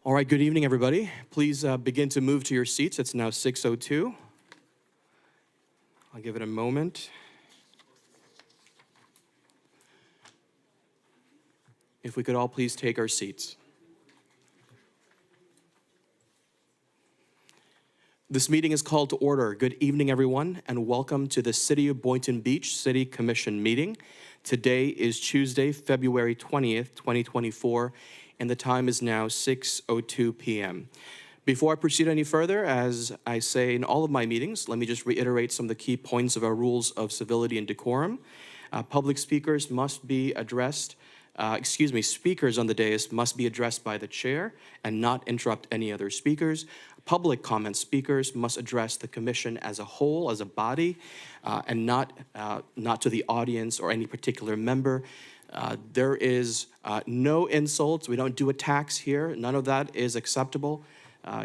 All right, good evening, everybody. Please begin to move to your seats. It's now 6:02. I'll give it a moment. If we could all please take our seats. This meeting is called to order. Good evening, everyone, and welcome to the City of Boynton Beach City Commission meeting. Today is Tuesday, February 20th, 2024, and the time is now 6:02 p.m. Before I proceed any further, as I say in all of my meetings, let me just reiterate some of the key points of our rules of civility and decorum. Public speakers must be addressed, speakers on the dais must be addressed by the chair and not interrupt any other speakers. Public comment speakers must address the commission as a whole, as a body, and not to the audience or any particular member. There is no insults. We don't do attacks here. None of that is acceptable.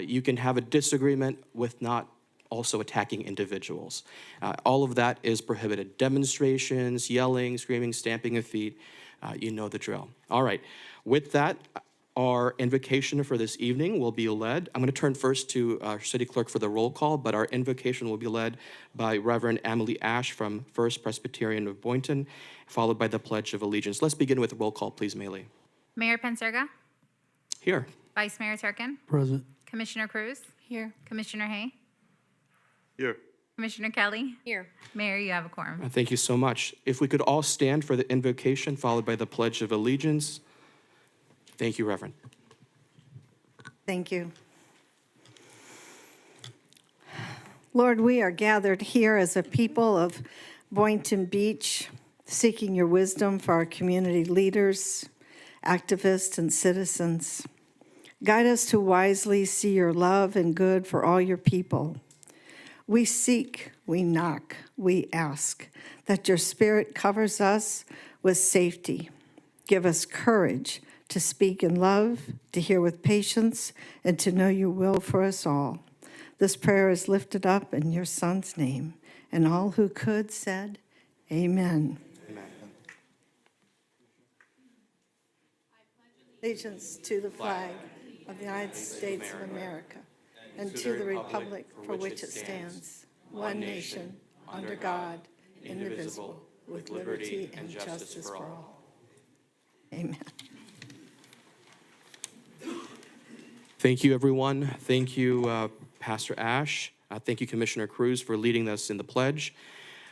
You can have a disagreement with not also attacking individuals. All of that is prohibited. Demonstrations, yelling, screaming, stamping of feet, you know the drill. All right, with that, our invocation for this evening will be led. I'm going to turn first to our city clerk for the roll call, but our invocation will be led by Reverend Emily Ash from First Presbyterian of Boynton, followed by the Pledge of Allegiance. Let's begin with the roll call, please, Maylee. Mayor Penserga? Here. Vice Mayor Turkin? Present. Commissioner Cruz? Here. Commissioner Hay? Here. Commissioner Kelly? Here. Mayor, you have a quorum. Thank you so much. If we could all stand for the invocation, followed by the Pledge of Allegiance. Thank you, Reverend. Thank you. Lord, we are gathered here as a people of Boynton Beach, seeking your wisdom for our community leaders, activists, and citizens. Guide us to wisely see your love and good for all your people. We seek, we knock, we ask that your Spirit covers us with safety. Give us courage to speak in love, to hear with patience, and to know your will for us all. This prayer is lifted up in your Son's name, and all who could said, Amen. Amen. Allegiance to the flag of the United States of America, and to the republic for which it stands, one nation, under God, indivisible, with liberty and justice for all. Amen. Thank you, everyone. Thank you, Pastor Ash. Thank you, Commissioner Cruz, for leading us in the pledge.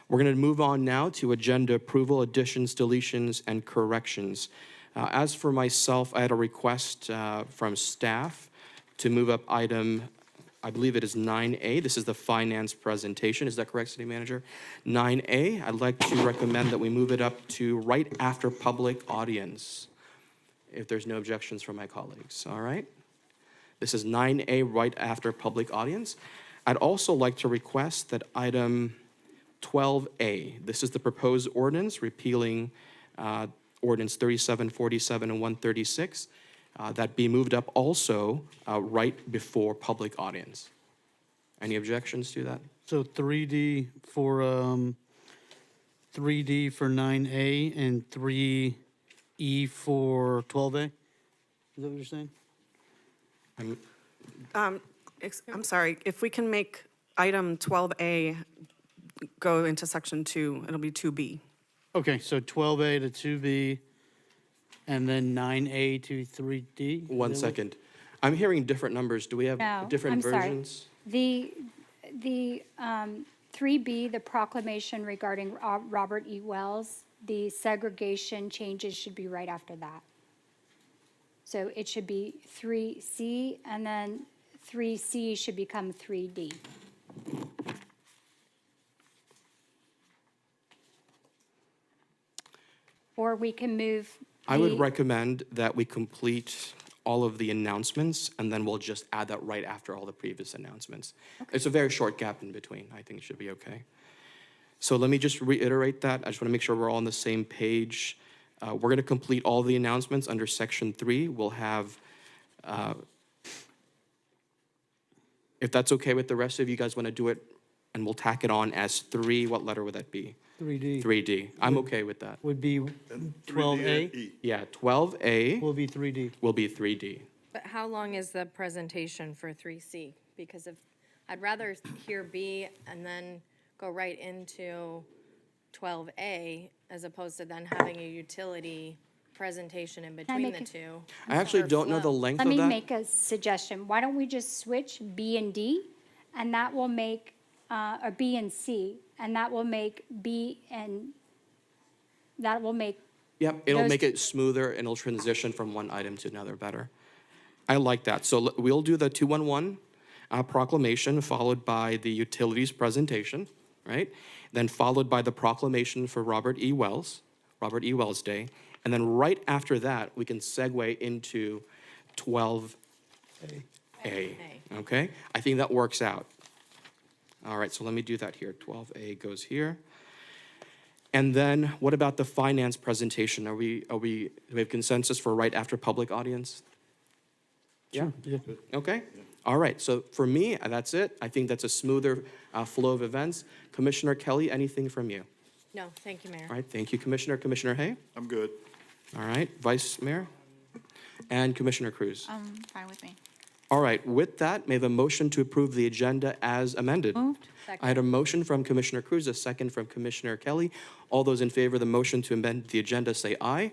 We're going to move on now to agenda approval, additions, deletions, and corrections. As for myself, I had a request from staff to move up item, I believe it is 9A. This is the finance presentation. Is that correct, City Manager? 9A, I'd like to recommend that we move it up to right after public audience, if there's no objections from my colleagues. All right? This is 9A, right after public audience. I'd also like to request that item 12A, this is the proposed ordinance repealing ordinance 3747 and 136, that be moved up also right before public audience. Any objections to that? So 3D for 9A and 3E for 12A? Is that what you're saying? I'm sorry, if we can make item 12A go into section 2, it'll be 2B. Okay, so 12A to 2B, and then 9A to 3D? One second. I'm hearing different numbers. Do we have No, different I'm sorry. versions? The 3B, the proclamation regarding Robert E. Wells, the segregation changes should be right after that. So it should be 3C, and then 3C should become 3D. Or we can move. I would recommend that we complete all of the announcements, and then we'll just add that right after all the previous announcements. Okay. It's a very short gap in between. I think it should be okay. So let me just reiterate that. I just want to make sure we're all on the same page. We're going to complete all the announcements under section 3. We'll have, if that's okay with the rest of you guys want to do it, and we'll tack it on as 3. What letter would that be? 3D. 3D. I'm okay with that. Would be 12A? Yeah, 12A Will be 3D. will be 3D. But how long is the presentation for 3C? Because if, I'd rather hear B and then go right into 12A as opposed to then having a utility presentation in between make the a- two. I actually Or don't know the flow. length Let of me that. make a suggestion. Why don't we just switch B and D? And that will make, or B and C, and that will make B and, that will make, Yep, it'll Those- make it smoother and it'll transition from one item to another better. I like that. So we'll do the 211 proclamation, followed by the utilities presentation, right? Then followed by the proclamation for Robert E. Wells Day. And then right after that, we can segue into 12A. Okay? I think that works out. All right, so let me do that here. 12A goes here. And then what about the finance presentation? Do we have consensus for right after public audience? Yeah? Yeah. Okay, all right, so for me, that's it. I think that's a smoother flow of events. Commissioner Kelly, anything from you? No, thank you, Mayor. All right, thank you, Commissioner. Commissioner Hay? I'm good. All right, Vice Mayor? And Commissioner Cruz? Fine with me. All right, with that, may I have a motion to approve the agenda as amended? Moved. I had a motion from Commissioner Cruz, a second from Commissioner Kelly. All those in favor of the motion to amend the agenda, say aye.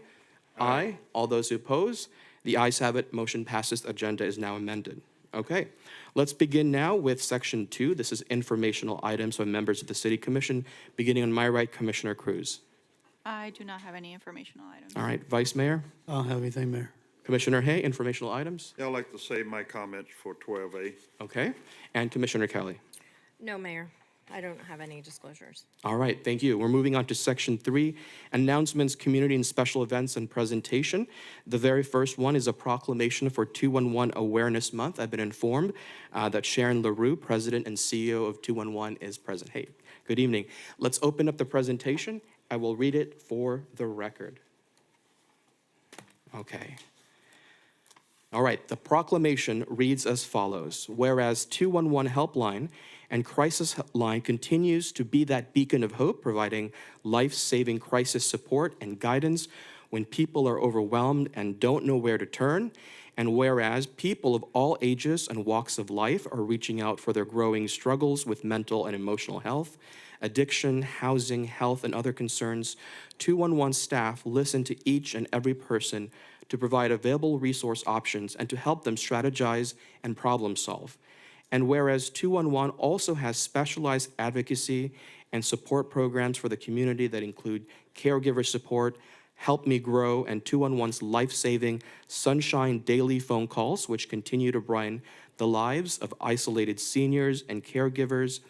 Aye. All those who oppose? The ayes have it, motion passes, agenda is now amended. Okay, let's begin now with section 2. This is informational items from members of the City Commission. Beginning on my right, Commissioner Cruz. I do not have any informational items. All right, Vice Mayor, I don't have anything, Mayor. Commissioner Hay, informational items. Yeah, I'd like to save my comments for 12A. Okay, and Commissioner Kelly. No, Mayor, I don't have any disclosures. All right, thank you. We're moving on to section 3, announcements, community and special events and presentation. The very first one is a proclamation for 211 Awareness Month. I've been informed that Sharon LaRue, President and CEO of 211, is present. Hey, good evening. Let's open up the presentation. I will read it for the record. Okay. All right, the proclamation reads as follows. Whereas 211 Helpline and Crisis Line continues to be that beacon of hope, providing life-saving crisis support and guidance when people are overwhelmed and don't know where to turn, and whereas people of all ages and walks of life are reaching out for their growing struggles with mental and emotional health, addiction, housing, health, and other concerns, 211 staff listen to each and every person to provide available resource options and to help them strategize and problem solve. And whereas 211 also has specialized advocacy and support programs for the community that include caregiver support, Help Me Grow, and 211's life-saving Sunshine Daily phone calls, which continue to brighten the lives of isolated seniors and caregivers.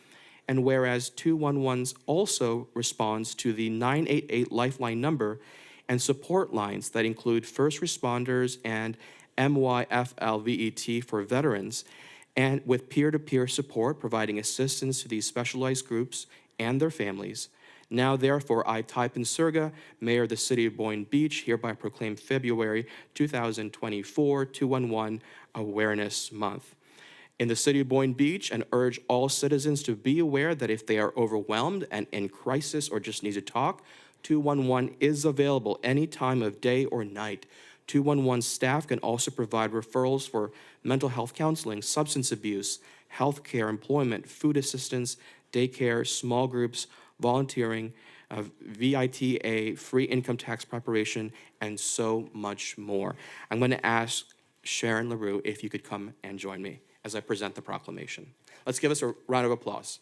And whereas 211's also responds to the 988 Lifeline number and support lines that include first responders and MYFLVET for veterans, and with peer-to-peer support providing assistance to these specialized groups and their families. Now, therefore, I, Type Insurga, Mayor of the City of Boynton Beach, hereby proclaim February 2024 211 Awareness Month in the City of Boynton Beach, and urge all citizens to be aware that if they are overwhelmed and in crisis or just need to talk, 211 is available any time of day or night. 211 staff can also provide referrals for mental health counseling, substance abuse, health care, employment, food assistance, daycare, small groups, volunteering, VITA, free income tax preparation, and so much more. I'm going to ask Sharon LaRue if you could come and join me as I present the proclamation. Let's give us a round of applause.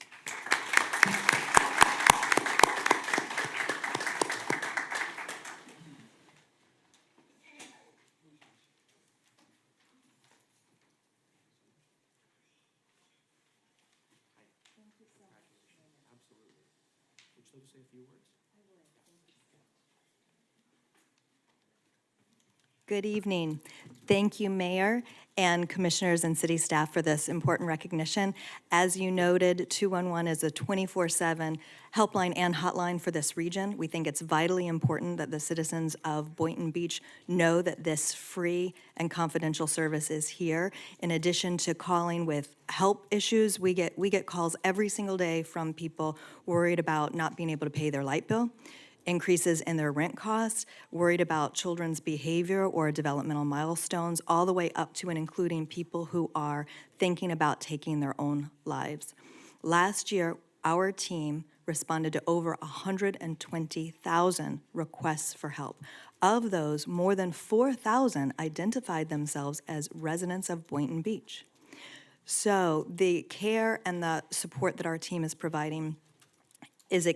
Good evening. Thank you, Mayor and Commissioners and City staff for this important recognition. As you noted, 211 is a 24/7 helpline and hotline for this region. We think it's vitally important that the citizens of Boynton Beach know that this free and confidential service is here. In addition to calling with help issues, we get calls every single day from people worried about not being able to pay their light bill. increases in their rent costs, worried about children's behavior or developmental milestones, all the way up to and including people who are thinking about taking their own lives. Last year, our team responded to over 120,000 requests for help. Of those, more than 4,000 identified themselves as residents of Boynton Beach. So the care and the support that our team is providing is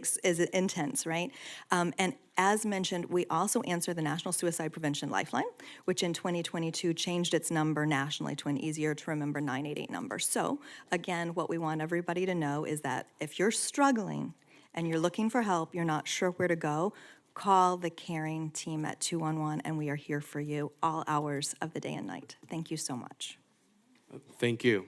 intense, right? And as mentioned, we also answer the National Suicide Prevention Lifeline, which in 2022 changed its number nationally to an easier to remember 988 number. So again, what we want everybody to know is that if you're struggling and you're looking for help, you're not sure where to go, call the caring team at 211, and we are here for you all hours of the day and night. Thank you so much. Thank you.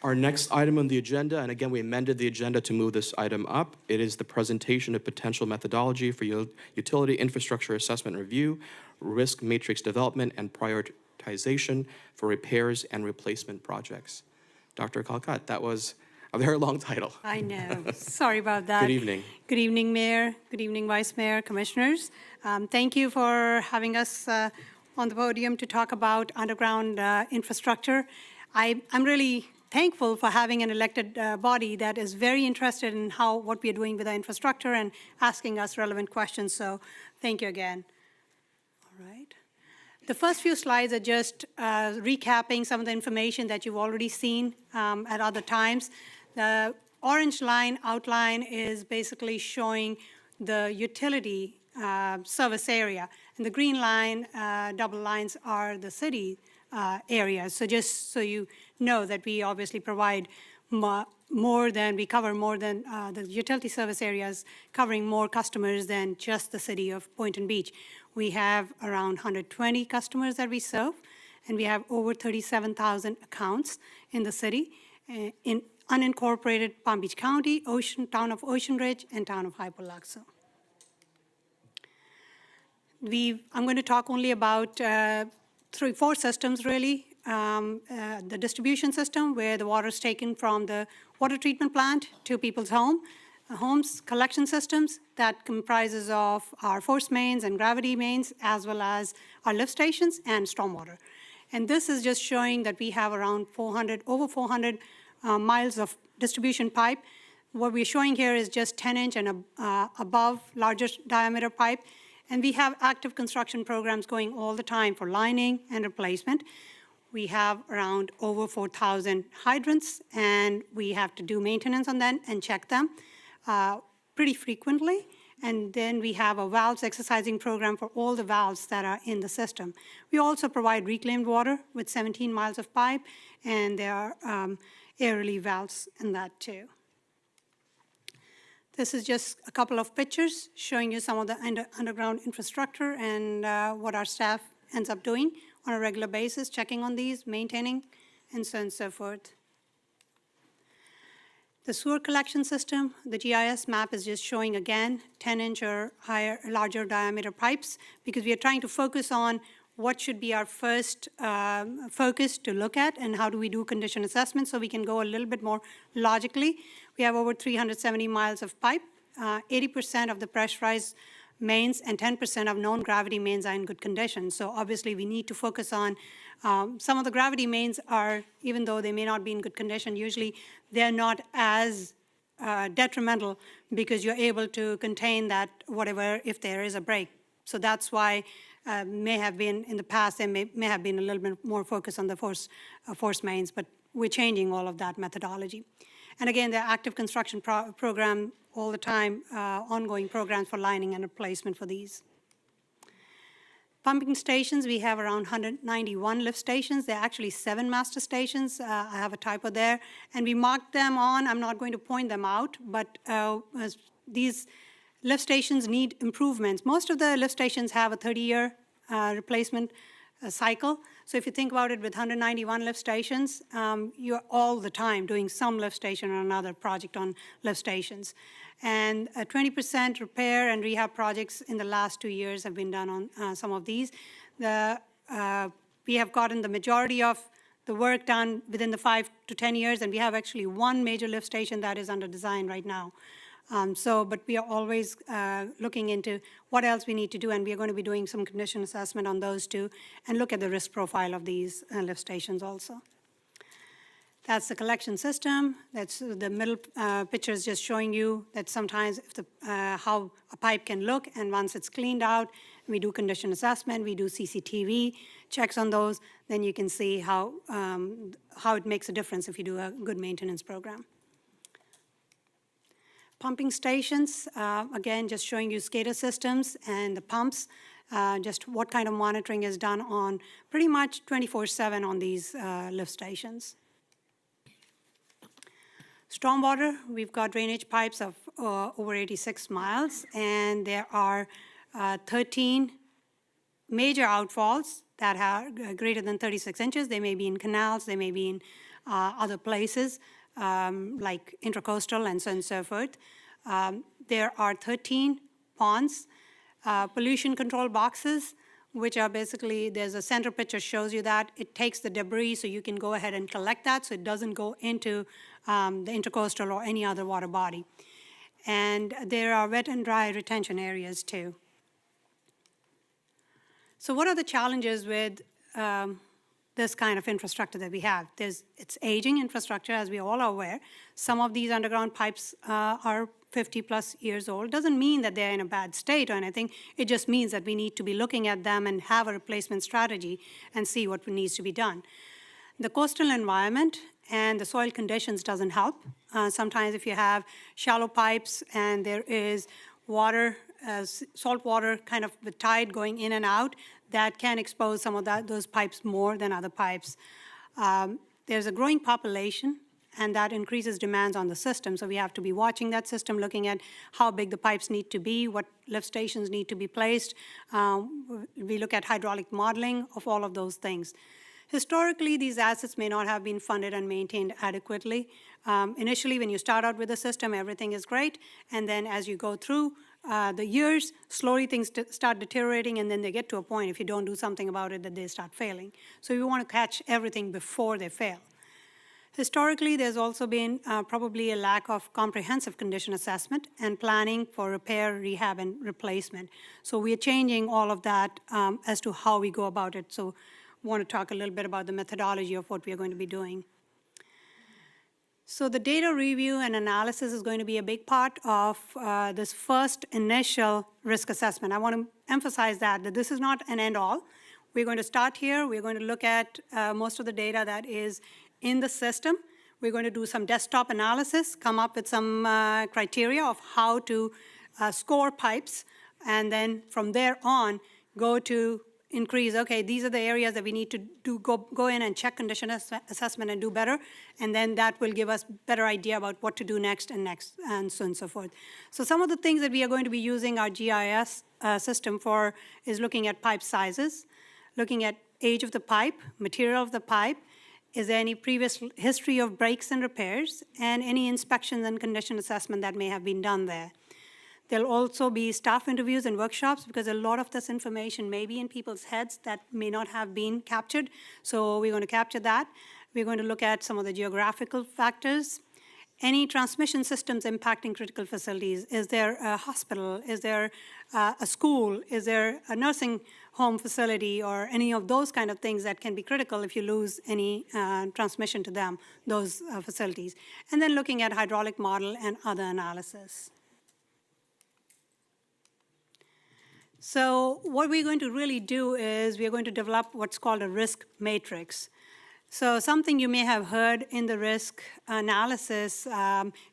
Our next item on the agenda, and again, we amended the agenda to move this item up. It is the presentation of potential methodology for utility infrastructure assessment review, risk matrix development, and prioritization for repairs and replacement projects. Dr. Kalkat, that was a very long title. I know. Sorry about that. Good evening. Good evening, Mayor. Good evening, Vice Mayor, Commissioners. Thank you for having us on the podium to talk about underground infrastructure. I'm really thankful for having an elected body that is very interested in what we are doing with our infrastructure and asking us relevant questions. So thank you again. All right. The first few slides are just recapping some of the information that you've already seen at other times. The orange line outline is basically showing the utility service area, and the green line double lines are the city areas. So just so you know that we obviously provide we cover more than the utility service areas, covering more customers than just the city of Boynton Beach. We have around 120 customers that we serve, and we have over 37,000 accounts in the city, in unincorporated Palm Beach County, town of Ocean Ridge, and town of Hypoluxo. I'm going to talk only about 4 systems, really. The distribution system, where the water is taken from the water treatment plant to people's homes, collection systems that comprises of our force mains and gravity mains, as well as our lift stations and stormwater. And this is just showing that we have around over 400 miles of distribution pipe. What we're showing here is just 10-inch and above larger diameter pipe. And we have active construction programs going all the time for lining and replacement. We have around over 4,000 hydrants, and we have to do maintenance on them and check them pretty frequently. And then we have a valves exercising program for all the valves that are in the system. We also provide reclaimed water with 17 miles of pipe, and there are air relief valves in that too. This is just a couple of pictures showing you some of the underground infrastructure and what our staff ends up doing on a regular basis, checking on these, maintaining, and so on and so forth. The sewer collection system, the GIS map is just showing again 10-inch or higher, larger diameter pipes, because we are trying to focus on what should be our first focus to look at, and how do we do condition assessment so we can go a little bit more logically. We have over 370 miles of pipe. 80% of the pressurized mains and 10% of known gravity mains are in good condition. So obviously we need to focus on some of the gravity mains are, even though they may not be in good condition, usually they're not as detrimental, because you're able to contain that whatever if there is a break. So that's why may have been in the past, there may have been a little bit more focus on the force mains, but we're changing all of that methodology. And again, the active construction program all the time, ongoing programs for lining and replacement for these. Pumping stations, we have around 191 lift stations. There are actually 7 master stations. I have a typo there. And we marked them on. I'm not going to point them out, but these lift stations need improvements. Most of the lift stations have a 30-year replacement cycle. So if you think about it, with 191 lift stations, you're all the time doing some lift station or another project on lift stations. And 20% repair and rehab projects in the last 2 years have been done on some of these. We have gotten the majority of the work done within the 5 to 10 years, and we have actually one major lift station that is under design right now. But we are always looking into what else we need to do, and we are going to be doing some condition assessment on those too, and look at the risk profile of these lift stations also. That's the collection system. That's the middle picture is just showing you that sometimes if how a pipe can look, and once it's cleaned out, we do condition assessment, we do CCTV checks on those, then you can see how it makes a difference if you do a good maintenance program. Pumping stations, again, just showing you SCADA systems and the pumps, just what kind of monitoring is done on pretty much 24/7 on these lift stations. Stormwater, we've got drainage pipes of over 86 miles, and there are 13 major outfalls that are greater than 36 inches. They may be in canals, they may be in other places, like intercoastal and so on and so forth. There are 13 ponds, pollution control boxes, which are basically, there's a center picture shows you that. It takes the debris so you can go ahead and collect that so it doesn't go into the intercoastal or any other water body. And there are wet and dry retention areas too. So what are the challenges with this kind of infrastructure that we have? It's aging infrastructure, as we all are aware. Some of these underground pipes are 50+ years old. Doesn't mean that they're in a bad state or anything. It just means that we need to be looking at them and have a replacement strategy and see what needs to be done. The coastal environment and the soil conditions doesn't help. Sometimes if you have shallow pipes and there is water, salt water kind of the tide going in and out, that can expose some of those pipes more than other pipes. There's a growing population, and that increases demands on the system. So we have to be watching that system, looking at how big the pipes need to be, what lift stations need to be placed. We look at hydraulic modeling of all of those things. Historically, these assets may not have been funded and maintained adequately. Initially, when you start out with a system, everything is great, and then as you go through the years, slowly things start deteriorating, and then they get to a point, if you don't do something about it, that they start failing. So you want to catch everything before they fail. Historically, there's also been probably a lack of comprehensive condition assessment and planning for repair, rehab, and replacement. So we are changing all of that as to how we go about it. So I want to talk a little bit about the methodology of what we are going to be doing. So the data review and analysis is going to be a big part of this first initial risk assessment. I want to emphasize that this is not an end-all. We're going to start here. We're going to look at most of the data that is in the system. We're going to do some desktop analysis, come up with some criteria of how to score pipes, and then from there on, go to increase, okay, these are the areas that we need to do, go in and check condition assessment and do better, and then that will give us better idea about what to do next, and so on and so forth. So some of the things that we are going to be using our GIS system for is looking at pipe sizes, looking at age of the pipe, material of the pipe, is there any previous history of breaks and repairs, and any inspections and condition assessment that may have been done there. There'll also be staff interviews and workshops, because a lot of this information may be in people's heads that may not have been captured. So we're going to capture that. We're going to look at some of the geographical factors. Any transmission systems impacting critical facilities. Is there a hospital? Is there a school? Is there a nursing home facility, or any of those kind of things that can be critical if you lose any transmission to them, those facilities. And then looking at hydraulic model and other analysis. So what we're going to really do is we're going to develop what's called a risk matrix. So something you may have heard in the risk analysis,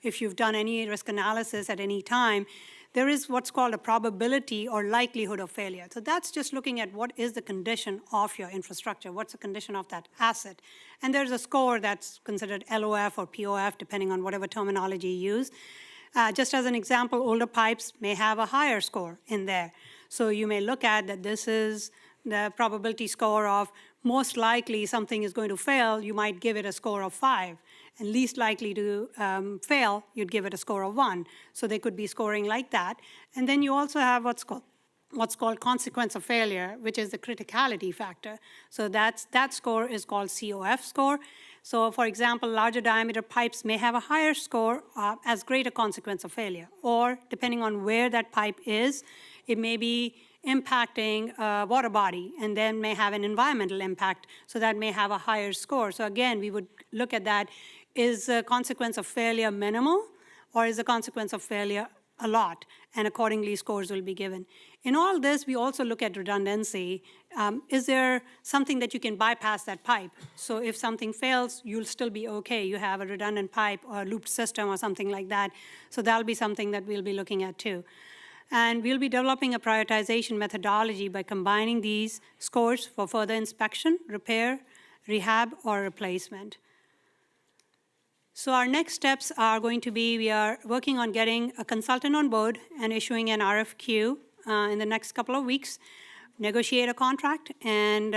if you've done any risk analysis at any time, there is what's called a probability or likelihood of failure. So that's just looking at what is the condition of your infrastructure, what's the condition of that asset. And there's a score that's considered LOF or POF, depending on whatever terminology you use. Just as an example, older pipes may have a higher score in there. So you may look at that this is the probability score of most likely something is going to fail, you might give it a score of 5. And least likely to fail, you'd give it a score of 1. So they could be scoring like that. And then you also have what's called what's called consequence of failure, which is the criticality factor. So that score is called COF score. So for example, larger diameter pipes may have a higher score as greater consequence of failure, or depending on where that pipe is, it may be impacting a water body and then may have an environmental impact, so that may have a higher score. So again, we would look at that. Is the consequence of failure minimal, or is the consequence of failure a lot? And accordingly, scores will be given. In all this, we also look at redundancy. Is there something that you can bypass that pipe? So if something fails, you'll still be okay. You have a redundant pipe or a looped system or something like that. So that'll be something that we'll be looking at too. And we'll be developing a prioritization methodology by combining these scores for further inspection, repair, rehab, or replacement. So our next steps are going to be, we are working on getting a consultant on board and issuing an RFQ in the next couple of weeks, negotiate a contract, and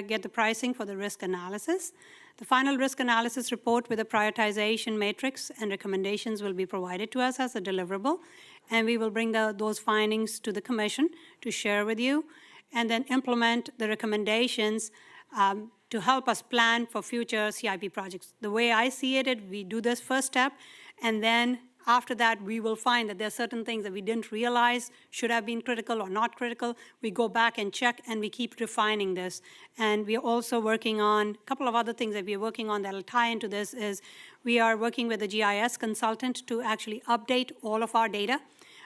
get the pricing for the risk analysis. The final risk analysis report with a prioritization matrix and recommendations will be provided to us as a deliverable, and we will bring those findings to the commission to share with you, and then implement the recommendations to help us plan for future CIP projects. The way I see it, we do this first step, and then after that, we will find that there are certain things that we didn't realize should have been critical or not critical. We go back and check, and we keep refining this. And we are also working on a couple of other things that we are working on that will tie into this is we are working with a GIS consultant to actually update all of our data.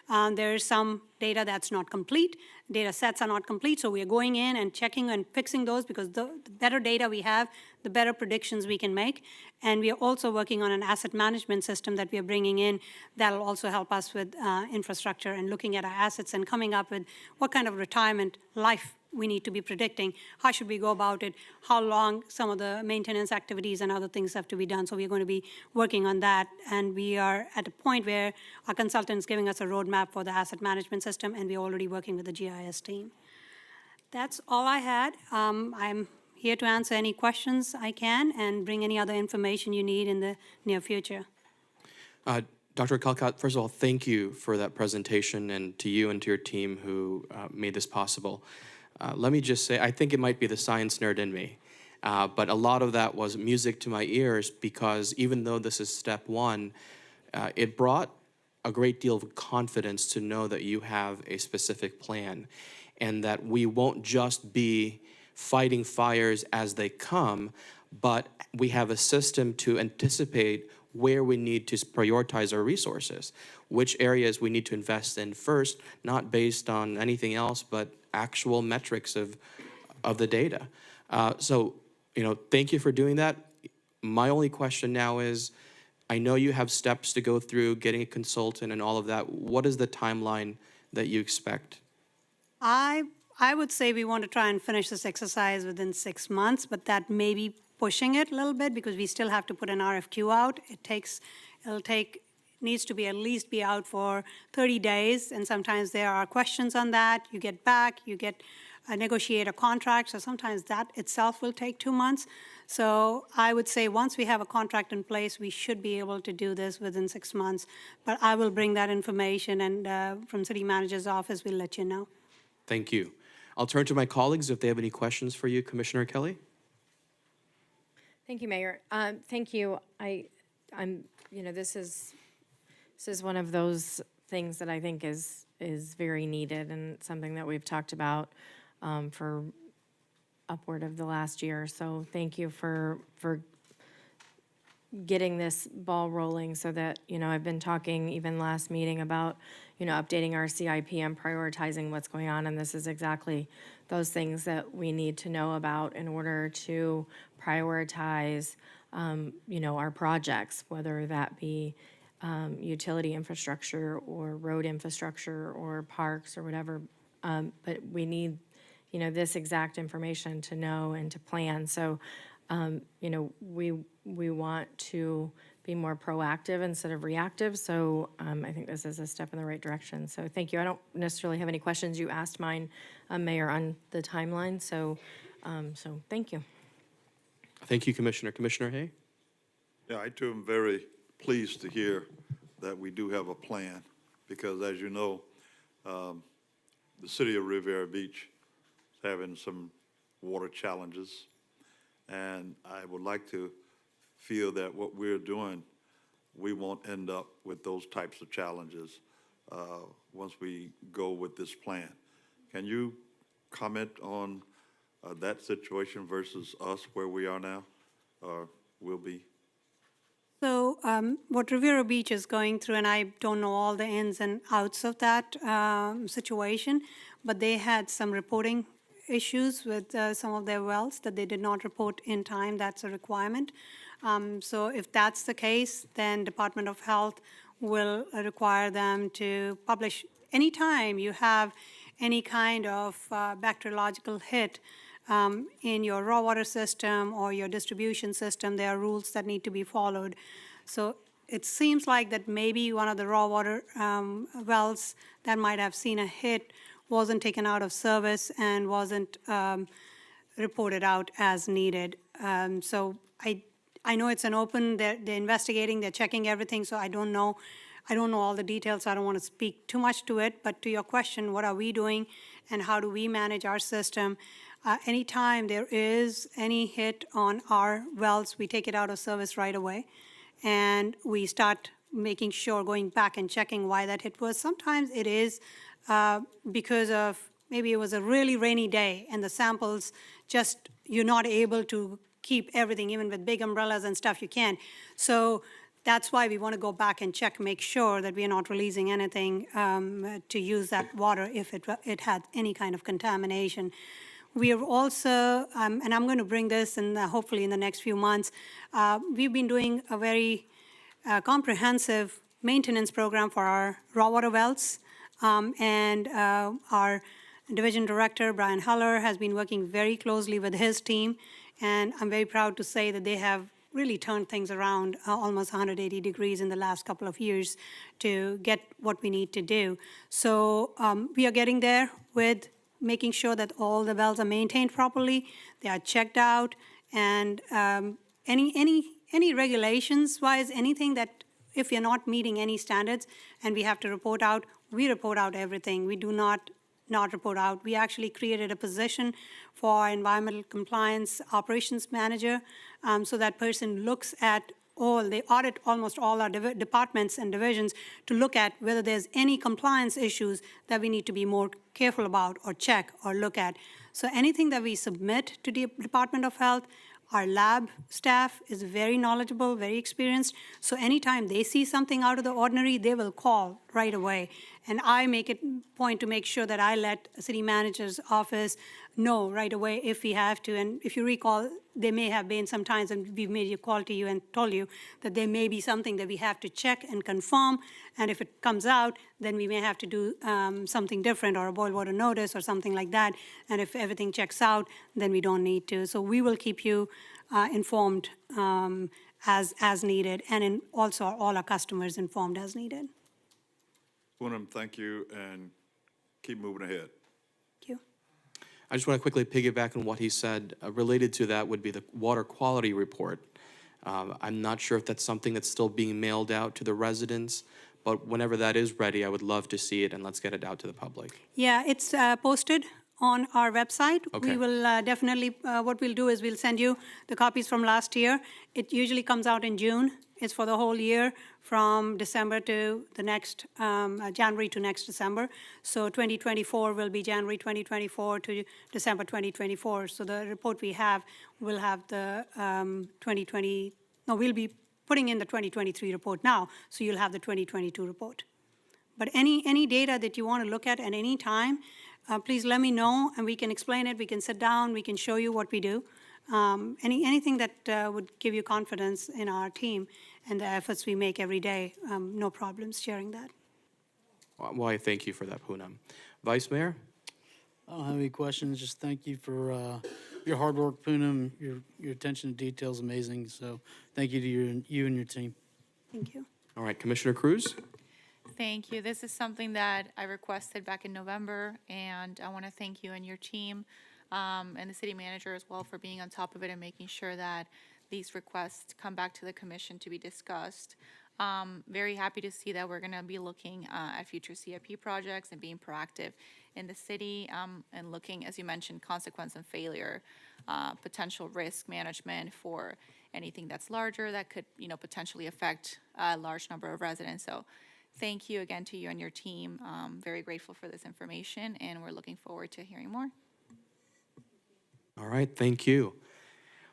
There is some data that's not complete. Data sets are not complete, so we are going in and checking and fixing those, because the better data we have, the better predictions we can make. And we are also working on an asset management system that we are bringing in that will also help us with infrastructure and looking at our assets and coming up with what kind of retirement life we need to be predicting. How should we go about it? How long some of the maintenance activities and other things have to be done. So we're going to be working on that. And we are at a point where our consultant is giving us a roadmap for the asset management system, and we're already working with the GIS team. That's all I had. I'm here to answer any questions I can and bring any other information you need in the near future. Dr. Calcott, first of all, thank you for that presentation, and to you and to your team who made this possible. Let me just say, I think it might be the science nerd in me, but a lot of that was music to my ears, because even though this is step one, it brought a great deal of confidence to know that you have a specific plan, and that we won't just be fighting fires as they come, but we have a system to anticipate where we need to prioritize our resources, which areas we need to invest in first, not based on anything else, but actual metrics of the data. So, thank you for doing that. My only question now is, I know you have steps to go through, getting a consultant and all of that. What is the timeline that you expect? I would say we want to try and finish this exercise within 6 months, but that may be pushing it a little bit because we still have to put an RFQ out. Needs to be at least be out for 30 days, and sometimes there are questions on that. You get back, negotiate a contract, so sometimes that itself will take 2 months. So I would say once we have a contract in place, we should be able to do this within 6 months. But I will bring that information, and from City Manager's office, we'll let you know. Thank you. I'll turn to my colleagues if they have any questions for you, Commissioner Kelly. Thank you, Mayor. Thank you. This is one of those things that I think is very needed, and something that we've talked about for upward of the last year. So thank you for getting this ball rolling, so that, I've been talking even last meeting about, updating our CIP and prioritizing what's going on. And this is exactly those things that we need to know about in order to prioritize, our projects, whether that be utility infrastructure or road infrastructure or parks or whatever. But we need, this exact information to know and to plan. So, we want to be more proactive instead of reactive. So I think this is a step in the right direction. So thank you. I don't necessarily have any questions. You asked mine, Mayor, on the timeline. So thank you. Thank you, Commissioner. Commissioner Hay? Yeah, I too am very pleased to hear that we do have a plan, because as you know, the city of Riviera Beach is having some water challenges. And I would like to feel that what we're doing, we won't end up with those types of challenges once we go with this plan. Can you comment on that situation versus us where we are now, or will be? So what Riviera Beach is going through, and I don't know all the ins and outs of that situation, but they had some reporting issues with some of their wells that they did not report in time. That's a requirement. So if that's the case, then Department of Health will require them to publish anytime you have any kind of bacteriological hit in your raw water system or your distribution system. There are rules that need to be followed. So it seems like that maybe one of the raw water wells that might have seen a hit wasn't taken out of service and wasn't reported out as needed. So I know it's an open, they're investigating, they're checking everything, so I don't know all the details, so I don't want to speak too much to it. But to your question, what are we doing and how do we manage our system? Anytime there is any hit on our wells, we take it out of service right away. And we start making sure, going back and checking why that hit was. Sometimes it is because of, maybe it was a really rainy day and the samples just, you're not able to keep everything, even with big umbrellas and stuff, you can't. So that's why we want to go back and check, make sure that we are not releasing anything to use that water if it had any kind of contamination. We are also, and I'm going to bring this in hopefully in the next few months, we've been doing a very comprehensive maintenance program for our raw water wells. And our division director, Brian Heller, has been working very closely with his team. And I'm very proud to say that they have really turned things around almost 180 degrees in the last couple of years to get what we need to do. So we are getting there with making sure that all the wells are maintained properly, they are checked out, and any regulations-wise, anything that if you're not meeting any standards and we have to report out, we report out everything. We do not report out. We actually created a position for environmental compliance operations manager, so that person looks at they audit almost all our departments and divisions to look at whether there's any compliance issues that we need to be more careful about or check or look at. So anything that we submit to the Department of Health, our lab staff is very knowledgeable, very experienced. So anytime they see something out of the ordinary, they will call right away. And I make it point to make sure that I let a city manager's office know right away if we have to. And if you recall, there may have been some times when we've made a call to you and told you that there may be something that we have to check and confirm. And if it comes out, then we may have to do something different or a boil water notice or something like that. And if everything checks out, then we don't need to. So we will keep you informed as needed, and also all our customers informed as needed. Poonam, thank you, and keep moving ahead. Thank you. I just want to quickly piggyback on what he said. Related to that would be the water quality report. I'm not sure if that's something that's still being mailed out to the residents, but whenever that is ready, I would love to see it, and let's get it out to the public. Yeah, it's posted on our website. Okay. We will definitely, what we'll do is we'll send you the copies from last year. It usually comes out in June. It's for the whole year from December to the next, January to next December. So 2024 will be January 2024 to December 2024. So the report we have will have the we'll be putting in the 2023 report now, so you'll have the 2022 report. But any data that you want to look at any time, please let me know, and we can explain it. We can sit down. We can show you what we do. Anything that would give you confidence in our team and the efforts we make every day, no problems sharing that. Well, I thank you for that, Poonam. Vice Mayor? I don't have any questions. Just thank you for your hard work, Poonam. Your attention to detail is amazing. So thank you to you and your team. Thank you. All right, Commissioner Cruz? Thank you. This is something that I requested back in November, and I want to thank you and your team and the city manager as well for being on top of it and making sure that these requests come back to the commission to be discussed. Very happy to see that we're going to be looking at future CIP projects and being proactive in the city, and looking, as you mentioned, consequence and failure, potential risk management for anything that's larger that could, potentially affect a large number of residents. So thank you again to you and your team. Very grateful for this information, and we're looking forward to hearing more. All right, thank you.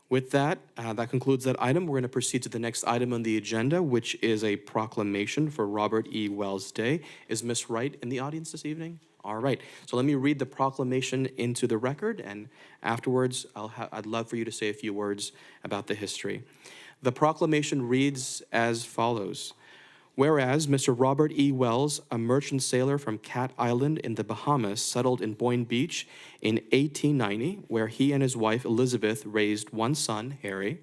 With that, that concludes that item. We're going to proceed to the next item on the agenda, which is a proclamation for Robert E. Wells Day. Is Ms. Wright in the audience this evening? All right, so let me read the proclamation into the record, and afterwards, I'd love for you to say a few words about the history. The proclamation reads as follows. Whereas Mr. Robert E. Wells, a merchant sailor from Cat Island in the Bahamas, settled in Boynton Beach in 1890, where he and his wife Elizabeth raised one son, Harry.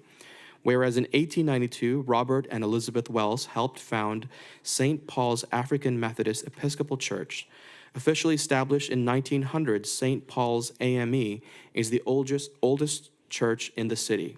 Whereas in 1892, Robert and Elizabeth Wells helped found St. Paul's African Methodist Episcopal Church. Officially established in 1900, St. Paul's AME is the oldest church in the city.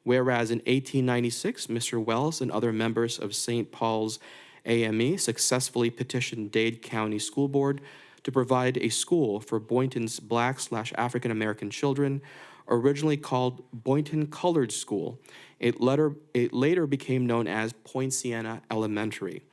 Whereas in 1896, Mr. Wells and other members of St. Paul's AME successfully petitioned Dade County School Board to provide a school for Boynton's Black/African American children, originally called Boynton Colored School. It later became known as Point Siena Elementary.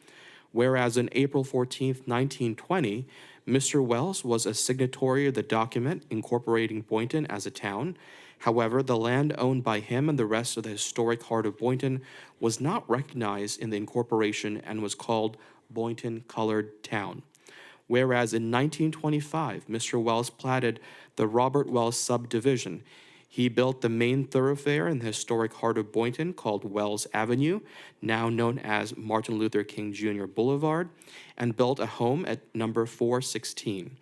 Whereas on April 14, 1920, Mr. Wells was a signatory of the document incorporating Boynton as a town. However, the land owned by him and the rest of the historic heart of Boynton was not recognized in the incorporation and was called Boynton Colored Town. Whereas in 1925, Mr. Wells platted the Robert Wells subdivision. He built the main thoroughfare in the historic heart of Boynton called Wells Avenue, now known as Martin Luther King Jr. Boulevard, and built a home at number 416.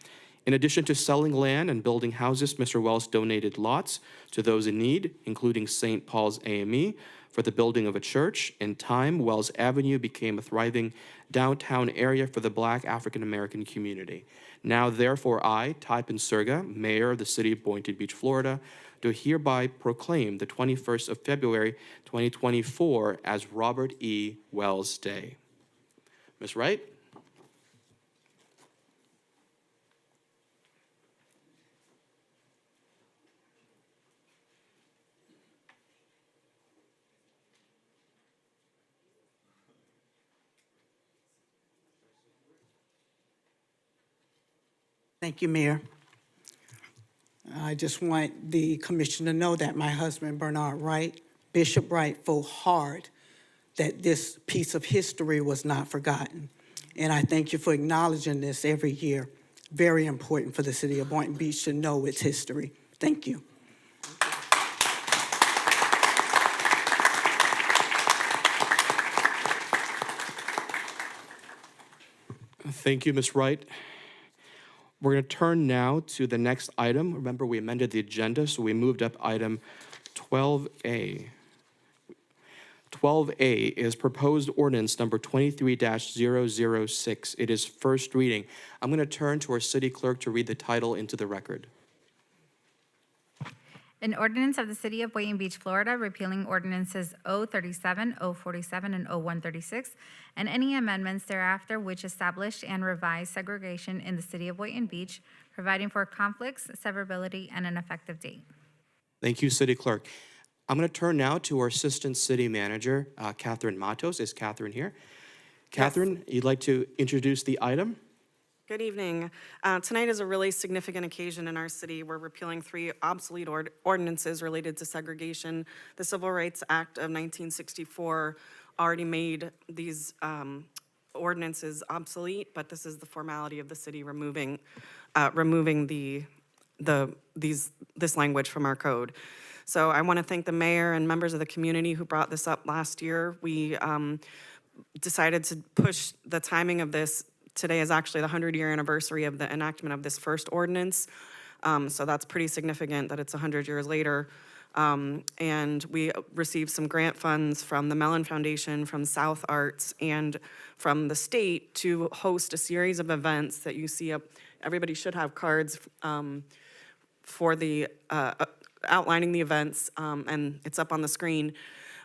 In addition to selling land and building houses, Mr. Wells donated lots to those in need, including St. Paul's AME, for the building of a church. In time, Wells Avenue became a thriving downtown area for the Black African American community. Now, therefore, I, Ty Pensurga, Mayor of the City of Boynton Beach, Florida, do hereby proclaim the 21st of February, 2024 as Robert E. Wells Day. Ms. Wright? Thank you, Mayor. I just want the commission to know that my husband, Bernard Wright, Bishop Wright, fought hard that this piece of history was not forgotten. And I thank you for acknowledging this every year. Very important for the city of Boynton Beach to know its history. Thank you. Thank you, Ms. Wright. We're going to turn now to the next item. Remember, we amended the agenda, so we moved up item 12A. 12A is proposed ordinance number 23-006. It is first reading. I'm going to turn to our city clerk to read the title into the record. An ordinance of the City of Boynton Beach, Florida, repealing ordinances O37, O47, and O136, and any amendments thereafter which establish and revise segregation in the City of Boynton Beach, providing for conflicts, severability, and an effective date. Thank you, City Clerk. I'm going to turn now to our Assistant City Manager, Catherine Matos. Is Catherine here? Catherine, you'd like to introduce the item? Good evening. Tonight is a really significant occasion in our city. We're repealing 3 obsolete ordinances related to segregation. The Civil Rights Act of 1964 already made these ordinances obsolete, but this is the formality of the city removing this language from our code. So I want to thank the mayor and members of the community who brought this up last year. We decided to push the timing of this. Today is actually the 100-year anniversary of the enactment of this first ordinance. So that's pretty significant that it's 100 years later. And we received some grant funds from the Mellon Foundation, from South Arts, and from the state to host a series of events that you see up. Everybody should have cards for the outlining the events, and it's up on the screen.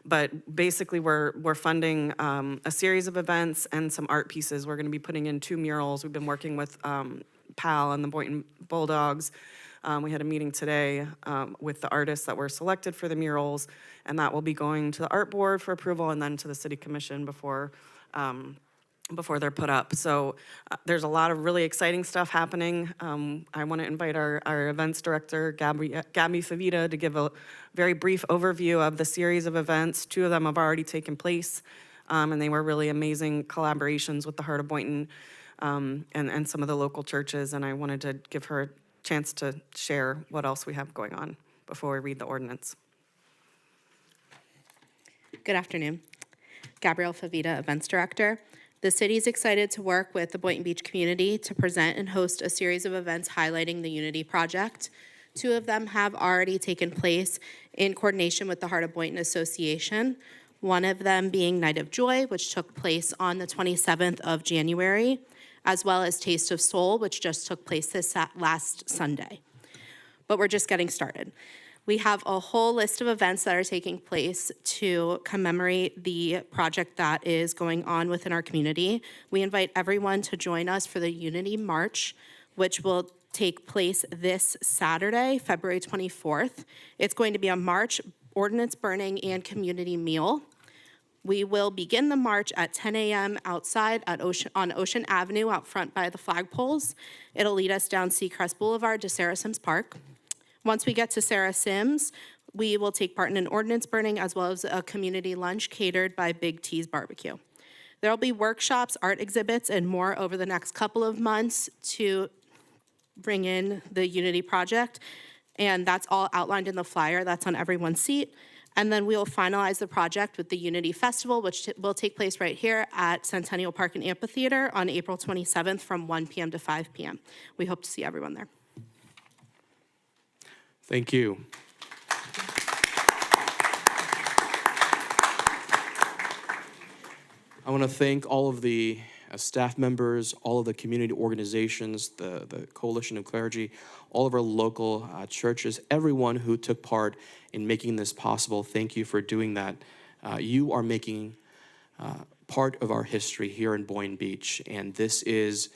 But basically, we're funding a series of events and some art pieces. We're going to be putting in 2 murals. We've been working with PAL and the Boynton Bulldogs. We had a meeting today with the artists that were selected for the murals, and that will be going to the art board for approval and then to the city commission before they're put up. So there's a lot of really exciting stuff happening. I want to invite our events director, Gabby Favita, to give a very brief overview of the series of events. 2 of them have already taken place, and they were really amazing collaborations with the Heart of Boynton and some of the local churches, and I wanted to give her a chance to share what else we have going on before we read the ordinance. Good afternoon. Gabrielle Favita, Events Director. The city is excited to work with the Boynton Beach community to present and host a series of events highlighting the Unity Project. 2 of them have already taken place in coordination with the Heart of Boynton Association. One of them being Night of Joy, which took place on the 27th of January, as well as Taste of Soul, which just took place this last Sunday. But we're just getting started. We have a whole list of events that are taking place to commemorate the project that is going on within our community. We invite everyone to join us for the Unity March, which will take place this Saturday, February 24th. It's going to be a march, ordinance burning, and community meal. We will begin the march at 10 a.m. outside on Ocean Avenue out front by the flagpoles. It'll lead us down Seacrest Boulevard to Sarah Sims Park. Once we get to Sarah Sims, we will take part in an ordinance burning as well as a community lunch catered by Big T's Barbecue. There'll be workshops, art exhibits, and more over the next couple of months to bring in the Unity Project, and that's all outlined in the flyer that's on everyone's seat. And then we'll finalize the project with the Unity Festival, which will take place right here at Centennial Park and Amphitheater on April 27th from 1 p.m. to 5 p.m. We hope to see everyone there. Thank you. I want to thank all of the staff members, all of the community organizations, the Coalition of Clergy, all of our local churches, everyone who took part in making this possible. Thank you for doing that. You are making part of our history here in Boynton Beach, and this is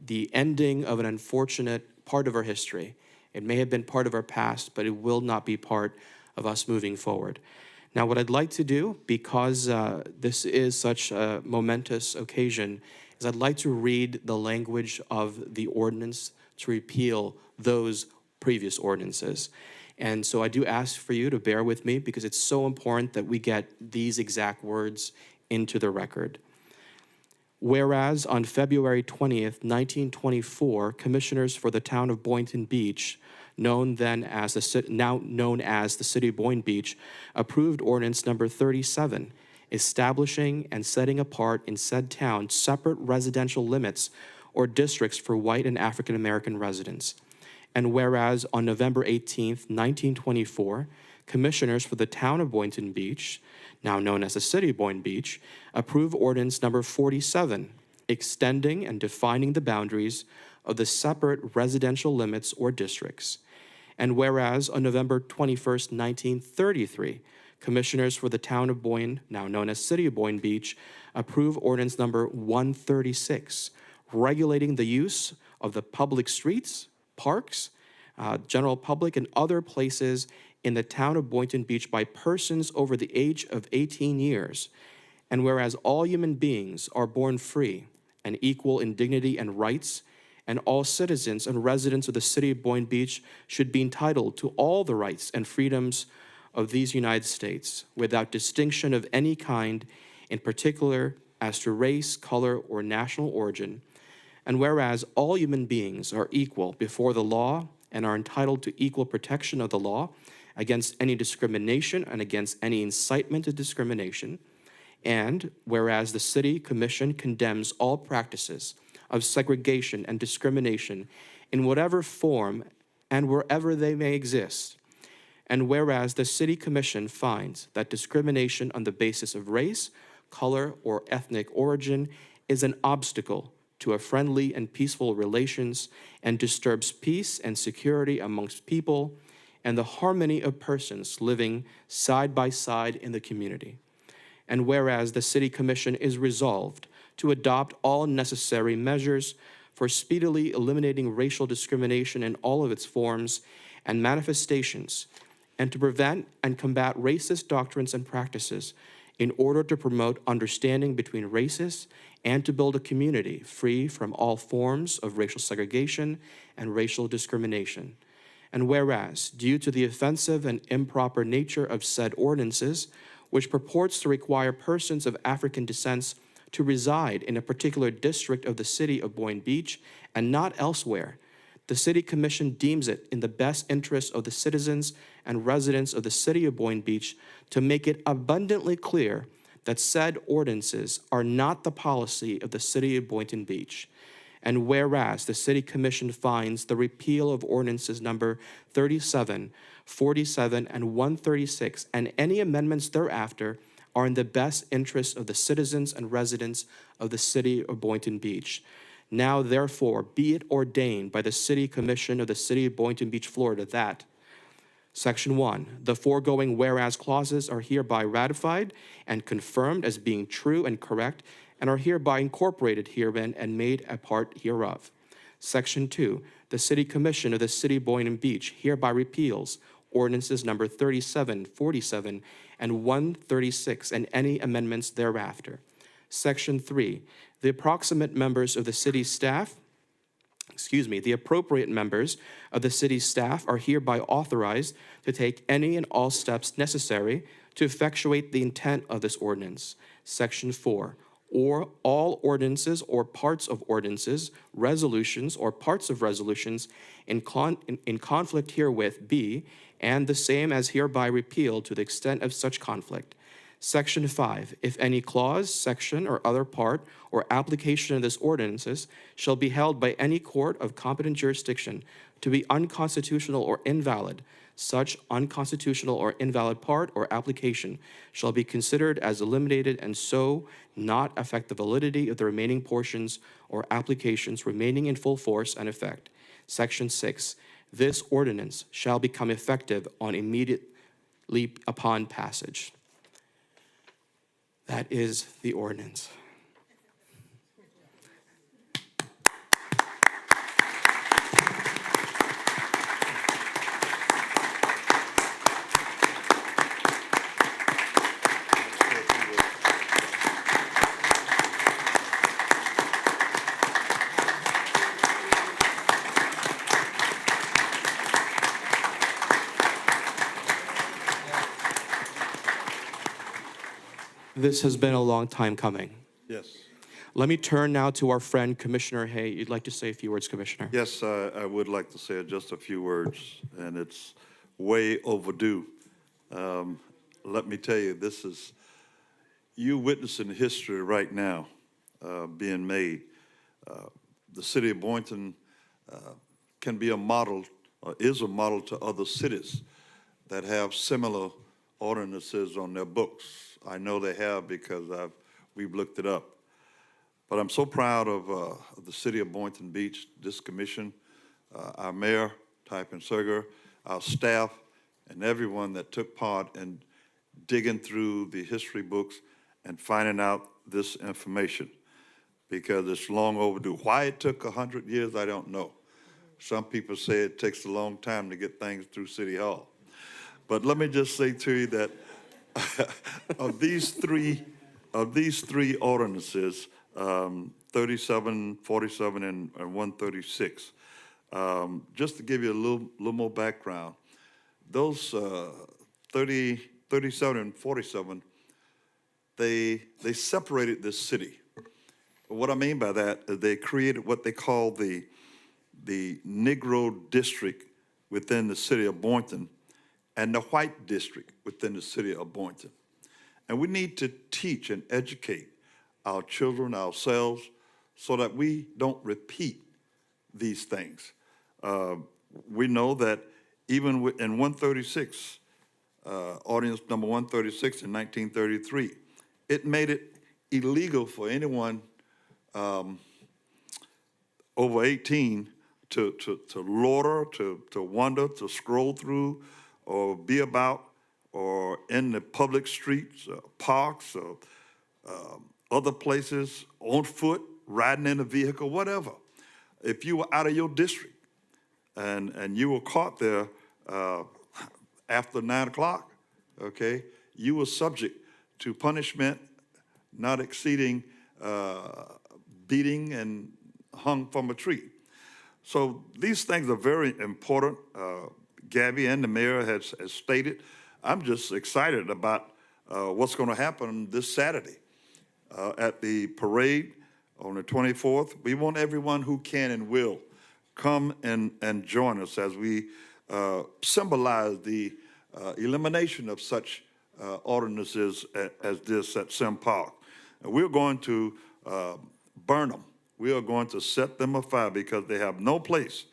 the ending of an unfortunate part of our history. It may have been part of our past, but it will not be part of us moving forward. Now, what I'd like to do, because this is such a momentous occasion, is I'd like to read the language of the ordinance to repeal those previous ordinances. And so I do ask for you to bear with me because it's so important that we get these exact words into the record. Whereas on February 20th, 1924, commissioners for the town of Boynton Beach, now known as the city of Boynton Beach, approved ordinance number 37, establishing and setting apart in said town separate residential limits or districts for white and African American residents. And whereas on November 18th, 1924, commissioners for the town of Boynton Beach, now known as the city of Boynton Beach, approved ordinance number 47, extending and defining the boundaries of the separate residential limits or districts. And whereas on November 21st, 1933, commissioners for the town of Boynton, now known as city of Boynton Beach, approved ordinance number 136, regulating the use of the public streets, parks, general public, and other places in the town of Boynton Beach by persons over the age of 18 years. And whereas all human beings are born free and equal in dignity and rights, and all citizens and residents of the city of Boynton Beach should be entitled to all the rights and freedoms of these United States without distinction of any kind, in particular as to race, color, or national origin. And whereas all human beings are equal before the law and are entitled to equal protection of the law against any discrimination and against any incitement to discrimination. And whereas the City Commission condemns all practices of segregation and discrimination in whatever form and wherever they may exist. And whereas the City Commission finds that discrimination on the basis of race, color, or ethnic origin is an obstacle to a friendly and peaceful relations and disturbs peace and security amongst people. and the harmony of persons living side by side in the community. And whereas the City Commission is resolved to adopt all necessary measures for speedily eliminating racial discrimination in all of its forms and manifestations, and to prevent and combat racist doctrines and practices in order to promote understanding between races and to build a community free from all forms of racial segregation and racial discrimination. And whereas, due to the offensive and improper nature of said ordinances, which purports to require persons of African descent to reside in a particular district of the city of Boynton Beach and not elsewhere, the City Commission deems it in the best interest of the citizens and residents of the city of Boynton Beach to make it abundantly clear that said ordinances are not the policy of the city of Boynton Beach. And whereas the City Commission finds the repeal of ordinances number 37, 47, and 136, and any amendments thereafter are in the best interest of the citizens and residents of the city of Boynton Beach. Now, therefore, be it ordained by the City Commission of the City of Boynton Beach, Florida, that Section 1, the foregoing whereas clauses are hereby ratified and confirmed as being true and correct and are hereby incorporated herein and made a part hereof. Section 2, the City Commission of the City of Boynton Beach hereby repeals ordinances number 37, 47, and 136 and any amendments thereafter. Section 3, the approximate members of the city's staff, the appropriate members of the city's staff are hereby authorized to take any and all steps necessary to effectuate the intent of this ordinance. Section 4, or all ordinances or parts of ordinances, resolutions or parts of resolutions in conflict herewith be, and the same as hereby repealed to the extent of such conflict. Section 5, if any clause, section, or other part or application of this ordinances shall be held by any court of competent jurisdiction to be unconstitutional or invalid, such unconstitutional or invalid part or application shall be considered as eliminated and so not affect the validity of the remaining portions or applications remaining in full force and effect. Section 6, this ordinance shall become effective on immediately upon passage. That is the ordinance. This has been a long time coming. Yes. Let me turn now to our friend, Commissioner Hay. You'd like to say a few words, Commissioner? Yes, I would like to say just a few words, and it's way overdue. Let me tell you, you witnessing history right now being made. The city of Boynton can be a model, or is a model to other cities that have similar ordinances on their books. I know they have because we've looked it up. But I'm so proud of the city of Boynton Beach, this commission, our mayor, Typen Serger, our staff, and everyone that took part in digging through the history books and finding out this information, because it's long overdue. Why it took 100 years, I don't know. Some people say it takes a long time to get things through City Hall. But let me just say to you that of these three ordinances, 37, 47, and 136, just to give you a little more background, those 37 and 47, they separated this city. What I mean by that is they created what they call the Negro district within the city of Boynton and the white district within the city of Boynton. And we need to teach and educate our children, ourselves, so that we don't repeat these things. We know that even in 136, ordinance number 136 in 1933, it made it illegal for anyone over 18 to loiter, to wander, to scroll through, or be about, or in the public streets, parks, or other places, on foot, riding in a vehicle, whatever. If you were out of your district and you were caught there after 9 o'clock, okay, you were subject to punishment not exceeding beating and hung from a tree. So these things are very important. Gabby and the mayor has stated. I'm just excited about what's going to happen this Saturday at the parade on the 24th. We want everyone who can and will come and join us as we symbolize the elimination of such ordinances as this at Sim Park. And we're going to burn them. We are going to set them afire because they have no place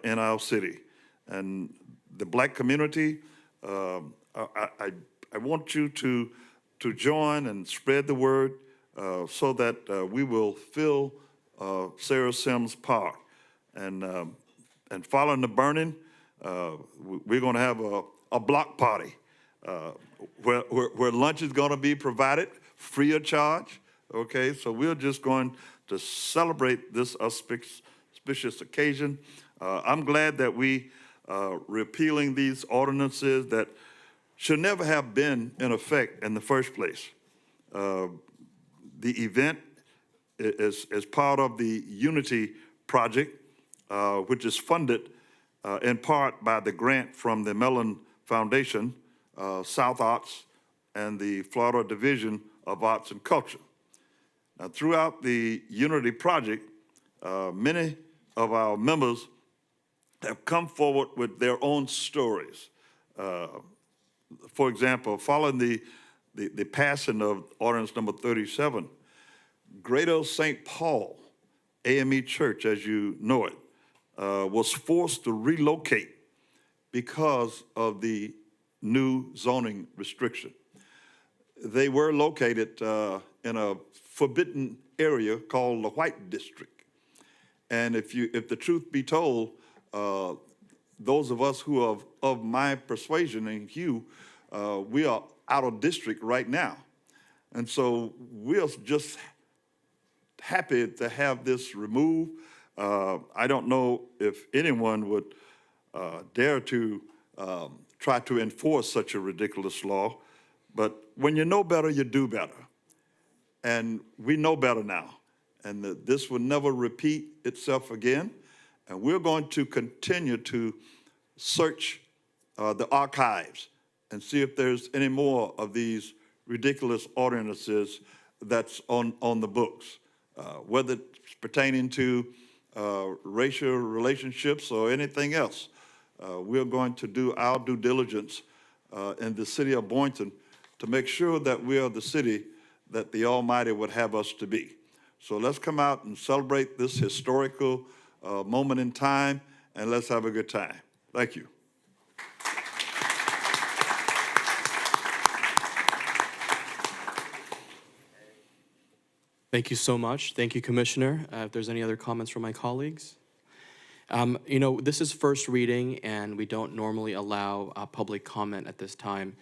in our city. And the black community, I want you to join and spread the word so that we will fill Sarah Sims Park. And following the burning, we're going to have a block party where lunch is going to be provided free of charge. Okay, so we're just going to celebrate this auspicious occasion. I'm glad that we repealing these ordinances that should never have been in effect in the first place. The event is part of the Unity Project, which is funded in part by the grant from the Mellon Foundation, South Arts, and the Florida Division of Arts and Culture. Now, throughout the Unity Project, many of our members have come forward with their own stories. For example, following the passing of ordinance number 37, Greater St. Paul AME Church, as you know it, was forced to relocate because of the new zoning restriction. They were located in a forbidden area called the White District. And if the truth be told, those of us who are of my persuasion and hue, we are out of district right now. And so we're just happy to have this removed. I don't know if anyone would dare to try to enforce such a ridiculous law, but when you know better, you do better. And we know better now, and that this will never repeat itself again. And we're going to continue to search the archives and see if there's any more of these ridiculous ordinances that's on the books, whether it's pertaining to racial relationships or anything else. We're going to do our due diligence in the city of Boynton to make sure that we are the city that the Almighty would have us to be. So let's come out and celebrate this historical moment in time, and let's have a good time. Thank you. Thank you so much. Thank you, Commissioner. If there's any other comments from my colleagues. You know, this is first reading, and we don't normally allow public comment at this time.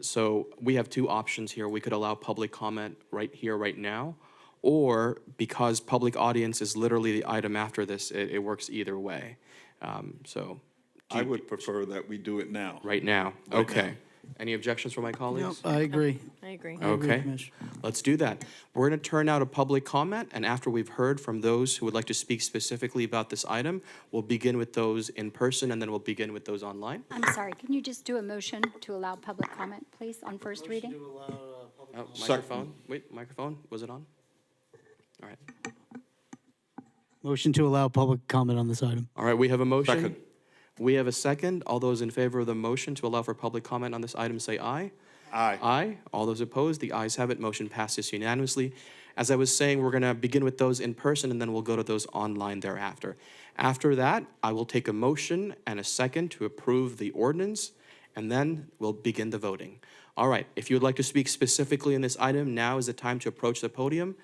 So we have two options here. We could allow public comment right here, right now, or because public audience is literally the item after this, it works either way. I would prefer that we do it now. Right now, Right okay. now. Any objections from my colleagues? I agree. I agree. Okay, Commissioner. let's do that. We're going to turn now to public comment, and after we've heard from those who would like to speak specifically about this item, we'll begin with those in person, and then we'll begin with those online. I'm sorry, can you just do a motion to allow public comment, please, on first reading? Oh, microphone, wait, microphone, was it on? All right. Motion to allow public comment on this item. All right, we have a motion. Second. We have a second. All those in favor of the motion to allow for public comment on this item say aye. Aye. Aye. All those opposed, the ayes have it. Motion passes unanimously. As I was saying, we're going to begin with those in person, and then we'll go to those online thereafter. After that, I will take a motion and a second to approve the ordinance, and then we'll begin the voting. All right, if you would like to speak specifically on this item, now is the time to approach the podium.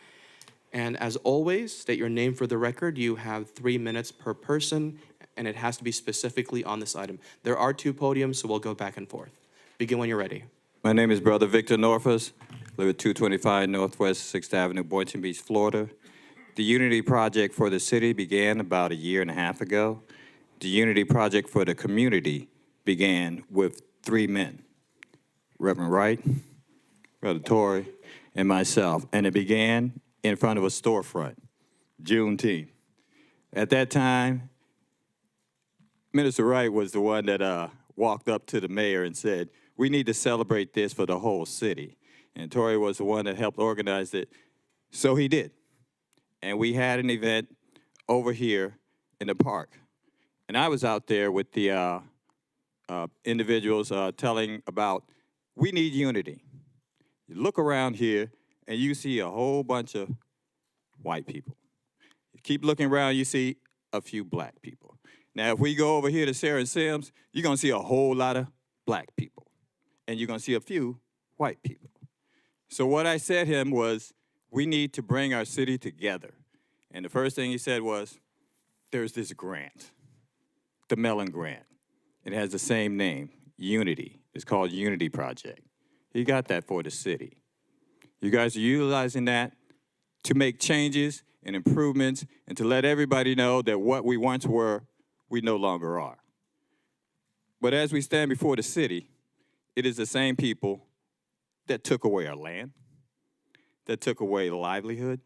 And as always, state your name for the record. You have 3 minutes per person, and it has to be specifically on this item. There are 2 podiums, so we'll go back and forth. Begin when you're ready. My name is Brother Victor Norfus, live at 225 Northwest 6th Avenue, Boynton Beach, Florida. The Unity Project for the city began about 1.5 years ago. The Unity Project for the community began with 3 men, Reverend Wright, Brother Torrey, and myself. And it began in front of a storefront, Juneteenth. At that time, Minister Wright was the one that walked up to the mayor and said, we need to celebrate this for the whole city. And Torrey was the one that helped organize it. So he did. And we had an event over here in the park. And I was out there with the individuals telling about, we need unity. You look around here and you see a whole bunch of white people. You keep looking around, you see a few black people. Now, if we go over here to Sarah and Sims, you're gonna see a whole lot of black people. And you're gonna see a few white people. So what I said to him was, we need to bring our city together. And the first thing he said was, there's this grant, the Mellon Grant. It has the same name, Unity. It's called Unity Project. He got that for the city. You guys are utilizing that to make changes and improvements and to let everybody know that what we once were, we no longer are. But as we stand before the city, it is the same people that took away our land, that took away livelihood,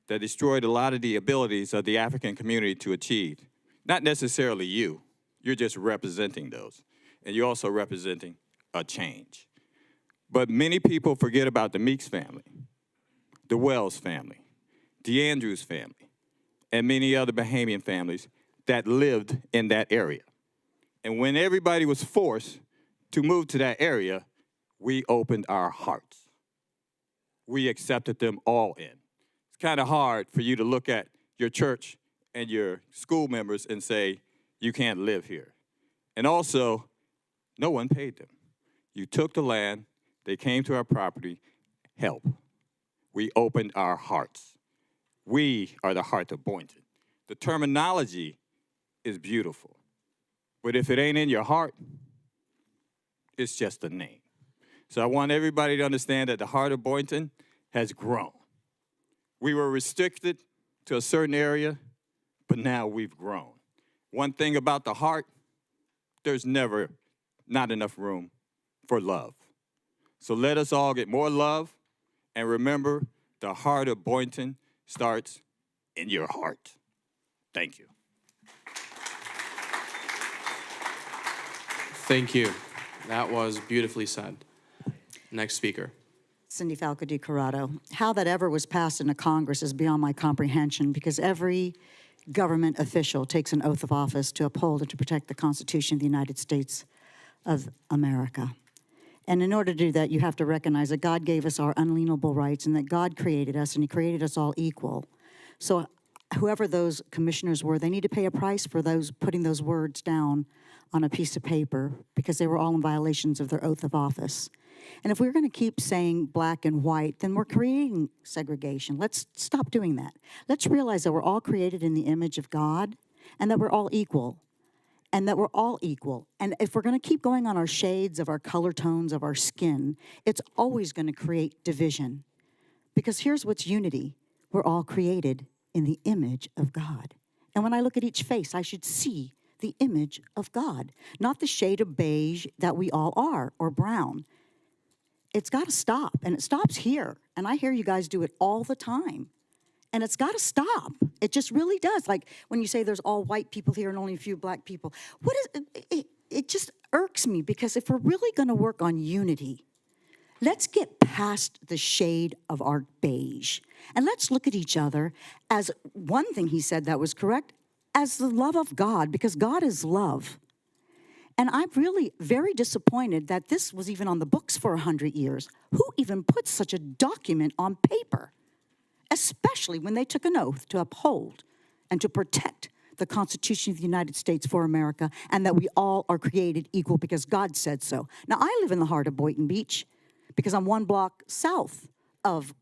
that destroyed a lot of the abilities of the African community to achieve. Not necessarily you, you're just representing those. And you're also representing a change. But many people forget about the Meeks family, the Wells family, the Andrews family, and many other Bahamian families that lived in that area. And when everybody was forced to move to that area, we opened our hearts. We accepted them all in. It's kind of hard for you to look at your church and your school members and say, you can't live here. And also, no one paid them. You took the land, they came to our property, help. We opened our hearts. We are the heart of Boynton. The terminology is beautiful, but if it ain't in your heart, it's just a name. So I want everybody to understand that the heart of Boynton has grown. We were restricted to a certain area, but now we've grown. One thing about the heart, there's never not enough room for love. So let us all get more love, and remember, the heart of Boynton starts in your heart. Thank you. Thank you. That was beautifully said. Next speaker. Cindy Falco Di Corrado. How that ever was passed in a Congress is beyond my comprehension, because every government official takes an oath of office to uphold and to protect the Constitution of the United States of America. And in order to do that, you have to recognize that God gave us our unalienable rights and that God created us, and he created us all equal. So whoever those commissioners were, they need to pay a price for those putting those words down on a piece of paper, because they were all in violations of their oath of office. And if we're going to keep saying black and white, then we're creating segregation. Let's stop doing that. Let's realize that we're all created in the image of God and that we're all equal. And that we're all equal. And if we're going to keep going on our shades of our color tones of our skin, it's always going to create division. Because here's what's unity. We're all created in the image of God. And when I look at each face, I should see the image of God, not the shade of beige that we all are, or brown. It's got to stop, and it stops here. And I hear you guys do it all the time. And it's got to stop. It just really does. Like when you say there's all white people here and only a few black people. What is it just irks me, because if we're really going to work on unity, let's get past the shade of our beige. And let's look at each other as one thing he said that was correct, as the love of God, because God is love. And I'm really very disappointed that this was even on the books for 100 years. Who even put such a document on paper? Especially when they took an oath to uphold and to protect the Constitution of the United States for America, and that we all are created equal because God said so. Now, I live in the heart of Boynton Beach because I'm 1 block south of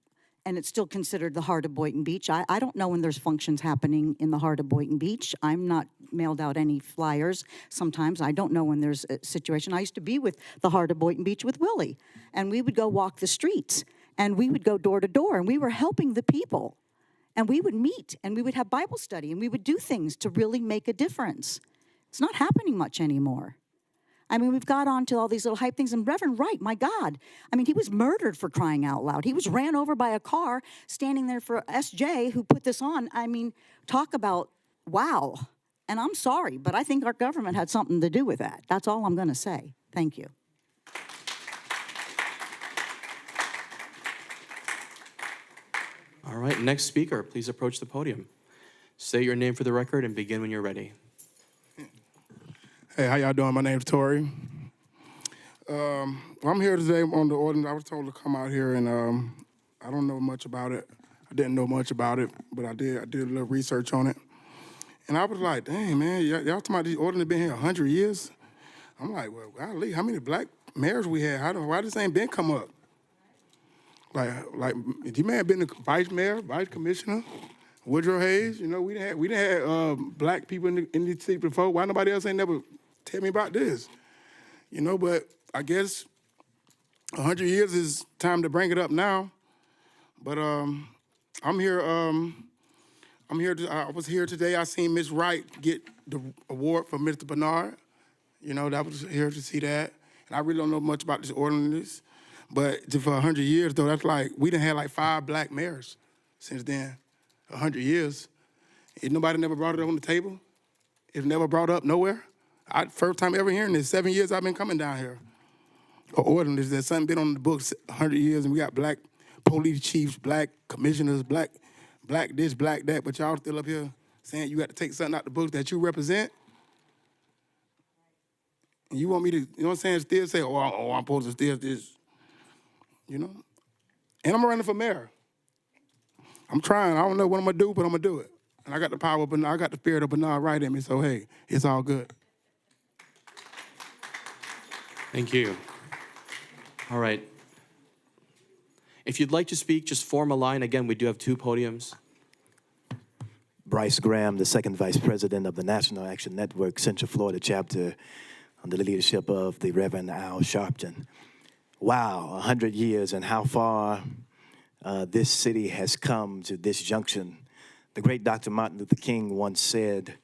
and it's still considered the heart of Boynton Beach. I don't know when there's functions happening in the heart of Boynton Beach. I'm not mailed out any flyers sometimes. I don't know when there's a situation. I used to be with the heart of Boynton Beach with Willie, and we would go walk the streets, and we would go door to door, and we were helping the people. And we would meet, and we would have Bible study, and we would do things to really make a difference. It's not happening much anymore. I mean, we've got on to all these little hype things. And Reverend Wright, my God, I mean, he was murdered for crying out loud. He was ran over by a car standing there for SJ who put this on. I mean, talk about, wow. And I'm sorry, but I think our government had something to do with that. That's all I'm going to say. Thank you. All right, next speaker, please approach the podium. Say your name for the record and begin when you're ready. Hey, how y'all doing? My name's Tori. I'm here today on the ordinance. I was told to come out here, and I don't know much about it. I didn't know much about it, but I did a little research on it. And I was like, dang, man, y'all talking about these ordinances been here 100 years? I'm like, well, golly, how many black mayors we had? Why this ain't been come up? Like, you may have been the vice mayor, vice commissioner, Woodrow Hayes. You know, we didn't have black people in the city before. Why nobody else ain't never tell me about this? You know, but I guess 100 years is time to bring it up now. But I'm here. I was here today. I seen Miss Wright get the award for Mr. Bernard. You know, I was here to see that. And I really don't know much about this ordinance. But for 100 years, though, that's like, we done had like 5 black mayors since then. 100 years. Ain't nobody never brought it on the table. It's never brought up nowhere. First time ever hearing this, 7 years I've been coming down here. Or ordinance, there's something been on the books 100 years, and we got black police chiefs, black commissioners, black this, black that, but y'all still up here saying you got to take something out the books that you represent. And you want me to, you know what I'm saying, still say, oh, I'm supposed to still this, you know? And I'm running for mayor. I'm trying. I don't know what I'm going to do, but I'm going to do it. And I got the power of Bernard, I got the spirit of Bernard right in me, so hey, it's all good. Thank you. All right. If you'd like to speak, just form a line. Again, we do have 2 podiums. Bryce Graham, the second vice president of the National Action Network Central Florida chapter, under the leadership of the Reverend Al Sharpton. Wow, 100 years and how far this city has come to this junction. The great Dr. Martin Luther King once said,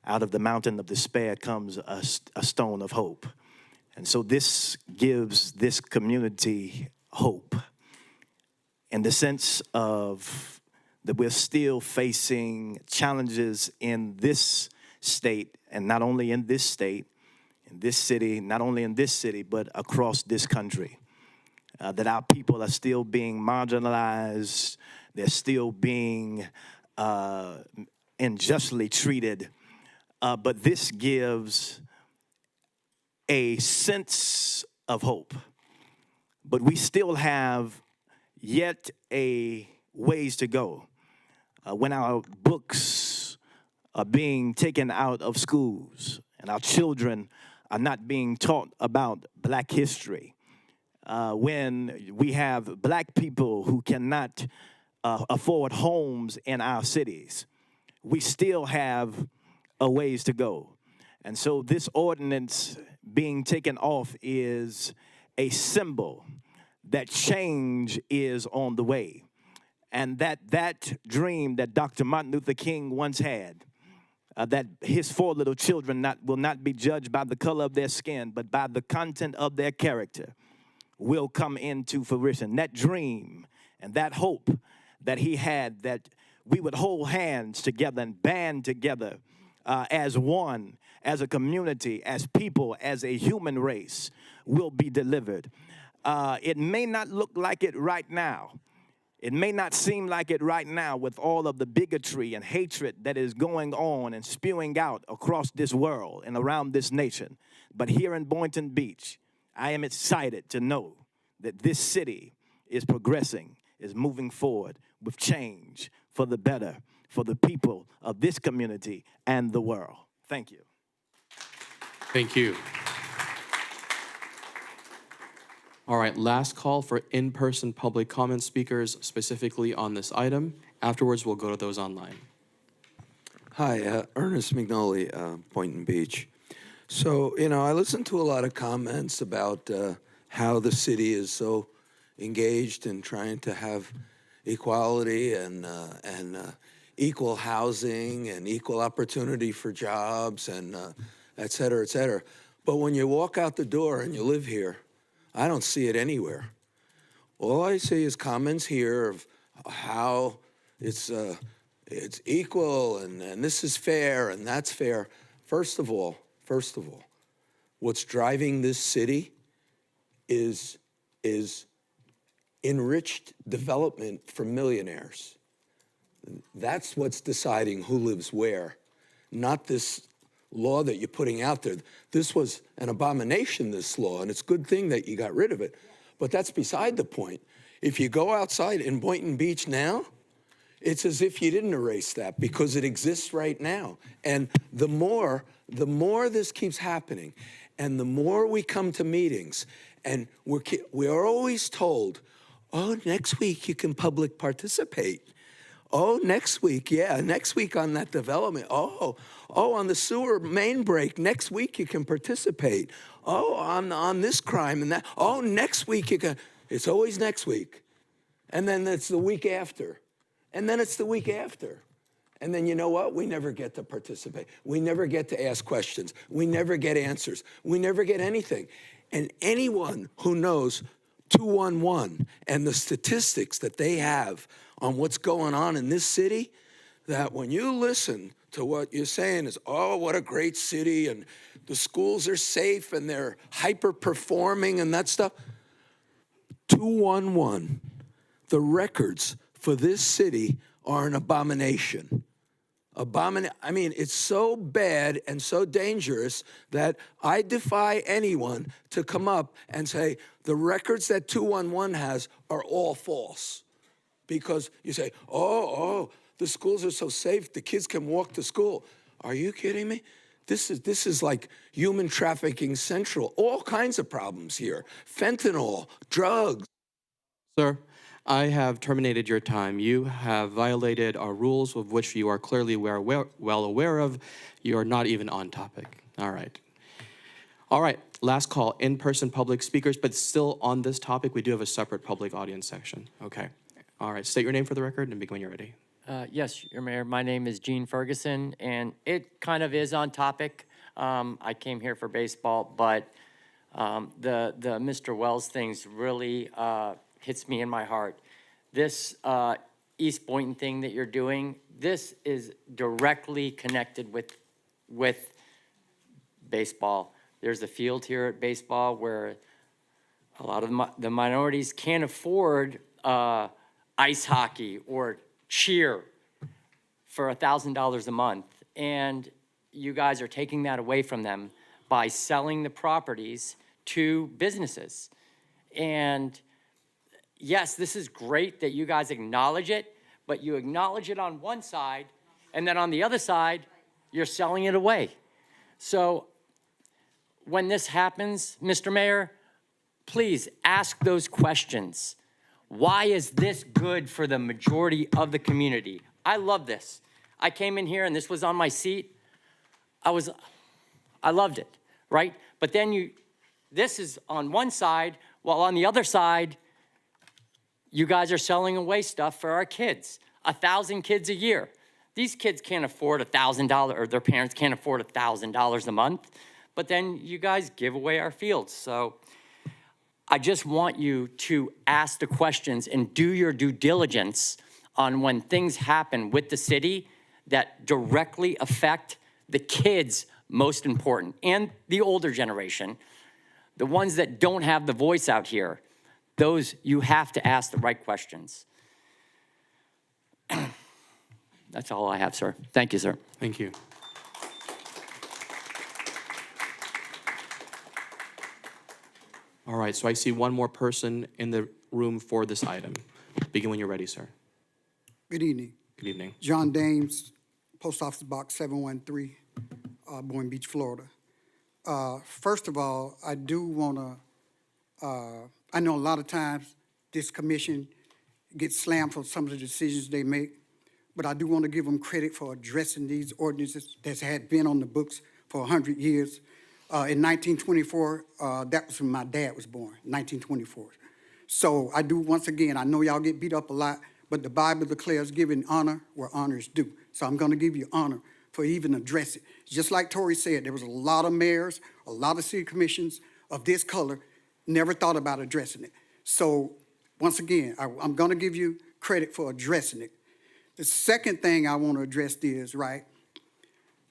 out of the mountain of despair comes a stone of hope. And so this gives this community hope in the sense of that we're still facing challenges in this state, and not only in this state, in this city, not only in this city, but across this country. That our people are still being marginalized, they're still being unjustly treated, but this gives a sense of hope. But we still have yet a ways to go. When our books are being taken out of schools and our children are not being taught about black history, when we have black people who cannot afford homes in our cities, we still have a ways to go. And so this ordinance being taken off is a symbol that change is on the way. And that dream that Dr. Martin Luther King once had, that his 4 little children will not be judged by the color of their skin, but by the content of their character, will come into fruition. That dream and that hope that he had, that we would hold hands together and band together as one, as a community, as people, as a human race, will be delivered. It may not look like it right now. It may not seem like it right now with all of the bigotry and hatred that is going on and spewing out across this world and around this nation. But here in Boynton Beach, I am excited to know that this city is progressing, is moving forward with change for the better, for the people of this community and the world. Thank you. Thank you. All right, last call for in-person public comment speakers specifically on this item. Afterwards, we'll go to those online. Hi, Ernest McNulty, Boynton Beach. So, I listened to a lot of comments about how the city is so engaged in trying to have equality and equal housing and equal opportunity for jobs and et cetera, et cetera. But when you walk out the door and you live here, I don't see it anywhere. All I see is comments here of how it's equal and this is fair and that's fair. First of all, what's driving this city is enriched development for millionaires. That's what's deciding who lives where, not this law that you're putting out there. This was an abomination, this law, and it's a good thing that you got rid of it. But that's beside the point. If you go outside in Boynton Beach now, it's as if you didn't erase that because it exists right now. And the more this keeps happening, and the more we come to meetings, and we are always told, oh, next week you can public participate. Oh, next week on that development. Oh, on the sewer main break, next week you can participate. Oh, on this crime and that. Oh, next week you can. It's always next week. And then it's the week after. And then it's the week after. And then you know what? We never get to participate. We never get to ask questions. We never get answers. We never get anything. And anyone who knows 211 and the statistics that they have on what's going on in this city, that when you listen to what you're saying is, oh, what a great city, and the schools are safe and they're hyper-performing and that stuff. 211, the records for this city are an abomination. I mean, it's so bad and so dangerous that I defy anyone to come up and say the records that 211 has are all false. Because you say, oh, the schools are so safe, the kids can walk to school. Are you kidding me? This is like human trafficking central. All kinds of problems here. Fentanyl, drugs. Sir, I have terminated your time. You have violated our rules, of which you are clearly well aware of. You are not even on topic. All right, last call, in-person public speakers, but still on this topic, we do have a separate public audience section. Okay. All right, state your name for the record and begin when you're ready. Yes, Your Mayor, my name is Gene Ferguson, and it kind of is on topic. I came here for baseball, but the Mr. Wells things really hits me in my heart. This East Boynton thing that you're doing, this is directly connected with baseball. There's a field here at baseball where a lot of the minorities can't afford ice hockey or cheer for $1,000 a month. And you guys are taking that away from them by selling the properties to businesses. And yes, this is great that you guys acknowledge it, but you acknowledge it on one side, and then on the other side, you're selling it away. So when this happens, Mr. Mayor, please ask those questions. Why is this good for the majority of the community? I love this. I came in here and this was on my seat. I loved it, right? But then this is on one side, while on the other side, you guys are selling away stuff for our kids. 1,000 kids a year. These kids can't afford $1,000, or their parents can't afford $1,000 a month. But then you guys give away our fields. So I just want you to ask the questions and do your due diligence on when things happen with the city that directly affect the kids most important, and the older generation, the ones that don't have the voice out here. Those, you have to ask the right questions. That's all I have, sir. Thank you, sir. Thank you. All right, so I see one more person in the room for this item. Begin when you're ready, sir. Good evening. Good evening. John Dames, Post Office Box 713, Boynton Beach, Florida. First of all, I do want to I know a lot of times this commission gets slammed for some of the decisions they make, but I do want to give them credit for addressing these ordinances that had been on the books for 100 years. In 1924, that was when my dad was born, 1924. So I do, once again, I know y'all get beat up a lot, but the Bible declares giving honor where honor is due. So I'm going to give you honor for even address it. Just like Tori said, there was a lot of mayors, a lot of city commissions of this color, never thought about addressing it. So once again, I'm going to give you credit for addressing it. The second thing I want to address is, right,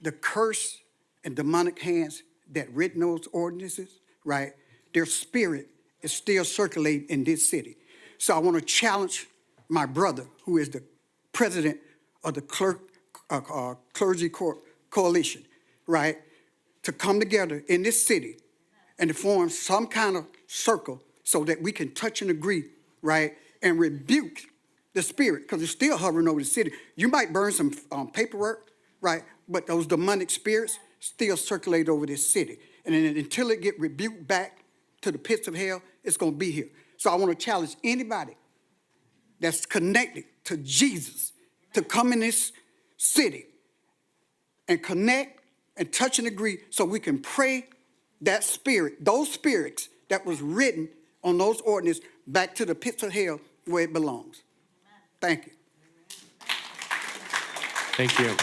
the curse and demonic hands that written those ordinances, right, their spirit is still circulating in this city. So I want to challenge my brother, who is the president of the Clergy Coalition, right, to come together in this city and to form some kind of circle so that we can touch and agree, right, and rebuke the spirit, because it's still hovering over the city. You might burn some paperwork, right, but those demonic spirits still circulate over this city. And then until it get rebuked back to the pits of hell, it's going to be here. So I want to challenge anybody that's connected to Jesus to come in this city and connect and touch and agree so we can pray that spirit, those spirits that was written on those ordinances back to the pits of hell where it belongs. Thank you. Thank you.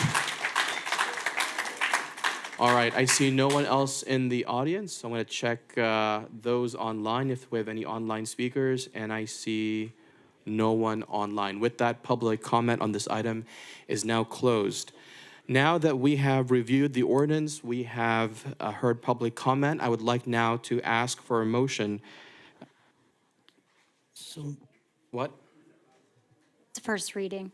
All right, I see no one else in the audience. I'm going to check those online if we have any online speakers, and I see no one online. With that, public comment on this item is now closed. Now that we have reviewed the ordinance, we have heard public comment, I would like now to ask for a motion. So, What? It's first reading.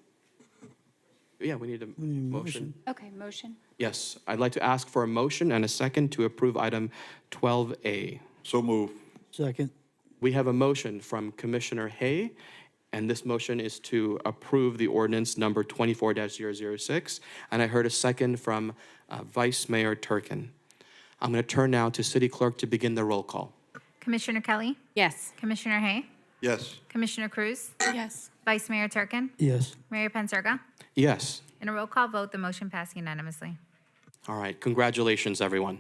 Yeah, we need a motion. Okay, motion. Yes, I'd like to ask for a motion and a second to approve item 12A. So move. second. We have a motion from Commissioner Hay, and this motion is to approve the ordinance number 24-006. And I heard a second from Vice Mayor Turkin. I'm going to turn now to City Clerk to begin the roll call. Commissioner Kelly? Yes. Commissioner Hay? Yes. Commissioner Cruz? Yes. Vice Mayor Turkin? Yes. Mayor Panzerga? Yes. In a roll call vote, the motion passed unanimously. All right, congratulations, everyone.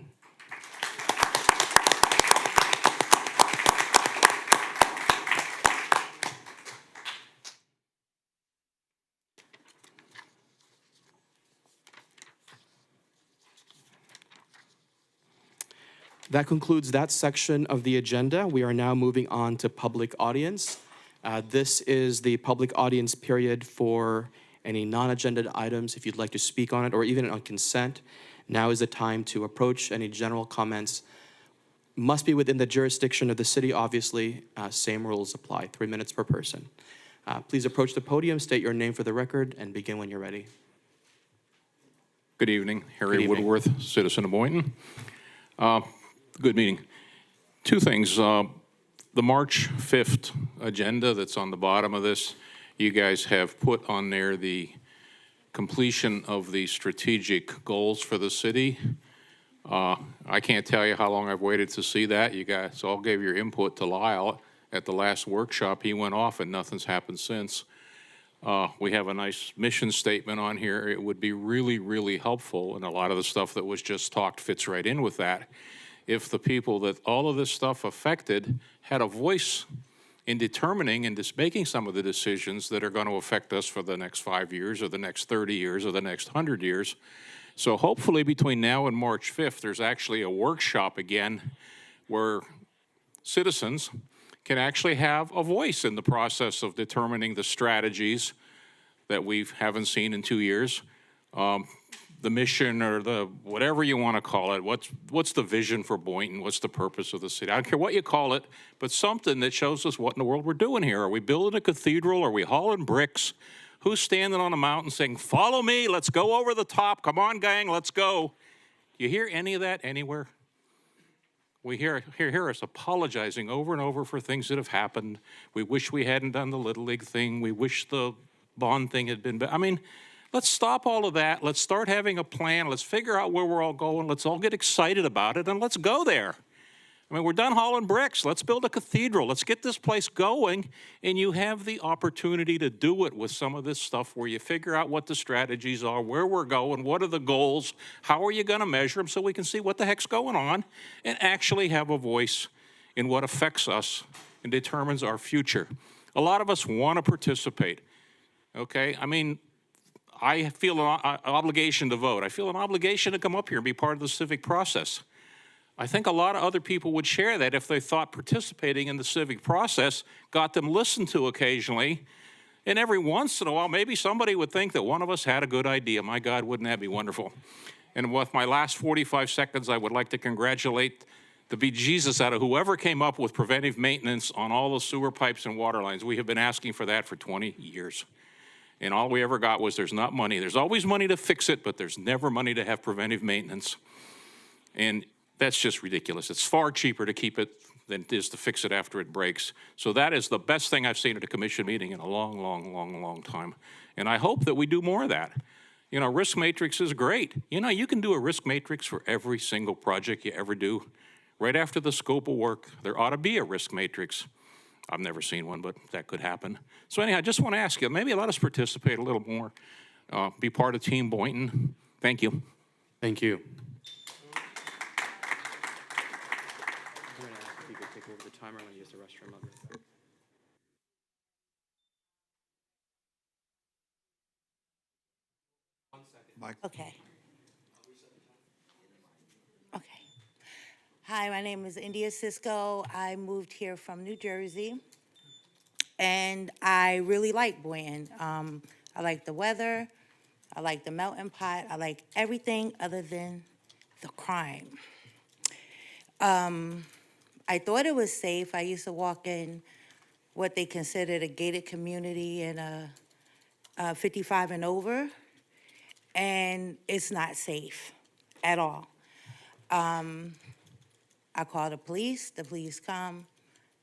That concludes that section of the agenda. We are now moving on to public audience. This is the public audience period for any non-agenda items. If you'd like to speak on it, or even on consent, now is the time to approach. Any general comments must be within the jurisdiction of the city, obviously. Same rules apply, 3 minutes per person. Please approach the podium, state your name for the record, and begin when you're ready. Good evening, Harry Good evening. Woodworth, citizen of Boynton. Good meeting. Two things. The March 5th agenda that's on the bottom of this, you guys have put on there the completion of the strategic goals for the city. I can't tell you how long I've waited to see that. You guys all gave your input to Lyle at the last workshop. He went off and nothing's happened since. We have a nice mission statement on here. It would be really, really helpful, and a lot of the stuff that was just talked fits right in with that, if the people that all of this stuff affected had a voice in determining and just making some of the decisions that are going to affect us for the next 5 years or the next 30 years or the next 100 years. So hopefully between now and March 5th, there's actually a workshop again where citizens can actually have a voice in the process of determining the strategies that we haven't seen in 2 years. The mission, or the whatever you want to call it, what's the vision for Boynton? What's the purpose of the city? I don't care what you call it, but something that shows us what in the world we're doing here. Are we building a cathedral? Are we hauling bricks? Who's standing on a mountain saying, follow me, let's go over the top, come on gang, let's go? You hear any of that anywhere? We hear us apologizing over and over for things that have happened. We wish we hadn't done the Little League thing. We wish the bond thing had been, I mean, let's stop all of that. Let's start having a plan. Let's figure out where we're all going. Let's all get excited about it, and let's go there. I mean, we're done hauling bricks. Let's build a cathedral. Let's get this place going. And you have the opportunity to do it with some of this stuff where you figure out what the strategies are, where we're going, what are the goals, how are you going to measure them so we can see what the heck's going on and actually have a voice in what affects us and determines our future. A lot of us want to participate, okay? I mean, I feel an obligation to vote. I feel an obligation to come up here and be part of the civic process. I think a lot of other people would share that if they thought participating in the civic process got them listened to occasionally. And every once in a while, maybe somebody would think that one of us had a good idea. My God, wouldn't that be wonderful? And with my last 45 seconds, I would like to congratulate the bejesus out of whoever came up with preventive maintenance on all the sewer pipes and water lines. We have been asking for that for 20 years. And all we ever got was there's not money. There's always money to fix it, but there's never money to have preventive maintenance. And that's just ridiculous. It's far cheaper to keep it than it is to fix it after it breaks. So that is the best thing I've seen at a commission meeting in a long, long, long, long time. And I hope that we do more of that. You know, risk matrix is great. You know, you can do a risk matrix for every single project you ever do. Right after the scope of work, there ought to be a risk matrix. I've never seen one, but that could happen. So anyhow, I just want to ask you, maybe let us participate a little more, be part of Team Boynton. Thank you. Thank you. I'm going to ask if you could take over the timer when you use the restroom. Okay. Okay. Hi, my name is India Cisco. I moved here from New Jersey, and I really like Boynton. I like the weather. I like the melting pot. I like everything other than the crime. I thought it was safe. I used to walk in what they considered a gated community in a 55 and over, and it's not safe at all. I call the police come,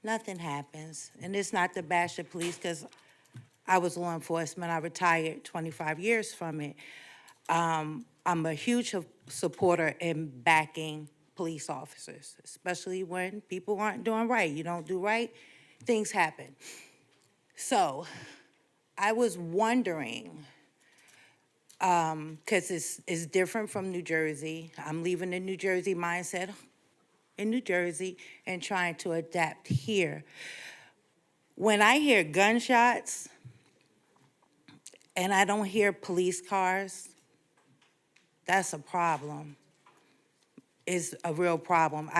nothing happens. And it's not to bash the police, because I was law enforcement. I retired 25 years from it. I'm a huge supporter in backing police officers, especially when people aren't doing right. You don't do right, things happen. So I was wondering, because it's different from New Jersey. I'm leaving the New Jersey mindset in New Jersey and trying to adapt here. When I hear gunshots and I don't hear police cars, that's a problem. It's a real problem.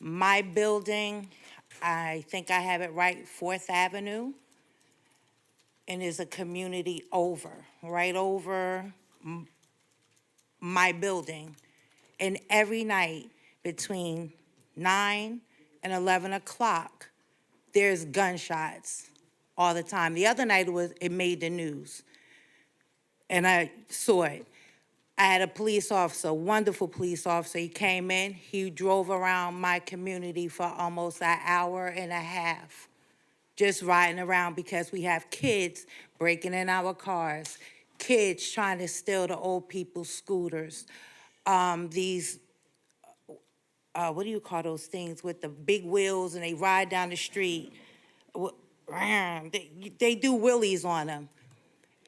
My building, I think I have it right, 4th Avenue, and there's a community right over my building. And every night between 9 and 11 o'clock, there's gunshots all the time. The other night it made the news, and I saw it. I had a police officer, wonderful police officer. He came in, he drove around my community for almost an hour and a half, just riding around, because we have kids breaking in our cars, kids trying to steal the old people's scooters. These, what do you call those things with the big wheels, and they ride down the street? They do wheelies on them.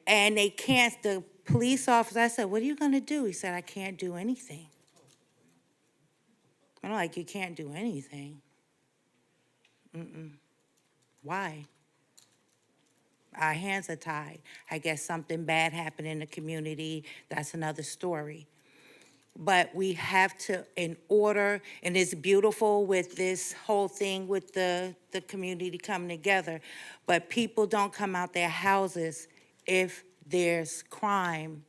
And they can't, the police officer, I said, what are you gonna do? He said, I can't do anything. I'm like, you can't do anything? Why? Our hands are tied. I guess something bad happened in the community. That's another story. But we have to, in order, and it's beautiful with this whole thing with the community coming together, but people don't come out their houses if there's crime.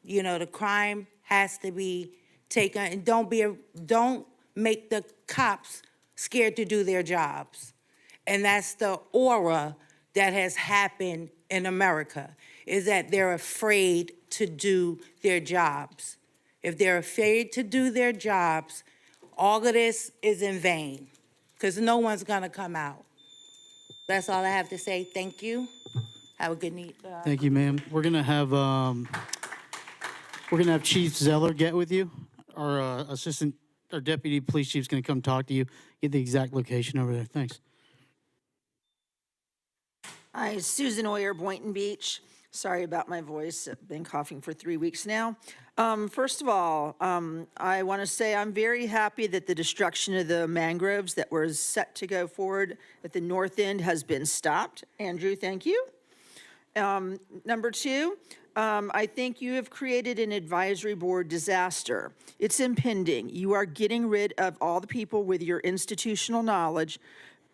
You know, the crime has to be taken, and don't make the cops scared to do their jobs. And that's the aura that has happened in America, is that they're afraid to do their jobs. If they're afraid to do their jobs, all of this is in vain, because no one's gonna come out. That's all I have to say. Thank you. Have a good night. Thank you, ma'am. We're gonna have Chief Zeller get with you, our Assistant our deputy police chief's going to come talk to you, get the exact location over there. Thanks. Hi, Susan Oyer, Boynton Beach. Sorry about my voice. I've been coughing for 3 weeks now. First of all, I want to say I'm very happy that the destruction of the mangroves that was set to go forward at the north end has been stopped. Andrew, thank you. Number two, I think you have created an advisory board disaster. It's impending. You are getting rid of all the people with your institutional knowledge.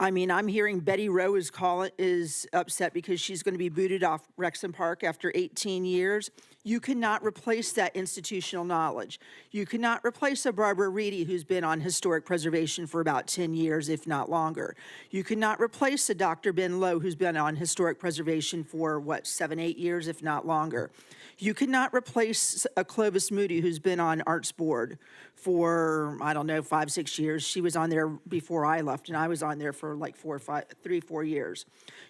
I mean, I'm hearing Betty Rowe is upset because she's going to be booted off Rexham Park after 18 years. You cannot replace that institutional knowledge. You cannot replace a Barbara Reedy who's been on historic preservation for about 10 years, if not longer. You cannot replace a Dr. Ben Lowe who's been on historic preservation for, 7, 8 years, if not longer. You cannot replace a Clovis Moody who's been on Arts Board for, 5, 6 years. She was on there before I left, and I was on there for 3, 4 years.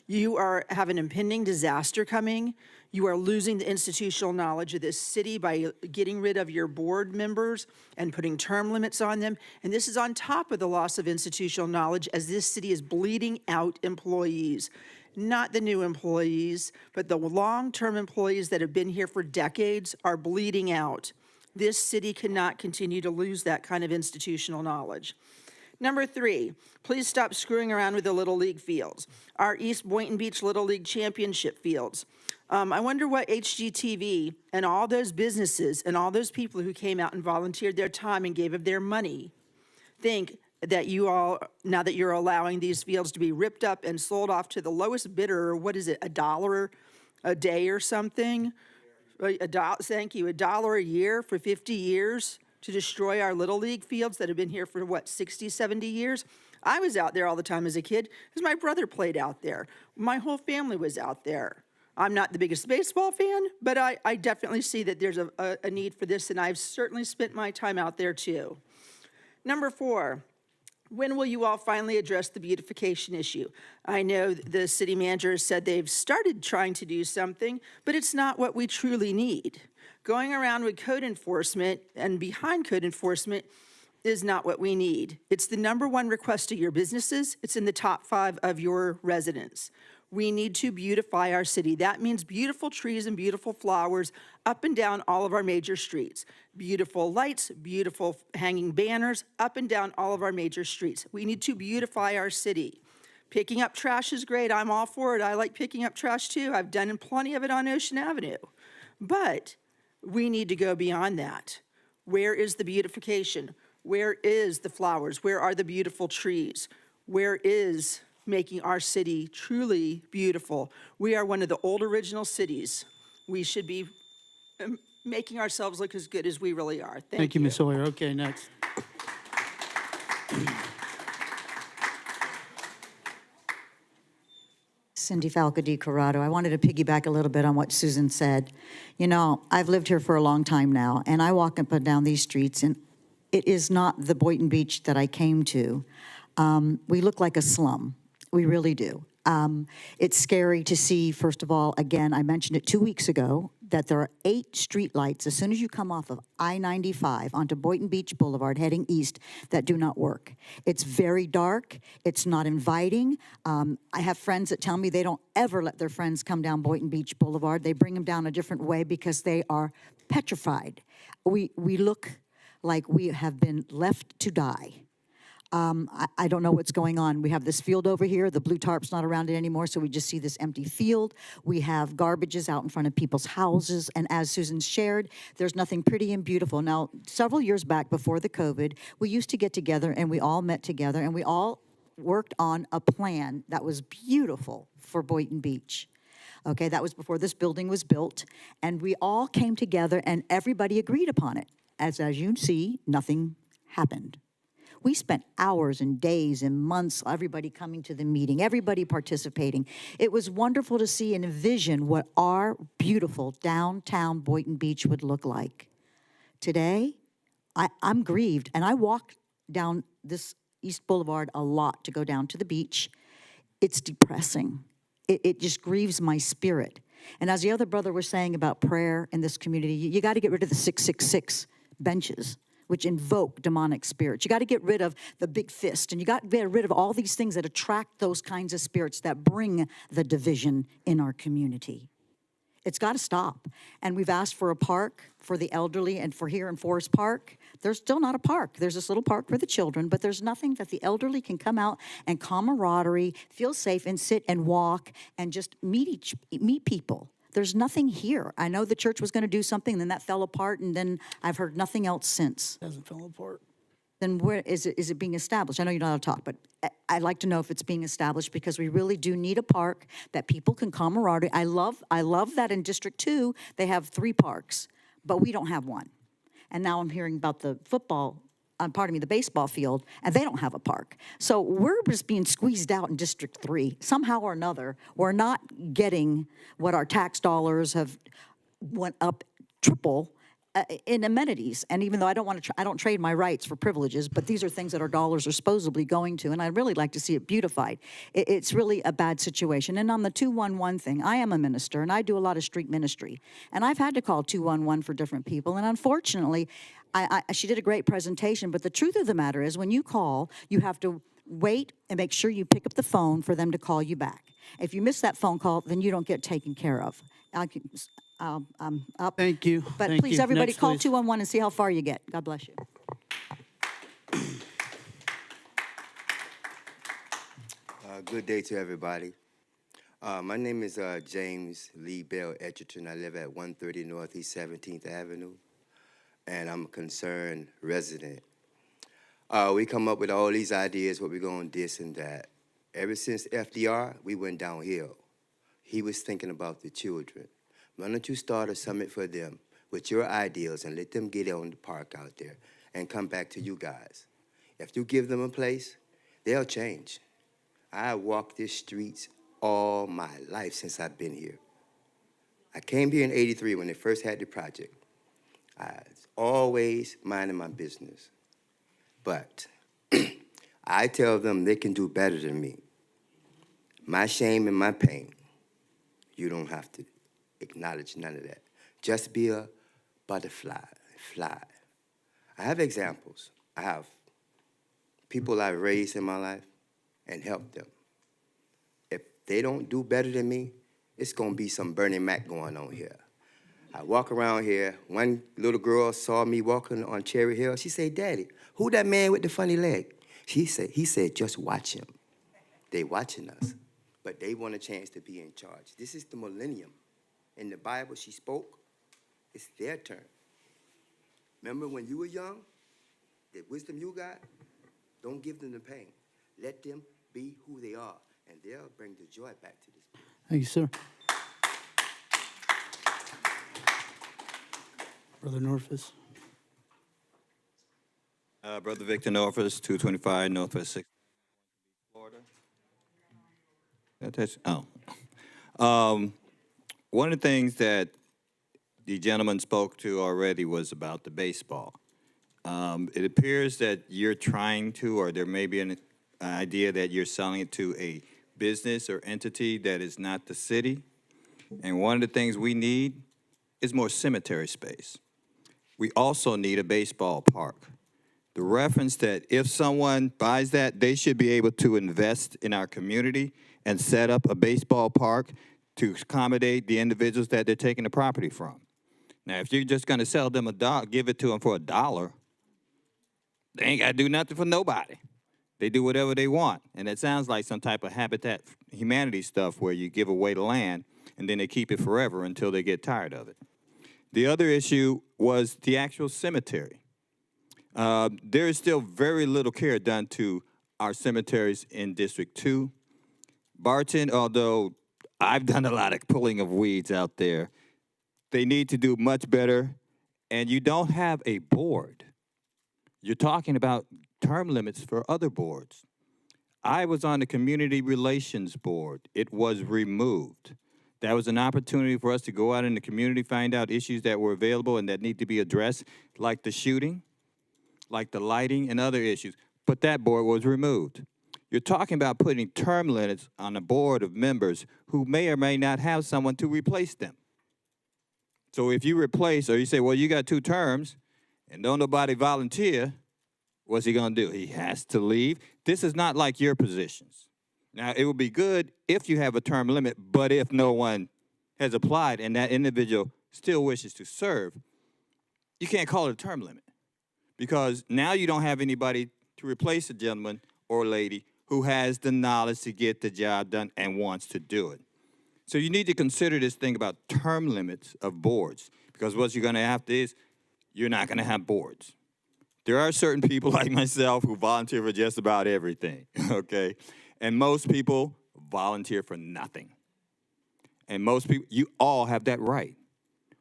You have an impending disaster coming. You are losing the institutional knowledge of this city by getting rid of your board members and putting term limits on them. And this is on top of the loss of institutional knowledge as this city is bleeding out employees. Not the new employees, but the long-term employees that have been here for decades are bleeding out. This city cannot continue to lose that kind of institutional knowledge. Number 3, please stop screwing around with the Little League fields. Our East Boynton Beach Little League Championship fields. I wonder what HGTV and all those businesses and all those people who came out and volunteered their time and gave of their money think that you all, now that you're allowing these fields to be ripped up and sold off to the lowest bidder, or what is it, $1 a day or something? Thank you, $1 a year for 50 years to destroy our Little League fields that have been here for 60, 70 years? I was out there all the time as a kid because my brother played out there. My whole family was out there. I'm not the biggest baseball fan, but I definitely see that there's a need for this, and I've certainly spent my time out there too. Number 4, when will you all finally address the beautification issue? I know the city manager has said they've started trying to do something, but it's not what we truly need. Going around with code enforcement and behind code enforcement is not what we need. It's the #1 request of your businesses. It's in the top 5 of your residents. We need to beautify our city. That means beautiful trees and beautiful flowers up and down all of our major streets. Beautiful lights, beautiful hanging banners up and down all of our major streets. We need to beautify our city. Picking up trash is great. I'm all for it. I like picking up trash too. I've done plenty of it on Ocean Avenue. But we need to go beyond that. Where is the beautification? Where is the flowers? Where are the beautiful trees? Where is making our city truly beautiful? We are one of the old original cities. We should be making ourselves look as good as we really are. Thank you, Ms. Sawyer. Okay, next. Cindy Falco di Corrado. I wanted to piggyback a little bit on what Susan said. You know, I've lived here for a long time now, and I walk up and down these streets, and it is not the Boynton Beach that I came to. We look like a slum. We really do. It's scary to see, first of all, again, I mentioned it 2 weeks ago, that there are 8 streetlights as soon as you come off of I-95 onto Boynton Beach Boulevard heading east that do not work. It's very dark. It's not inviting. I have friends that tell me they don't ever let their friends come down Boynton Beach Boulevard. They bring them down a different way because they are petrified. We look like we have been left to die. I don't know what's going on. We have this field over here. The blue tarp's not around it anymore, so we just see this empty field. We have garbages out in front of people's houses, and as Susan shared, there's nothing pretty and beautiful. Now, several years back before the COVID, we used to get together, and we all met together, and we all worked on a plan that was beautiful for Boynton Beach. Okay, that was before this building was built, and we all came together, and everybody agreed upon it. As you see, nothing happened. We spent hours and days and months, everybody coming to the meeting, everybody participating. It was wonderful to see and envision what our beautiful downtown Boynton Beach would look like. Today, I'm grieved, and I walk down this East Boulevard a lot to go down to the beach. It's depressing. It just grieves my spirit. And as the other brother was saying about prayer in this community, you got to get rid of the 666 benches. which invoke demonic spirits. You got to get rid of the big fist, and you got to get rid of all these things that attract those kinds of spirits that bring the division in our community. It's got to stop. And we've asked for a park for the elderly, and for here in Forest Park, there's still not a park. There's this little park for the children, but there's nothing that the elderly can come out and camaraderie, feel safe, and sit and walk and just meet people. There's nothing here. I know the church was going to do something, then that fell apart, and then I've heard nothing else since. Hasn't fell apart. Then where is it being established? I know you're not allowed to talk, but I'd like to know if it's being established, because we really do need a park that people can camaraderie. I love that in District 2, they have 3 parks, but we don't have one. And now I'm hearing about the the baseball field, and they don't have a park. So we're just being squeezed out in District 3. Somehow or another, we're not getting what our tax dollars have went up triple in amenities. And even though I don't trade my rights for privileges, but these are things that our dollars are supposedly going to, and I'd really like to see it beautified. It's really a bad situation. And on the 211 thing, I am a minister, and I do a lot of street ministry. And I've had to call 211 for different people, and unfortunately, she did a great presentation, but the truth of the matter is, when you call, you have to wait and make sure you pick up the phone for them to call you back. If you miss that phone call, then you don't get taken care of. I'm up. Thank you. But Thank please, you. everybody, Next, call please. 211 and see how far you get. God bless you. Good day to everybody. My name is James Lee Bell Edgerton. I live at 130 Northeast 17th Avenue, and I'm a concerned resident. We come up with all these ideas, what we're going to this and that. Ever since FDR, we went downhill. He was thinking about the children. Why don't you start a summit for them with your ideals and let them get on the park out there and come back to you guys. If you give them a place, they'll change. I walked these streets all my life since I've been here. I came here in '83 when they first had the project. I was always minding my business. But I tell them they can do better than me. My shame and my pain, you don't have to acknowledge none of that. Just be a butterfly, fly. I have examples. I have people I've raised in my life and helped them. If they don't do better than me, it's gonna be some Bernie Mac going on here. I walk around here, one little girl saw me walking on Cherry Hill. She said, "Daddy, who that man with the funny leg?" He said, "Just watch him." They watching us, but they want a chance to be in charge. This is the millennium. In the Bible, she spoke. It's their turn. Remember when you were young, the wisdom you got, don't give them the pain. Let them be who they are, and they'll bring the joy back to this. Thank you, sir. Brother Norfus. Brother Victor Norfus, 225 Northwest 6th, Florida. One of the things that the gentleman spoke to already was about the baseball. It appears that you're trying to, or there may be an idea that you're selling it to a business or entity that is not the city. And one of the things we need is more cemetery space. We also need a baseball park. The reference that if someone buys that, they should be able to invest in our community and set up a baseball park to accommodate the individuals that they're taking the property from. Now, if you're just gonna sell them give it to them for $1, they ain't gotta do nothing for nobody. They do whatever they want. And it sounds like some type of Habitat for Humanity stuff where you give away the land and then they keep it forever until they get tired of it. The other issue was the actual cemetery. There is still very little care done to our cemeteries in District 2. Boynton, although I've done a lot of pulling of weeds out there, they need to do much better, and you don't have a board. You're talking about term limits for other boards. I was on the Community Relations Board. It was removed. That was an opportunity for us to go out in the community, find out issues that were available and that need to be addressed, like the shooting, like the lighting and other issues. But that board was removed. You're talking about putting term limits on a board of members who may or may not have someone to replace them. So if you replace, or you say, well, you got 2 terms, and don't nobody volunteer, what's he gonna do? He has to leave. This is not like your positions. Now, it would be good if you have a term limit, but if no one has applied and that individual still wishes to serve, you can't call it a term limit because now you don't have anybody to replace a gentleman or lady who has the knowledge to get the job done and wants to do it. So you need to consider this thing about term limits of boards because what you're gonna have to is you're not gonna have boards. There are certain people like myself who volunteer for just about everything, okay? And most people volunteer for nothing. And most people, you all have that right.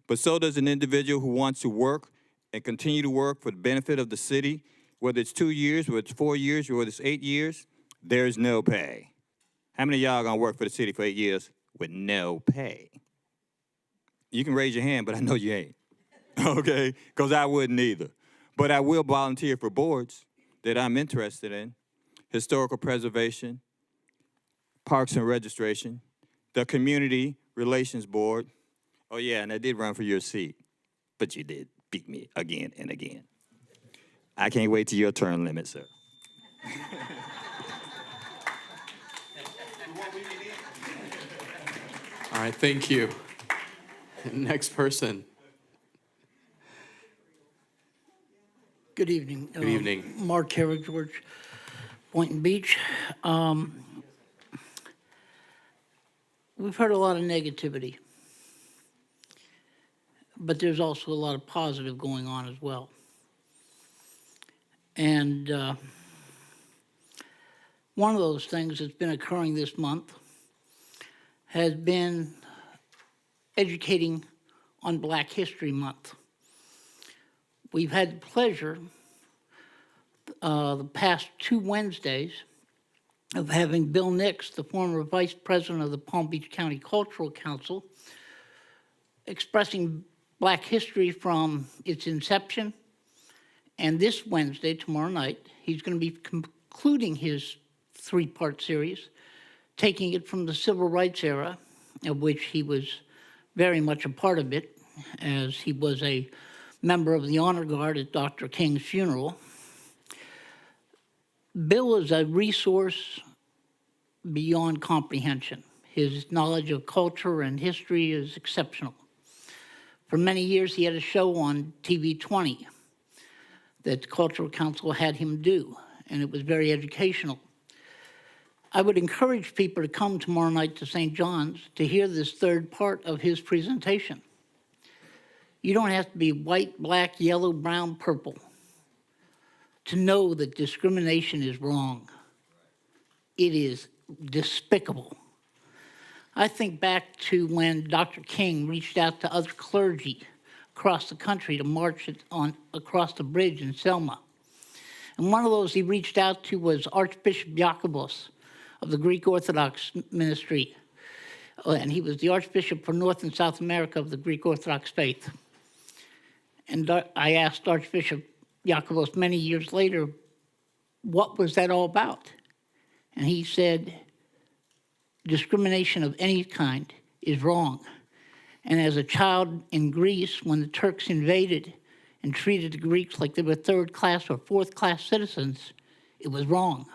But so does an individual who wants to work and continue to work for the benefit of the city, whether it's 2 years, whether it's 4 years, or whether it's 8 years, there's no pay. How many of y'all gonna work for the city for 8 years with no pay? You can raise your hand, but I know you ain't, okay? Because I wouldn't either. But I will volunteer for boards that I'm interested in. Historical preservation, parks and registration, the community relations board. Oh yeah, and I did run for your seat, but you did beat me again and again. I can't wait till your term limit, sir. All right, thank you. Next person. Good evening. Good evening. Mark Herrick, George, Boynton Beach. We've heard a lot of negativity, but there's also a lot of positive going on as well. And one of those things that's been occurring this month has been educating on Black History Month. We've had the pleasure the past 2 Wednesdays of having Bill Nix, the former vice president of the Palm Beach County Cultural Council, expressing Black history from its inception. And this Wednesday, tomorrow night, he's going to be concluding his 3-part series, taking it from the civil rights era, of which he was very much a part of it, as he was a member of the honor guard at Dr. King's funeral. Bill is a resource beyond comprehension. His knowledge of culture and history is exceptional. For many years, he had a show on TV 20 that the Cultural Council had him do, and it was very educational. I would encourage people to come tomorrow night to St. John's to hear this 3rd part of his presentation. You don't have to be white, black, yellow, brown, purple to know that discrimination is wrong. It is despicable. I think back to when Dr. King reached out to other clergy across the country to march across the bridge in Selma. And one of those he reached out to was Archbishop Jacobus of the Greek Orthodox ministry. And he was the Archbishop for North and South America of the Greek Orthodox faith. And I asked Archbishop Jacobus many years later, what was that all about? And he said, discrimination of any kind is wrong. And as a child in Greece, when the Turks invaded and treated the Greeks like they were 3rd-class or 4th-class citizens, it was wrong.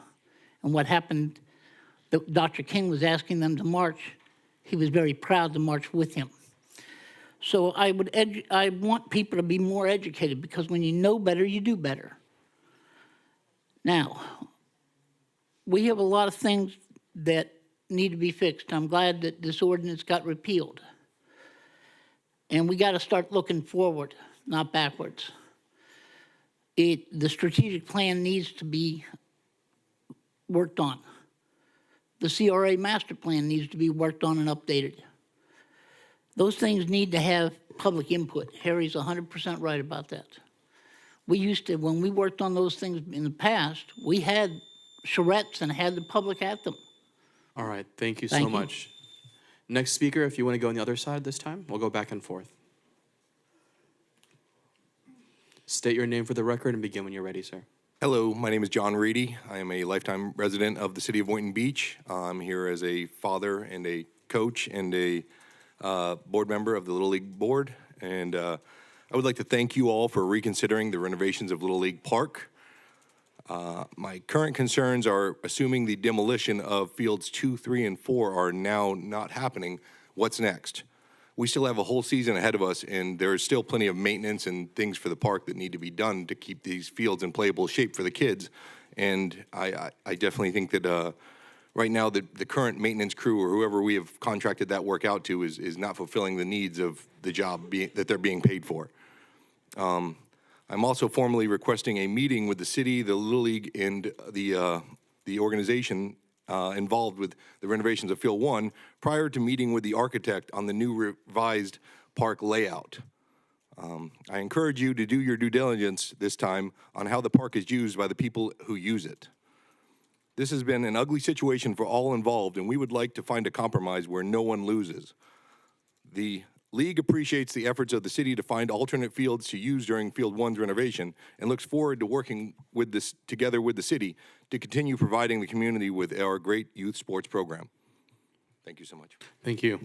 And what happened, Dr. King was asking them to march. He was very proud to march with him. So I want people to be more educated, because when you know better, you do better. Now, we have a lot of things that need to be fixed. I'm glad that this ordinance got repealed. And we got to start looking forward, not backwards. The strategic plan needs to be worked on. The CRA master plan needs to be worked on and updated. Those things need to have public input. Harry's 100% right about that. We used to, when we worked on those things in the past, we had charrettes and had the public at them. All right, thank you so much. Next speaker, if you want to go on the other side this time, we'll go back and forth. State your name for the record and begin when you're ready, sir. Hello, my name is John Reedy. I am a lifetime resident of the city of Boynton Beach. I'm here as a father and a coach and a board member of the Little League Board. And I would like to thank you all for reconsidering the renovations of Little League Park. My current concerns are assuming the demolition of fields 2, 3, and 4 are now not happening. What's next? We still have a whole season ahead of us, and there is still plenty of maintenance and things for the park that need to be done to keep these fields in playable shape for the kids. And I definitely think that right now the current maintenance crew or whoever we have contracted that work out to is not fulfilling the needs of the job that they're being paid for. I'm also formally requesting a meeting with the city, the Little League, and the organization involved with the renovations of Field 1 prior to meeting with the architect on the new revised park layout. I encourage you to do your due diligence this time on how the park is used by the people who use it. This has been an ugly situation for all involved, and we would like to find a compromise where no one loses. The League appreciates the efforts of the city to find alternate fields to use during Field 1's renovation and looks forward to working with this together with the city to continue providing the community with our great youth sports program. Thank you so much. Thank you.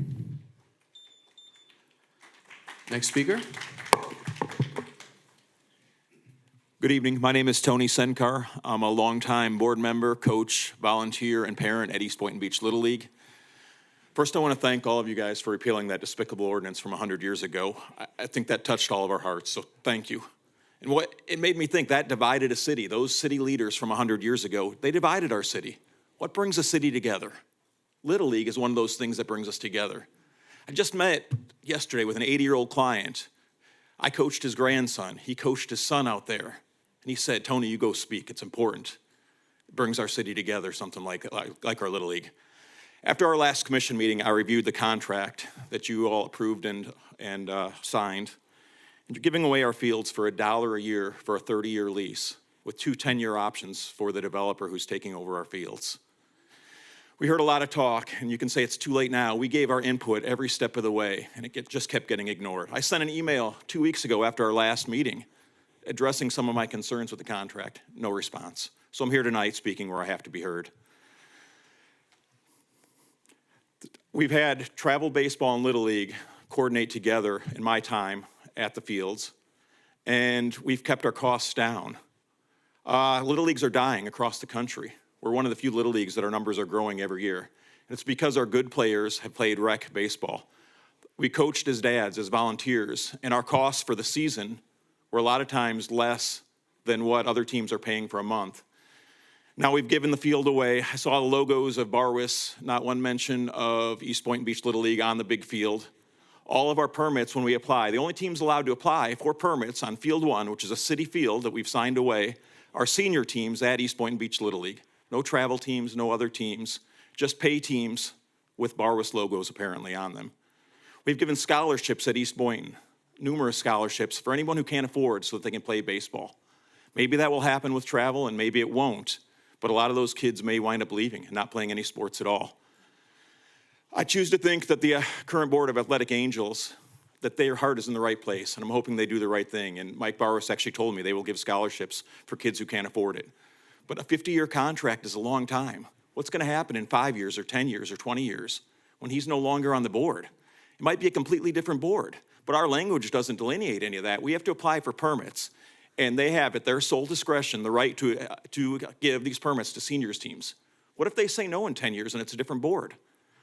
Next speaker. Good evening. My name is Tony Senkar. I'm a longtime board member, coach, volunteer, and parent at East Boynton Beach Little League. First, I want to thank all of you guys for repealing that despicable ordinance from 100 years ago. I think that touched all of our hearts, so thank you. And what it made me think, that divided a city. Those city leaders from 100 years ago, they divided our city. What brings a city together? Little League is one of those things that brings us together. I just met yesterday with an 80-year-old client. I coached his grandson. He coached his son out there. And he said, Tony, you go speak. It's important. It brings our city together, something like our Little League. After our last commission meeting, I reviewed the contract that you all approved and signed. And you're giving away our fields for $1 a year for a 30-year lease with 2 10-year options for the developer who's taking over our fields. We heard a lot of talk, and you can say it's too late now. We gave our input every step of the way, and it just kept getting ignored. I sent an email 2 weeks ago after our last meeting addressing some of my concerns with the contract. No response. So I'm here tonight speaking where I have to be heard. We've had travel baseball and Little League coordinate together in my time at the fields, and we've kept our costs down. Little Leagues are dying across the country. We're one of the few Little Leagues that our numbers are growing every year. And it's because our good players have played rec baseball. We coached as dads, as volunteers, and our costs for the season were a lot of times less than what other teams are paying for a month. Now we've given the field away. I saw the logos of Barwis, not one mention of East Boynton Beach Little League on the big field. All of our permits, when we apply, the only teams allowed to apply for permits on Field 1, which is a city field that we've signed away, are senior teams at East Boynton Beach Little League. No travel teams, no other teams, just pay teams with Barwis logos apparently on them. We've given scholarships at East Boynton, numerous scholarships for anyone who can't afford so that they can play baseball. Maybe that will happen with travel and maybe it won't. But a lot of those kids may wind up leaving and not playing any sports at all. I choose to think that the current Board of Athletic Angels, that their heart is in the right place, and I'm hoping they do the right thing. And Mike Barros actually told me they will give scholarships for kids who can't afford it. But a 50-year contract is a long time. What's going to happen in 5 years or 10 years or 20 years when he's no longer on the board? It might be a completely different board, but our language doesn't delineate any of that. We have to apply for permits. And they have at their sole discretion the right to give these permits to seniors teams. What if they say no in 10 years and it's a different board?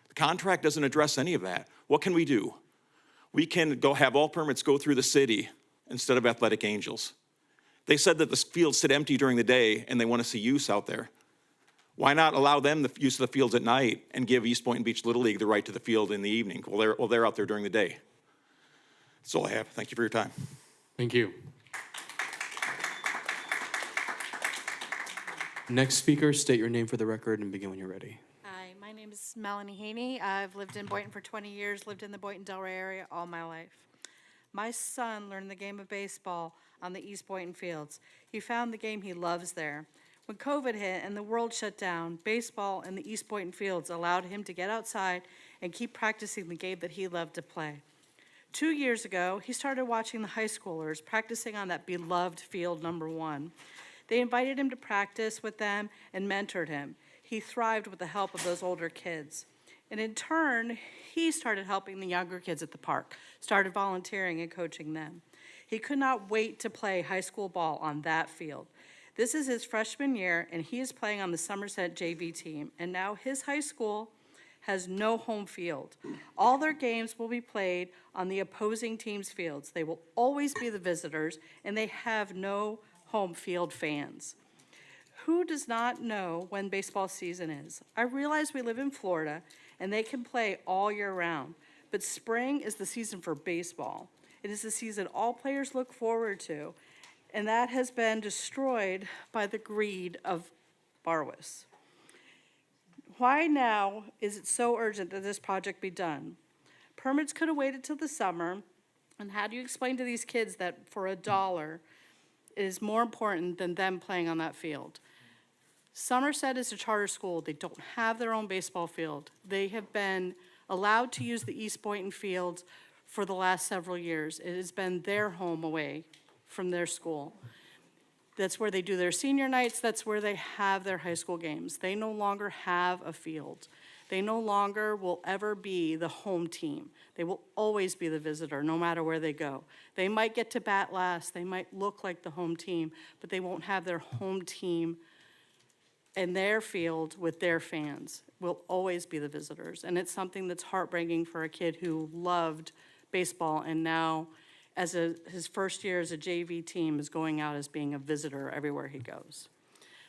The contract doesn't address any of that. What can we do? We can go have all permits go through the city instead of Athletic Angels. They said that the fields sit empty during the day and they want to see use out there. Why not allow them the use of the fields at night and give East Boynton Beach Little League the right to the field in the evening while they're out there during the day? That's all I have. Thank you for your time. Thank you. Next speaker, state your name for the record and begin when you're ready. Hi, my name is Melanie Haney. I've lived in Boynton for 20 years, lived in the Boynton-Delray area all my life. My son learned the game of baseball on the East Boynton fields. He found the game he loves there. When COVID hit and the world shut down, baseball in the East Boynton fields allowed him to get outside and keep practicing the game that he loved to play. 2 years ago, he started watching the high schoolers practicing on that beloved field number 1. They invited him to practice with them and mentored him. He thrived with the help of those older kids. And in turn, he started helping the younger kids at the park, started volunteering and coaching them. He could not wait to play high school ball on that field. This is his freshman year, and he is playing on the Somerset JV team, and now his high school has no home field. All their games will be played on the opposing team's fields. They will always be the visitors, and they have no home field fans. Who does not know when baseball season is? I realize we live in Florida, and they can play all year round, but spring is the season for baseball. It is the season all players look forward to, and that has been destroyed by the greed of Barwis. Why now is it so urgent that this project be done? Permits could have waited till the summer, and how do you explain to these kids that for $1, it is more important than them playing on that field? Somerset is a charter school. They don't have their own baseball field. They have been allowed to use the East Boynton fields for the last several years. It has been their home away from their school. That's where they do their senior nights. That's where they have their high school games. They no longer have a field. They no longer will ever be the home team. They will always be the visitor, no matter where they go. They might get to bat last. They might look like the home team, but they won't have their home team in their field with their fans. Will always be the visitors. And it's something that's heartbreaking for a kid who loved baseball and now his first year as a JV team is going out as being a visitor everywhere he goes.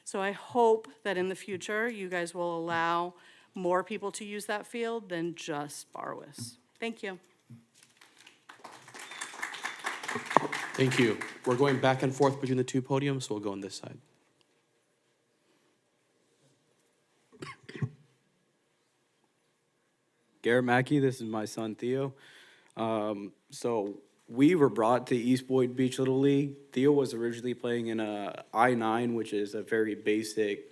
So I hope that in the future, you guys will allow more people to use that field than just Barwis. Thank you. Thank you. We're going back and forth between the two podiums, so we'll go on this side. Garrett Mackey, this is my son Theo. So we were brought to East Boynton Beach Little League. Theo was originally playing in a I-9, which is a very basic,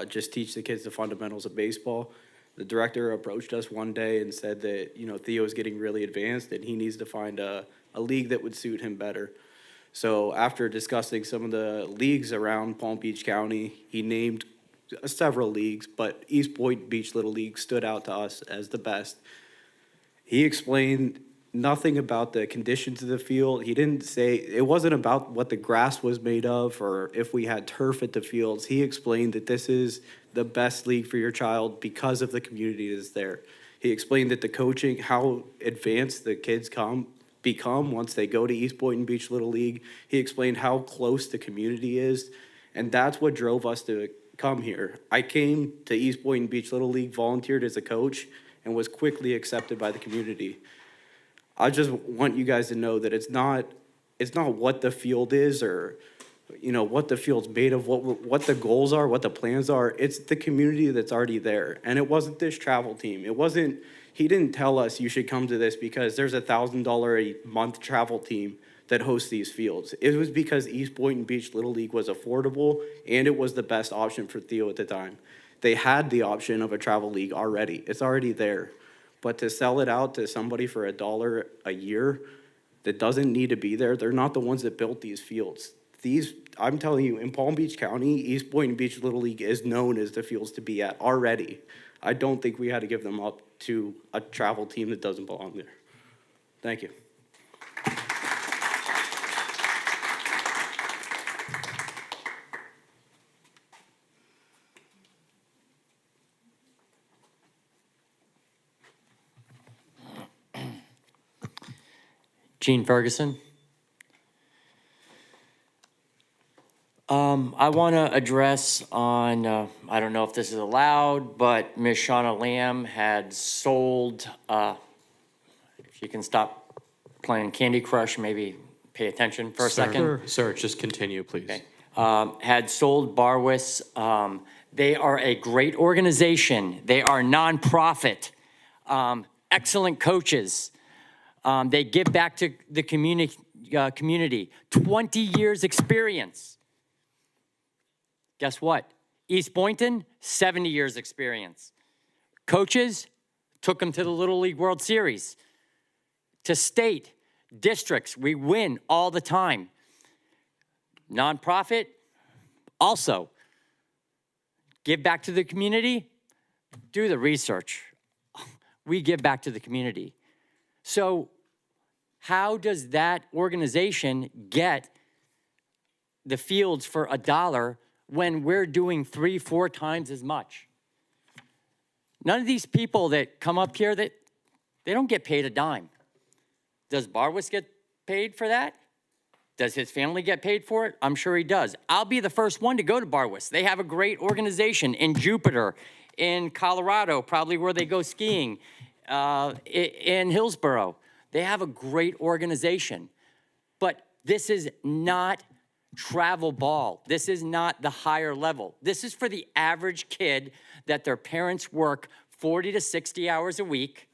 just teach the kids the fundamentals of baseball. The director approached us one day and said that, Theo is getting really advanced and he needs to find a league that would suit him better. So after discussing some of the leagues around Palm Beach County, he named several leagues, but East Boynton Beach Little League stood out to us as the best. He explained nothing about the conditions of the field. He didn't say, it wasn't about what the grass was made of or if we had turf at the fields. He explained that this is the best league for your child because of the community that's there. He explained that the coaching, how advanced the kids become once they go to East Boynton Beach Little League. He explained how close the community is, and that's what drove us to come here. I came to East Boynton Beach Little League, volunteered as a coach, and was quickly accepted by the community. I just want you guys to know that it's not what the field is or what the field's made of, what the goals are, what the plans are. It's the community that's already there. And it wasn't this travel team. He didn't tell us you should come to this because there's $1,000 a month travel team that hosts these fields. It was because East Boynton Beach Little League was affordable and it was the best option for Theo at the time. They had the option of a travel league already. It's already there. But to sell it out to somebody for $1 a year that doesn't need to be there, they're not the ones that built these fields. I'm telling you, in Palm Beach County, East Boynton Beach Little League is known as the fields to be at already. I don't think we had to give them up to a travel team that doesn't belong there. Thank you. Gene Ferguson. I want to address on, I don't know if this is allowed, but Ms. Shauna Lamb had sold, if you can stop playing Candy Crush, maybe pay attention for a second. Sir, just continue, please. Okay. Had sold Barwis. They are a great organization. They are nonprofit, excellent coaches. They give back to the community, 20 years experience. Guess what? East Boynton, 70 years experience. Coaches took them to the Little League World Series. To state, districts, we win all the time. Nonprofit, also. Give back to the community, do the research. We give back to the community. So How does that organization get the fields for $1 when we're doing 3-4 times as much? None of these people that come up here, they don't get paid a dime. Does Barwis get paid for that? Does his family get paid for it? I'm sure he does. I'll be the first one to go to Barwis. They have a great organization in Jupiter, in Colorado, probably where they go skiing, in Hillsborough. They have a great organization. But this is not travel ball. This is not the higher level. This is for the average kid that their parents work 40 to 60 hours a week,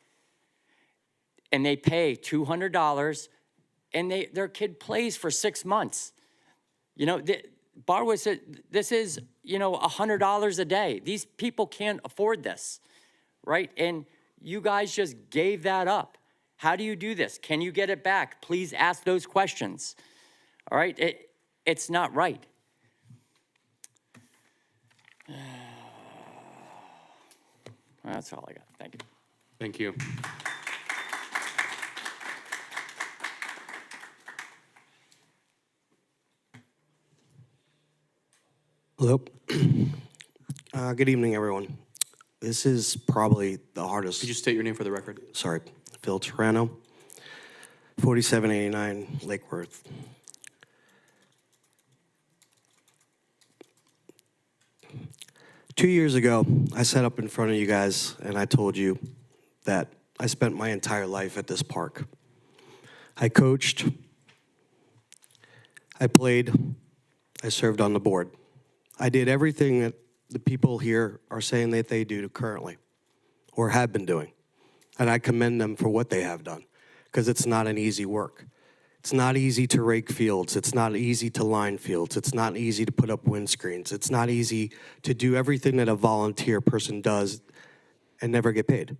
and they pay $200, and their kid plays for 6 months. You know, Barwis said, this is, you know, $100 a day. These people can't afford this, right? And you guys just gave that up. How do you do this? Can you get it back? Please ask those questions, all right? It's not right. That's all I got. Thank you. Thank you. Hello. Good evening, everyone. This is probably the hardest. Could you state your name for the record? Sorry, Phil Turano, 4789 Lake Worth. Two years ago, I sat up in front of you guys and I told you that I spent my entire life at this park. I coached, I played, I served on the board. I did everything that the people here are saying that they do currently or have been doing. And I commend them for what they have done, because it's not an easy work. It's not easy to rake fields. It's not easy to line fields. It's not easy to put up windscreens. It's not easy to do everything that a volunteer person does and never get paid.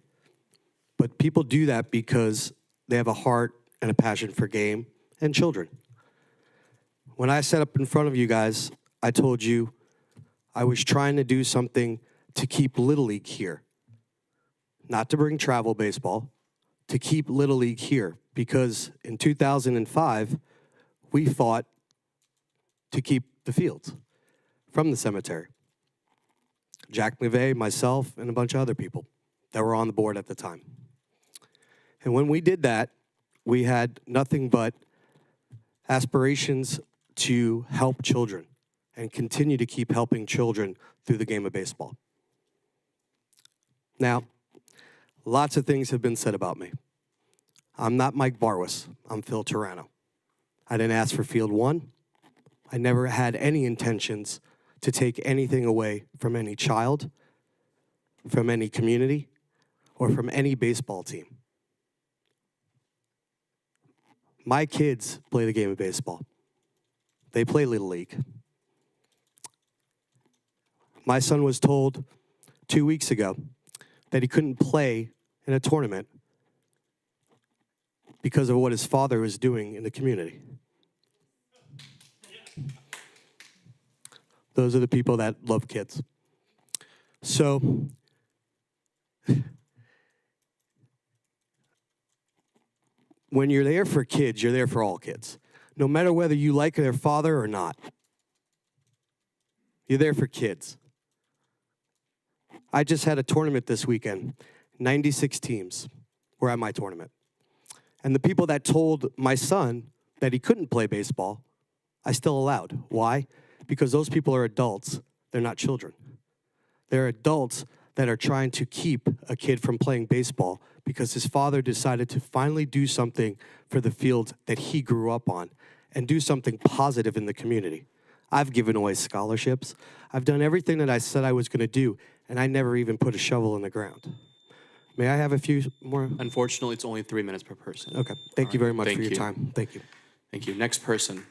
But people do that because they have a heart and a passion for game and children. When I sat up in front of you guys, I told you I was trying to do something to keep Little League here. Not to bring travel baseball, to keep Little League here. Because in 2005, we fought to keep the fields from the cemetery. Jack McVeigh, myself, and a bunch of other people that were on the board at the time. And when we did that, we had nothing but aspirations to help children and continue to keep helping children through the game of baseball. Now, lots of things have been said about me. I'm not Mike Barwis. I'm Phil Turano. I didn't ask for Field 1. I never had any intentions to take anything away from any child, from any community, or from any baseball team. My kids play the game of baseball. They play Little League. My son was told 2 weeks ago that he couldn't play in a tournament because of what his father was doing in the community. Those are the people that love kids. So, when you're there for kids, you're there for all kids. No matter whether you like their father or not. You're there for kids. I just had a tournament this weekend. 96 teams were at my tournament. And the people that told my son that he couldn't play baseball, I still allowed. Why? Because those people are adults. They're not children. They're adults that are trying to keep a kid from playing baseball because his father decided to finally do something for the fields that he grew up on and do something positive in the community. I've given away scholarships. I've done everything that I said I was going to do, and I never even put a shovel in the ground. May I have a few more? Unfortunately, it's only 3 minutes per person. Okay. Thank you very much Thank for your you. time. Thank you. Thank you. Next person.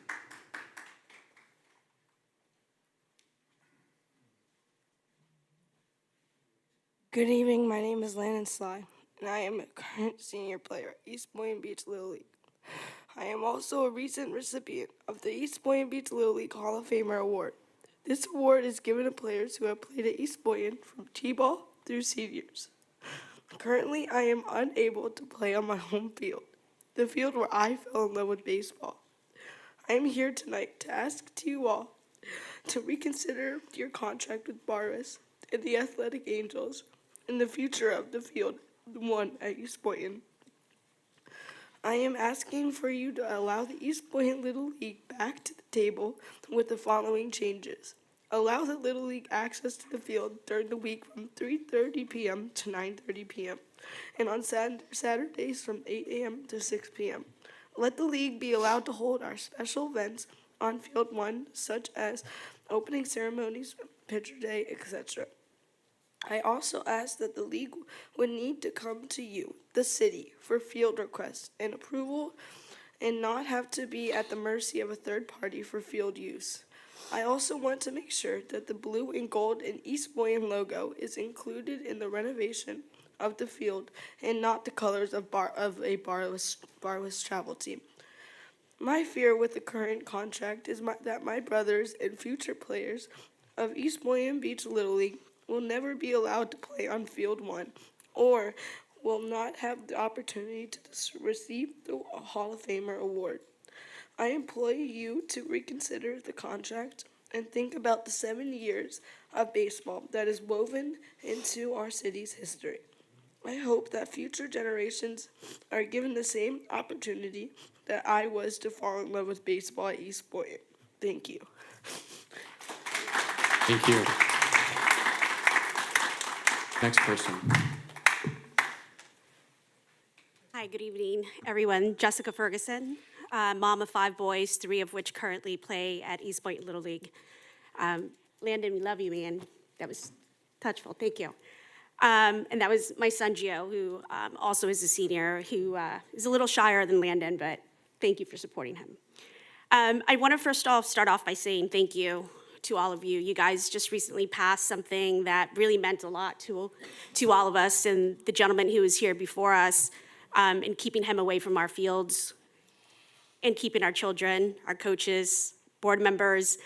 Good evening, my name is Landon Sly, and I am a current senior player at East Boynton Beach Little League. I am also a recent recipient of the East Boynton Beach Little League Hall of Famer Award. This award is given to players who have played at East Boynton from T-ball through seniors. Currently, I am unable to play on my home field. the field where I fell in love with baseball. I am here tonight to ask you all to reconsider your contract with Barvis and the Athletic Angels and the future of the Field 1 at East Boynton. I am asking for you to allow the East Boynton Little League back to the table with the following changes. Allow the Little League access to the field during the week from 3:30 p.m. to 9:30 p.m. and on Saturdays from 8 a.m. to 6 p.m. Let the league be allowed to hold our special events on Field 1, such as opening ceremonies, pitcher day, etc. I also ask that the league would need to come to you, the city, for field requests and approval and not have to be at the mercy of a third party for field use. I also want to make sure that the blue and gold and East Boynton logo is included in the renovation of the field and not the colors of a Barless travel team. My fear with the current contract is that my brothers and future players of East Boynton Beach Little League will never be allowed to play on Field 1 or will not have the opportunity to receive the Hall of Famer award. I implore you to reconsider the contract and think about the 7 years of baseball that is woven into our city's history. I hope that future generations are given the same opportunity that I was to fall in love with baseball at East Boynton. Thank you. Thank you. Next person. Hi, good evening, everyone. Jessica Ferguson, mom of 5 boys, 3 of which currently play at East Boynton Little League. Landon, we love you, man. That was touchful. Thank you. And that was my son, Gio, who also is a senior, who is a little shyer than Landon, but thank you for supporting him. I want to first off start off by saying thank you to all of you. You guys just recently passed something that really meant a lot to all of us, and the gentleman who was here before us, and keeping him away from our fields and keeping our children, our coaches, board members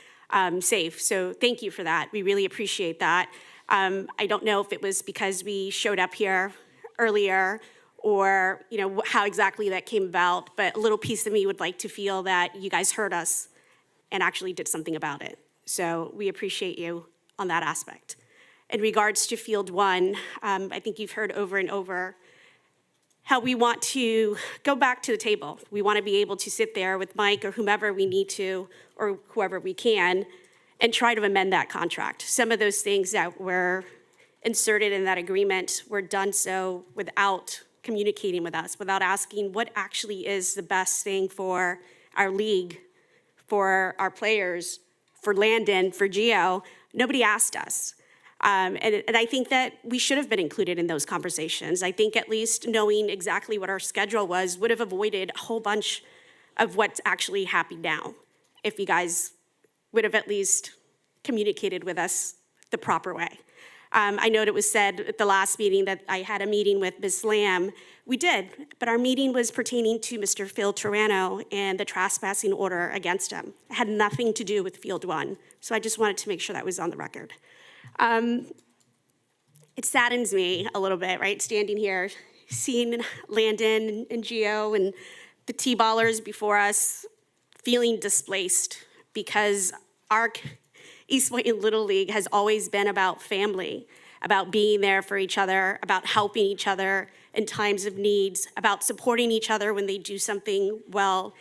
safe. So thank you for that. We really appreciate that. I don't know if it was because we showed up here earlier or how exactly that came about, but a little piece of me would like to feel that you guys heard us and actually did something about it. So we appreciate you on that aspect. In regards to Field 1, I think you've heard over and over how we want to go back to the table. We want to be able to sit there with Mike or whomever we need to, or whoever we can, and try to amend that contract. Some of those things that were inserted in that agreement were done so without communicating with us, without asking what actually is the best thing for our league, for our players, for Landon, for Gio. Nobody asked us. And I think that we should have been included in those conversations. I think at least knowing exactly what our schedule was would have avoided a whole bunch of what's actually happening now, if you guys would have at least communicated with us the proper way. I know it was said at the last meeting that I had a meeting with Ms. Lamb. We did, but our meeting was pertaining to Mr. Phil Turano and the trespassing order against him. It had nothing to do with Field 1, so I just wanted to make sure that was on the record. It saddens me a little bit, right, standing here, seeing Landon and Gio and the T-ballers before us feeling displaced because our East Boynton Little League has always been about family, about being there for each other, about helping each other in times of needs, about supporting each other when they do something well.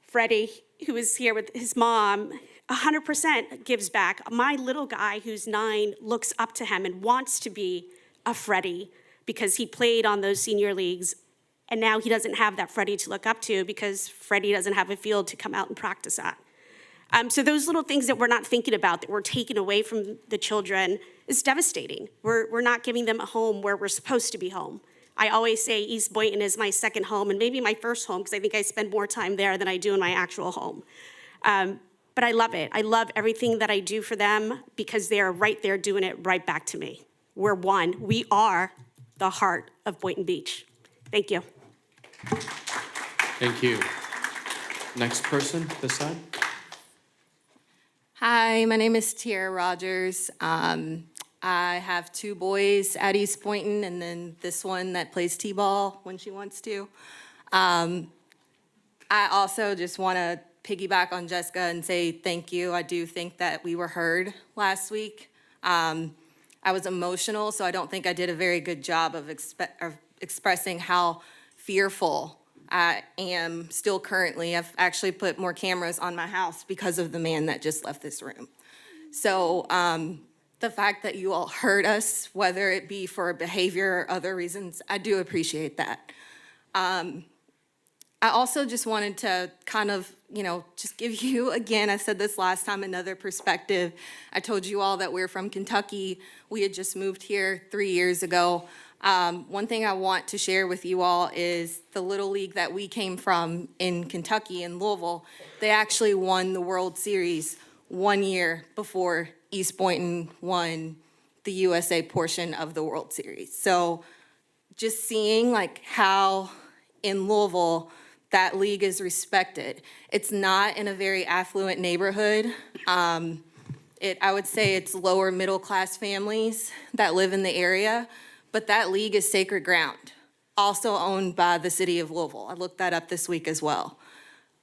Freddie, who is here with his mom, 100% gives back. My little guy who's 9 looks up to him and wants to be a Freddie because he played on those senior leagues, and now he doesn't have that Freddie to look up to because Freddie doesn't have a field to come out and practice at. So those little things that we're not thinking about, that we're taking away from the children, is devastating. We're not giving them a home where we're supposed to be home. I always say East Boynton is my second home and maybe my first home because I think I spend more time there than I do in my actual home. But I love it. I love everything that I do for them because they are right there doing it right back to me. We're one. We are the heart of Boynton Beach. Thank you. Thank you. Next person, this side. Hi, my name is Tiara Rogers. I have 2 boys at East Boynton and then this one that plays t-ball when she wants to. I also just want to piggyback on Jessica and say thank you. I do think that we were heard last week. I was emotional, so I don't think I did a very good job of expressing how fearful I am still currently. I've actually put more cameras on my house because of the man that just left this room. So the fact that you all heard us, whether it be for behavior or other reasons, I do appreciate that. I also just wanted to kind of, just give you, again, I said this last time, another perspective. I told you all that we're from Kentucky. We had just moved here 3 years ago. One thing I want to share with you all is the Little League that we came from in Kentucky, in Louisville, they actually won the World Series 1 year before East Boynton won the USA portion of the World Series. So just seeing like how in Louisville, that league is respected. It's not in a very affluent neighborhood. I would say it's lower middle class families that live in the area, but that league is sacred ground, also owned by the city of Louisville. I looked that up this week as well.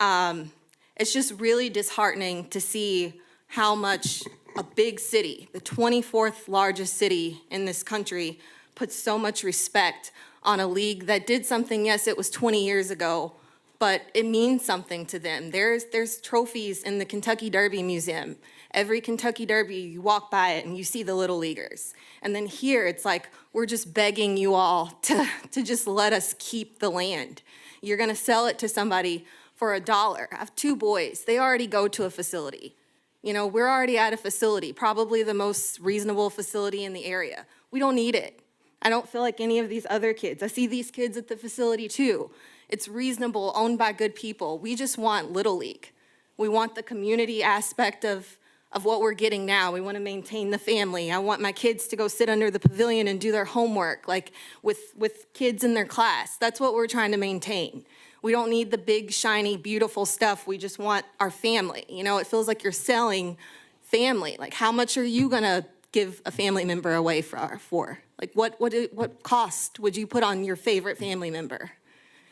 It's just really disheartening to see how much a big city, the 24th largest city in this country, puts so much respect on a league that did something, yes, it was 20 years ago, but it means something to them. There's trophies in the Kentucky Derby Museum. Every Kentucky Derby, you walk by it and you see the Little Leaguers. And then here, it's like, we're just begging you all to just let us keep the land. You're gonna sell it to somebody for $1. I have 2 boys, they already go to a facility. We're already at a facility, probably the most reasonable facility in the area. We don't need it. I don't feel like any of these other kids. I see these kids at the facility too. It's reasonable, owned by good people. We just want Little League. We want the community aspect of what we're getting now. We want to maintain the family. I want my kids to go sit under the pavilion and do their homework, like with kids in their class. That's what we're trying to maintain. We don't need the big, shiny, beautiful stuff. We just want our family. It feels like you're selling family. Like, how much are you gonna give a family member away for? Like, what cost would you put on your favorite family member?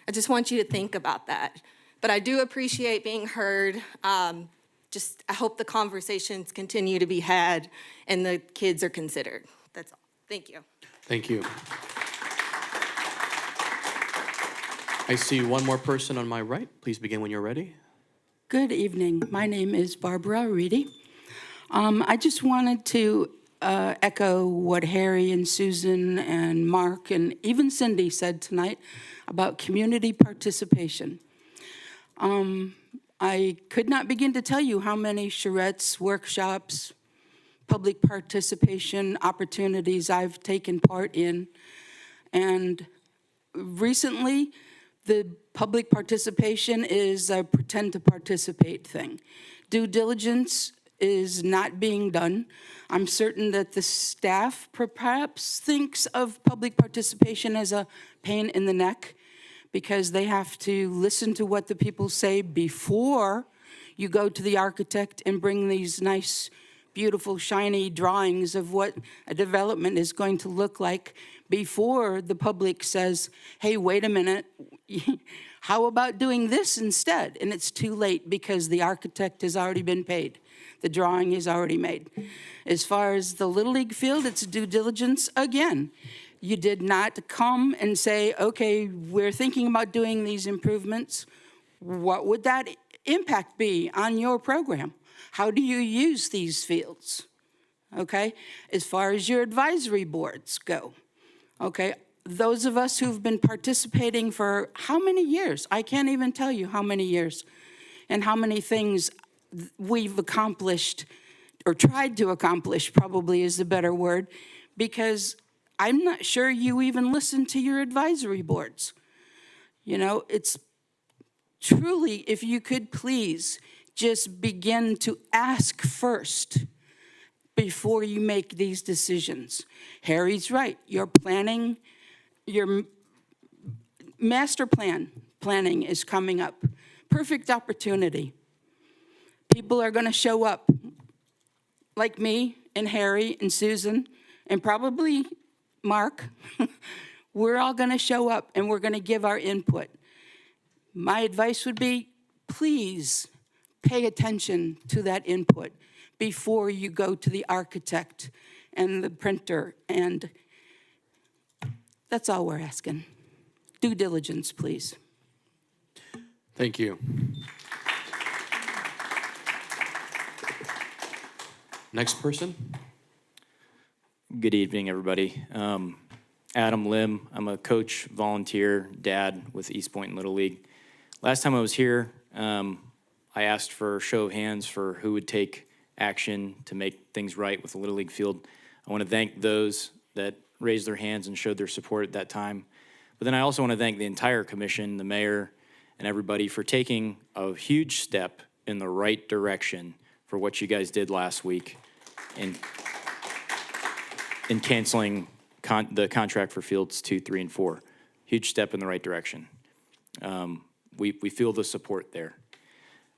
I just want you to think about that. But I do appreciate being heard. I hope the conversations continue to be had and the kids are considered. That's all. Thank you. Thank you. I see one more person on my right. Please begin when you're ready. Good evening. My name is Barbara Reedy. I just wanted to echo what Harry and Susan and Mark and even Cindy said tonight about community participation. I could not begin to tell you how many charrettes, workshops, public participation opportunities I've taken part in. And recently, the public participation is a pretend to participate thing. Due diligence is not being done. I'm certain that the staff perhaps thinks of public participation as a pain in the neck because they have to listen to what the people say before you go to the architect and bring these nice, beautiful, shiny drawings of what a development is going to look like before the public says, hey, wait a minute, how about doing this instead? And it's too late because the architect has already been paid. The drawing is already made. As far as the Little League field, it's due diligence again. You did not come and say, okay, we're thinking about doing these improvements. What would that impact be on your program? How do you use these fields? Okay, as far as your advisory boards go. Okay, those of us who've been participating for how many years? I can't even tell you how many years and how many things we've accomplished or tried to accomplish, probably is the better word, because I'm not sure you even listen to your advisory boards. It's truly, if you could please just begin to ask first before you make these decisions. Harry's right. Your planning, your master planning is coming up. Perfect opportunity. People are going to show up like me and Harry and Susan and probably Mark. We're all going to show up and we're going to give our input. My advice would be, please pay attention to that input before you go to the architect and the printer, and that's all we're asking. Due diligence, please. Thank you. Next person. Good evening, everybody. Adam Lim. I'm a coach, volunteer, dad with East Boynton Little League. Last time I was here, I asked for a show of hands for who would take action to make things right with the Little League field. I want to thank those that raised their hands and showed their support at that time. But then I also want to thank the entire commission, the mayor, and everybody for taking a huge step in the right direction for what you guys did last week in canceling the contract for fields 2, 3, and 4. Huge step in the right direction. We feel the support there.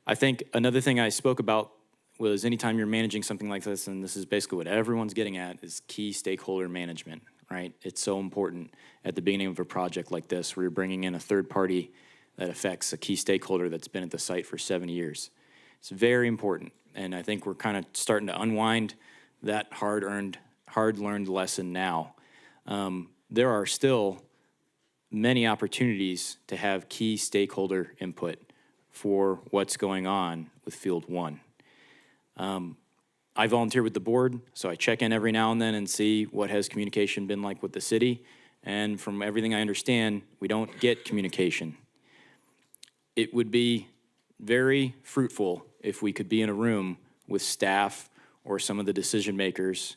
I think another thing I spoke about was anytime you're managing something like this, and this is basically what everyone's getting at, is key stakeholder management, right? It's so important at the beginning of a project like this where you're bringing in a third party that affects a key stakeholder that's been at the site for 7 years. It's very important, and I think we're kind of starting to unwind that hard-learned lesson now. There are still many opportunities to have key stakeholder input for what's going on with Field 1. I volunteer with the board, so I check in every now and then and see what has communication been like with the city. And from everything I understand, we don't get communication. It would be very fruitful if we could be in a room with staff or some of the decision makers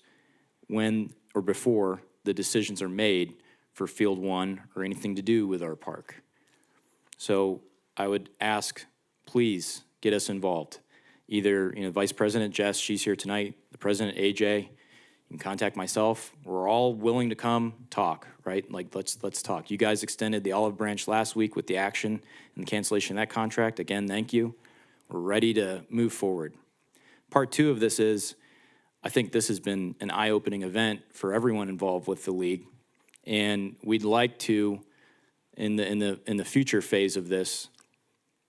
when or before the decisions are made for Field 1 or anything to do with our park. So I would ask, please get us involved. Either, Vice President Jess, she's here tonight, the President AJ, you can contact myself. We're all willing to come talk, right? Like, let's talk. You guys extended the olive branch last week with the action and the cancellation of that contract. Again, thank you. We're ready to move forward. Part 2 of this is, I think this has been an eye-opening event for everyone involved with the league, and we'd like to, in the future phase of this,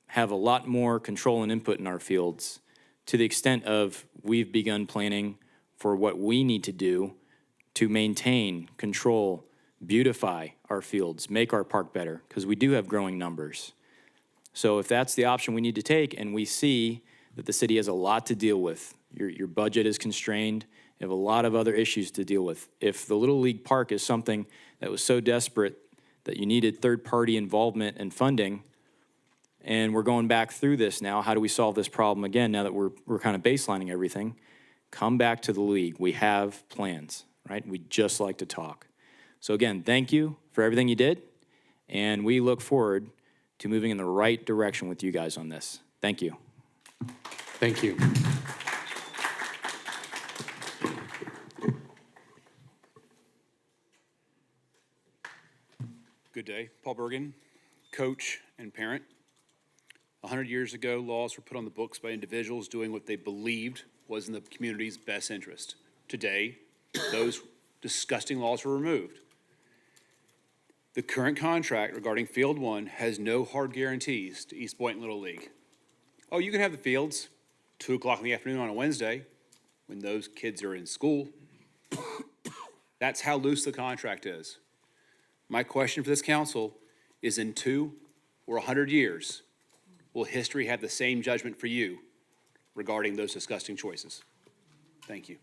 have a lot more control and input in our fields, to the extent of we've begun planning for what we need to do to maintain, control, beautify our fields, make our park better, because we do have growing numbers. So if that's the option we need to take, and we see that the city has a lot to deal with, your budget is constrained, you have a lot of other issues to deal with. If the Little League Park is something that was so desperate that you needed third-party involvement and funding, and we're going back through this now, how do we solve this problem again now that we're kind of baselining everything? Come back to the league. We have plans, right? We just like to talk. So again, thank you for everything you did, and we look forward to moving in the right direction with you guys on this. Thank you. Thank you. Good day. Paul Bergen, coach and parent. 100 years ago, laws were put on the books by individuals doing what they believed was in the community's best interest. Today, those disgusting laws were removed. The current contract regarding Field 1 has no hard guarantees to East Boynton Little League. Oh, you can have the fields 2 o'clock in the afternoon on a Wednesday when those kids are in school. That's how loose the contract is. My question for this council is, in 2 or 100 years, will history have the same judgment for you regarding those disgusting choices? Thank you.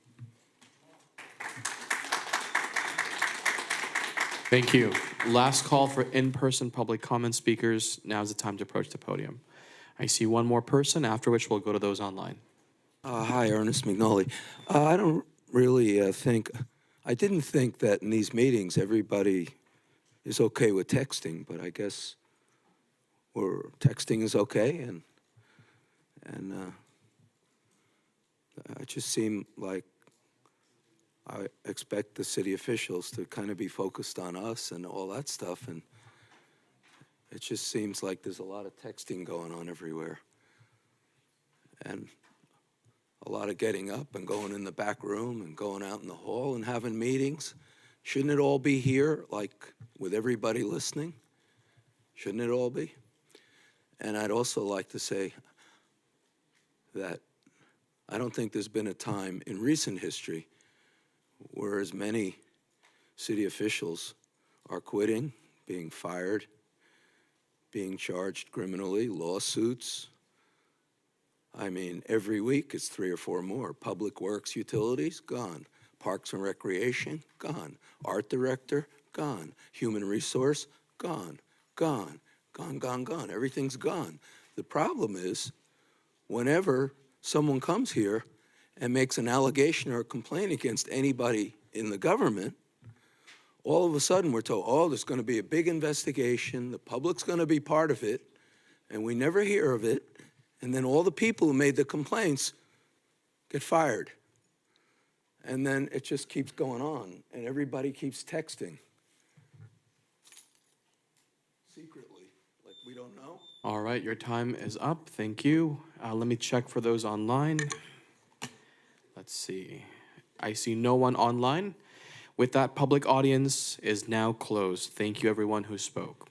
Thank you. Last call for in-person public comment speakers. Now is the time to approach the podium. I see one more person, after which we'll go to those online. Hi, Ernest McNally. I don't really I didn't think that in these meetings everybody is okay with texting, but I guess texting is okay, and it just seemed like I expect the city officials to kind of be focused on us and all that stuff, and it just seems like there's a lot of texting going on everywhere, and a lot of getting up and going in the back room and going out in the hall and having meetings. Shouldn't it all be here, like with everybody listening? Shouldn't it all be? And I'd also like to say that I don't think there's been a time in recent history where as many city officials are quitting, being fired, being charged criminally, lawsuits. I mean, every week it's 3 or 4 more. Public Works Utilities, gone. Parks and Recreation, gone. Art Director, gone. Human Resource, gone. Gone. Gone, gone, gone. Everything's gone. The problem is, whenever someone comes here and makes an allegation or a complaint against anybody in the government, all of a sudden we're told, oh, there's going to be a big investigation, the public's going to be part of it, and we never hear of it, and then all the people who made the complaints get fired. And then it just keeps going on, and everybody keeps texting. Secretly, like we don't know. All right, your time is up. Thank you. Let me check for those online. Let's see. I see no one online. With that, public audience is now closed. Thank you, everyone who spoke.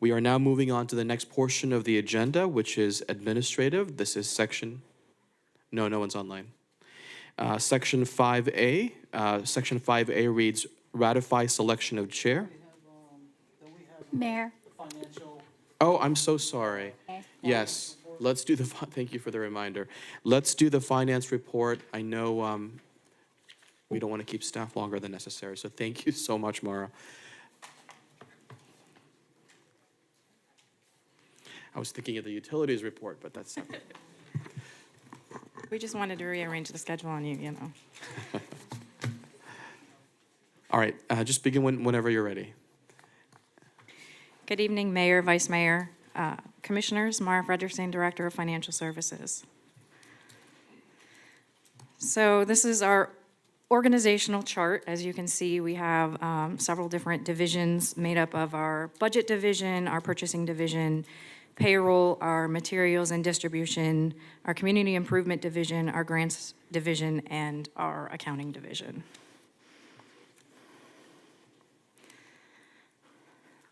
We are now moving on to the next portion of the agenda, which is administrative. This is section, no one's online. Section 5A. Section 5A reads, ratify selection of chair. Mayor. Oh, I'm so sorry. Yes, let's do the, thank you for the reminder. Let's do the finance report. I know we don't want to keep staff longer than necessary, so thank you so much, Mara. I was thinking of the utilities report, but that's separate. We just wanted to rearrange the schedule on you, you know. All right, just begin whenever you're ready. Good evening, Mayor, Vice Mayor, Commissioners. Mara Frederickson, Director of Financial Services. So this is our organizational chart. As you can see, we have several different divisions made up of our budget division, our purchasing division, payroll, our materials and distribution, our community improvement division, our grants division, and our accounting division.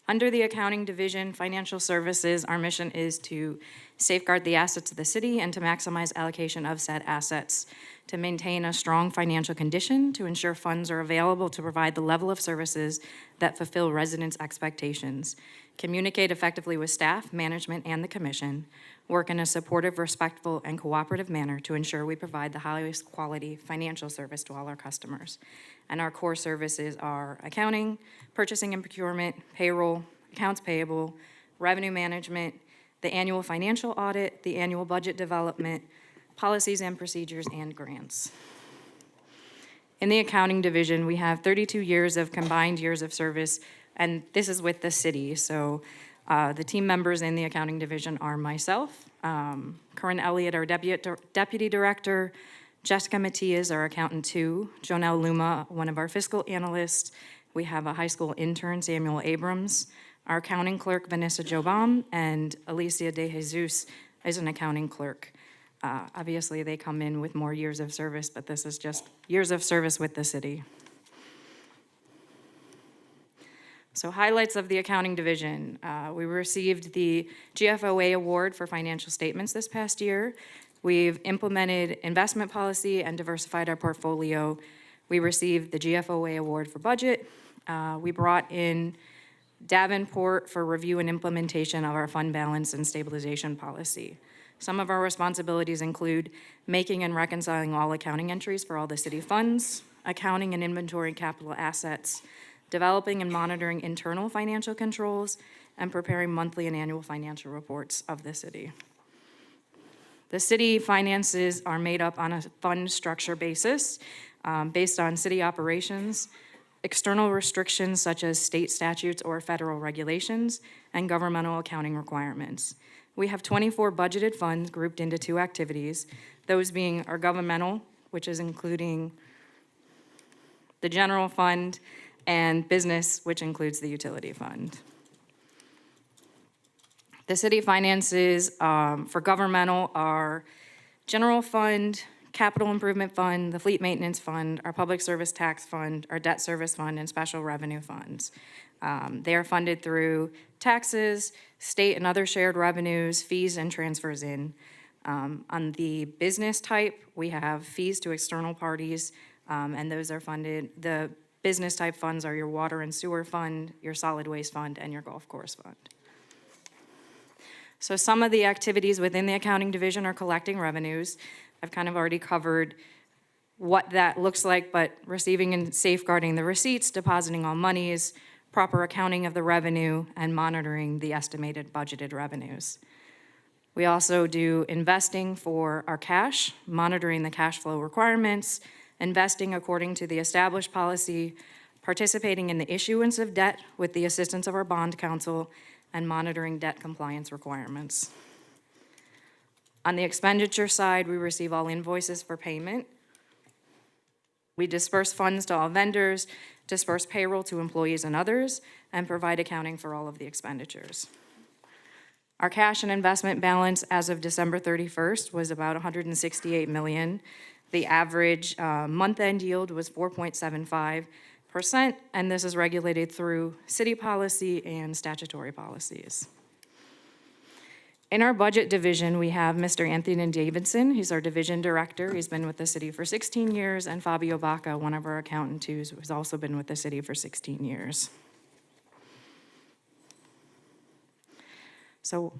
Under the accounting division, financial services, our mission is to safeguard the assets of the city and to maximize allocation of said assets, to maintain a strong financial condition, to ensure funds are available to provide the level of services that fulfill residents' expectations, communicate effectively with staff, management, and the commission, work in a supportive, respectful, and cooperative manner to ensure we provide the highest quality financial service to all our customers. And our core services are accounting, purchasing and procurement, payroll, accounts payable, revenue management, the annual financial audit, the annual budget development, policies and procedures, and grants. In the accounting division, we have 32 years of combined years of service, and this is with the city. So the team members in the accounting division are myself, Corinne Elliott, our deputy director, Jessica Matias, our accountant 2, Jonelle Luma, one of our fiscal analysts. We have a high school intern, Samuel Abrams, our accounting clerk, Vanessa Jobam, and Alicia De Jesus is an accounting clerk. Obviously, they come in with more years of service, but this is just years of service with the city. So highlights of the accounting division. We received the GFOA award for financial statements this past year. We've implemented investment policy and diversified our portfolio. We received the GFOA award for budget. We brought in Davenport for review and implementation of our fund balance and stabilization policy. Some of our responsibilities include making and reconciling all accounting entries for all the city funds, accounting and inventory capital assets, developing and monitoring internal financial controls, and preparing monthly and annual financial reports of the city. The city finances are made up on a fund structure basis based on city operations, external restrictions such as state statutes or federal regulations, and governmental accounting requirements. We have 24 budgeted funds grouped into 2 activities, those being our governmental, which is including the general fund, and business, which includes the utility fund. The city finances for governmental are general fund, capital improvement fund, the fleet maintenance fund, our public service tax fund, our debt service fund, and special revenue funds. They are funded through taxes, state and other shared revenues, fees and transfers in. On the business type, we have fees to external parties, and those are funded. The business type funds are your water and sewer fund, your solid waste fund, and your golf course fund. So some of the activities within the accounting division are collecting revenues. I've kind of already covered what that looks like, but receiving and safeguarding the receipts, depositing all monies, proper accounting of the revenue, and monitoring the estimated budgeted revenues. We also do investing for our cash, monitoring the cash flow requirements, investing according to the established policy, participating in the issuance of debt with the assistance of our bond counsel, and monitoring debt compliance requirements. On the expenditure side, we receive all invoices for payment. We disperse funds to all vendors, disperse payroll to employees and others, and provide accounting for all of the expenditures. Our cash and investment balance as of December 31st was about $168 million. The average month-end yield was 4.75%, and this is regulated through city policy and statutory policies. In our budget division, we have Mr. Anthony Davidson. He's our division director. He's been with the city for 16 years, and Fabio Baca, one of our accountants, who's also been with the city for 16 years. So,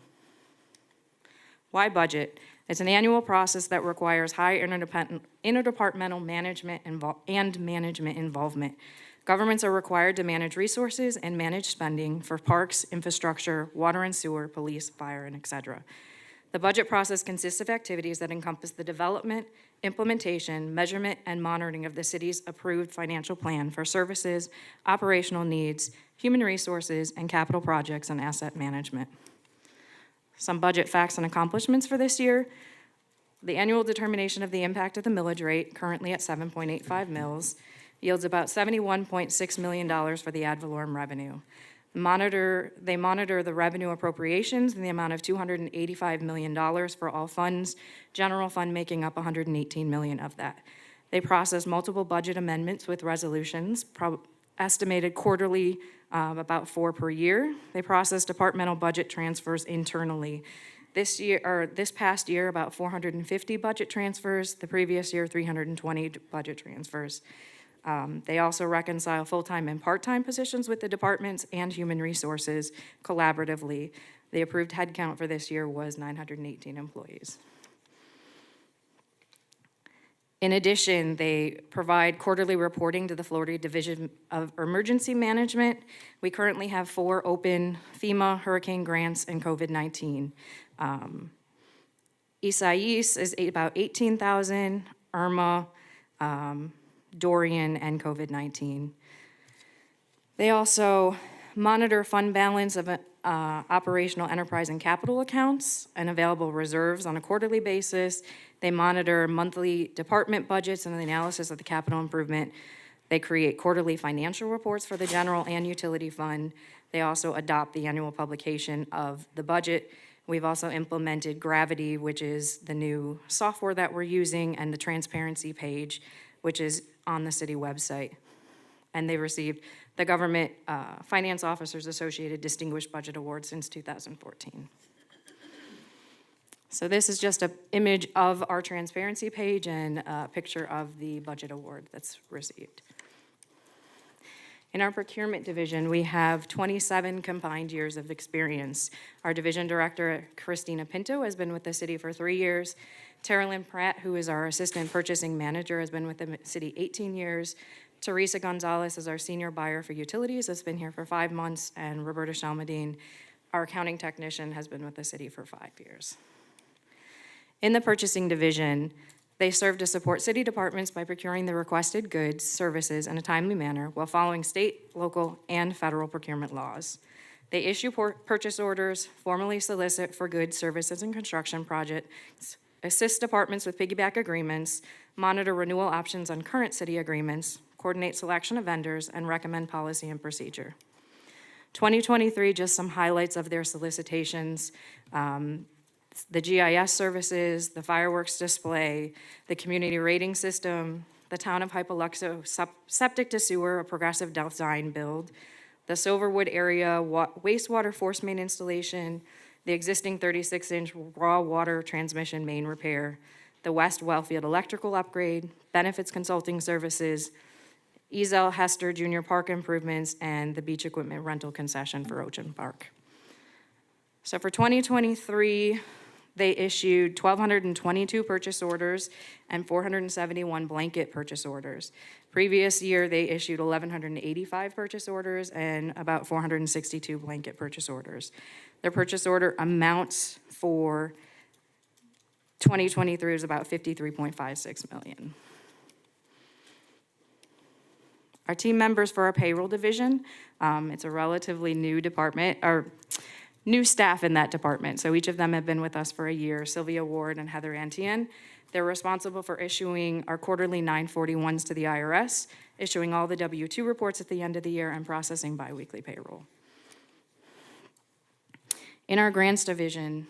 why budget? It's an annual process that requires high interdepartmental management and management involvement. Governments are required to manage resources and manage spending for parks, infrastructure, water and sewer, police, fire, and et cetera. The budget process consists of activities that encompass the development, implementation, measurement, and monitoring of the city's approved financial plan for services, operational needs, human resources, and capital projects and asset management. Some budget facts and accomplishments for this year. The annual determination of the impact of the millage rate, currently at 7.85 mils, yields about $71.6 million for the ad valorem revenue. They monitor the revenue appropriations in the amount of $285 million for all funds, general fund making up $118 million of that. They process multiple budget amendments with resolutions, estimated quarterly, about 4 per year. They process departmental budget transfers internally. This past year, about 450 budget transfers. The previous year, 320 budget transfers. They also reconcile full-time and part-time positions with the departments and human resources collaboratively. The approved headcount for this year was 918 employees. In addition, they provide quarterly reporting to the Florida Division of Emergency Management. We currently have 4 open FEMA hurricane grants and COVID-19. Isaias is about 18,000, Irma, Dorian, and COVID-19. They also monitor fund balance of operational enterprise and capital accounts and available reserves on a quarterly basis. They monitor monthly department budgets and the analysis of the capital improvement. They create quarterly financial reports for the general and utility fund. They also adopt the annual publication of the budget. We've also implemented Gravity, which is the new software that we're using, and the transparency page, which is on the city website. And they received the Government Finance Officers Associated Distinguished Budget Award since 2014. So this is just an image of our transparency page and a picture of the budget award that's received. In our procurement division, we have 27 combined years of experience. Our division director, Christina Pinto, has been with the city for 3 years. Terralyn Pratt, who is our assistant purchasing manager, has been with the city 18 years. Teresa Gonzalez is our senior buyer for utilities, has been here for 5 months. And Roberta Shalmadine, our accounting technician, has been with the city for 5 years. In the purchasing division, they serve to support city departments by procuring the requested goods, services in a timely manner while following state, local, and federal procurement laws. They issue purchase orders, formally solicit for goods, services, and construction projects, assist departments with piggyback agreements, monitor renewal options on current city agreements, coordinate selection of vendors, and recommend policy and procedure. 2023, just some highlights of their solicitations. The GIS services, the fireworks display, the community rating system, the town of Hypoluxo septic to sewer, a progressive design build, the Silverwood area wastewater force main installation, the existing 36-inch raw water transmission main repair, the West Wellfield electrical upgrade, benefits consulting services, Ezel Hester Junior Park improvements, and the beach equipment rental concession for Ocean Park. So for 2023, they issued 1,222 purchase orders and 471 blanket purchase orders. Previous year, they issued 1,185 purchase orders and about 462 blanket purchase orders. Their purchase order amounts for 2023 is about $53.56 million. Our team members for our payroll division, it's a relatively new department, or new staff in that department. So each of them have been with us for a year, Sylvia Ward and Heather Antian. They're responsible for issuing our quarterly 941s to the IRS, issuing all the W-2 reports at the end of the year, and processing biweekly payroll. In our grants division,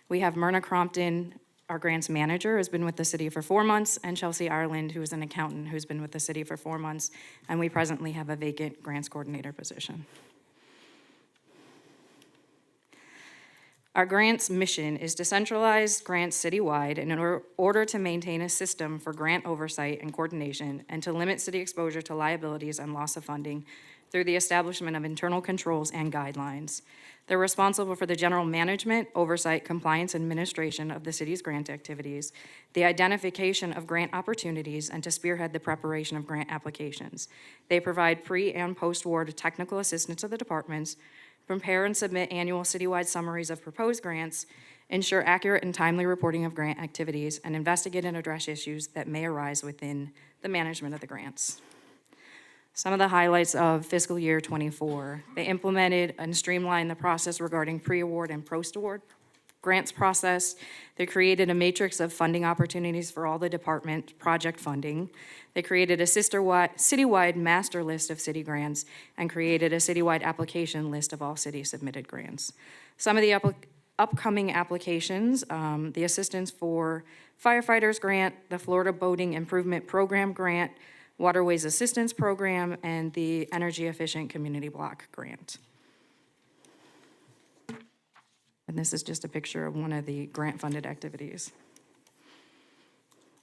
we have Myrna Crompton, our grants manager, has been with the city for 4 months, and Chelsea Ireland, who is an accountant who's been with the city for 4 months, and we presently have a vacant grants coordinator position. Our grants mission is to centralize grants citywide in order to maintain a system for grant oversight and coordination, and to limit city exposure to liabilities and loss of funding through the establishment of internal controls and guidelines. They're responsible for the general management, oversight, compliance, and administration of the city's grant activities, the identification of grant opportunities, and to spearhead the preparation of grant applications. They provide pre- and post-award technical assistance to the departments, prepare and submit annual citywide summaries of proposed grants, ensure accurate and timely reporting of grant activities, and investigate and address issues that may arise within the management of the grants. Some of the highlights of fiscal year '24, they implemented and streamlined the process regarding pre-award and post-award grants process. They created a matrix of funding opportunities for all the department project funding. They created a citywide master list of city grants and created a citywide application list of all city submitted grants. Some of the upcoming applications, the Assistance for Firefighters Grant, the Florida Boating Improvement Program Grant, Waterways Assistance Program, and the Energy Efficient Community Block Grant. And this is just a picture of one of the grant-funded activities.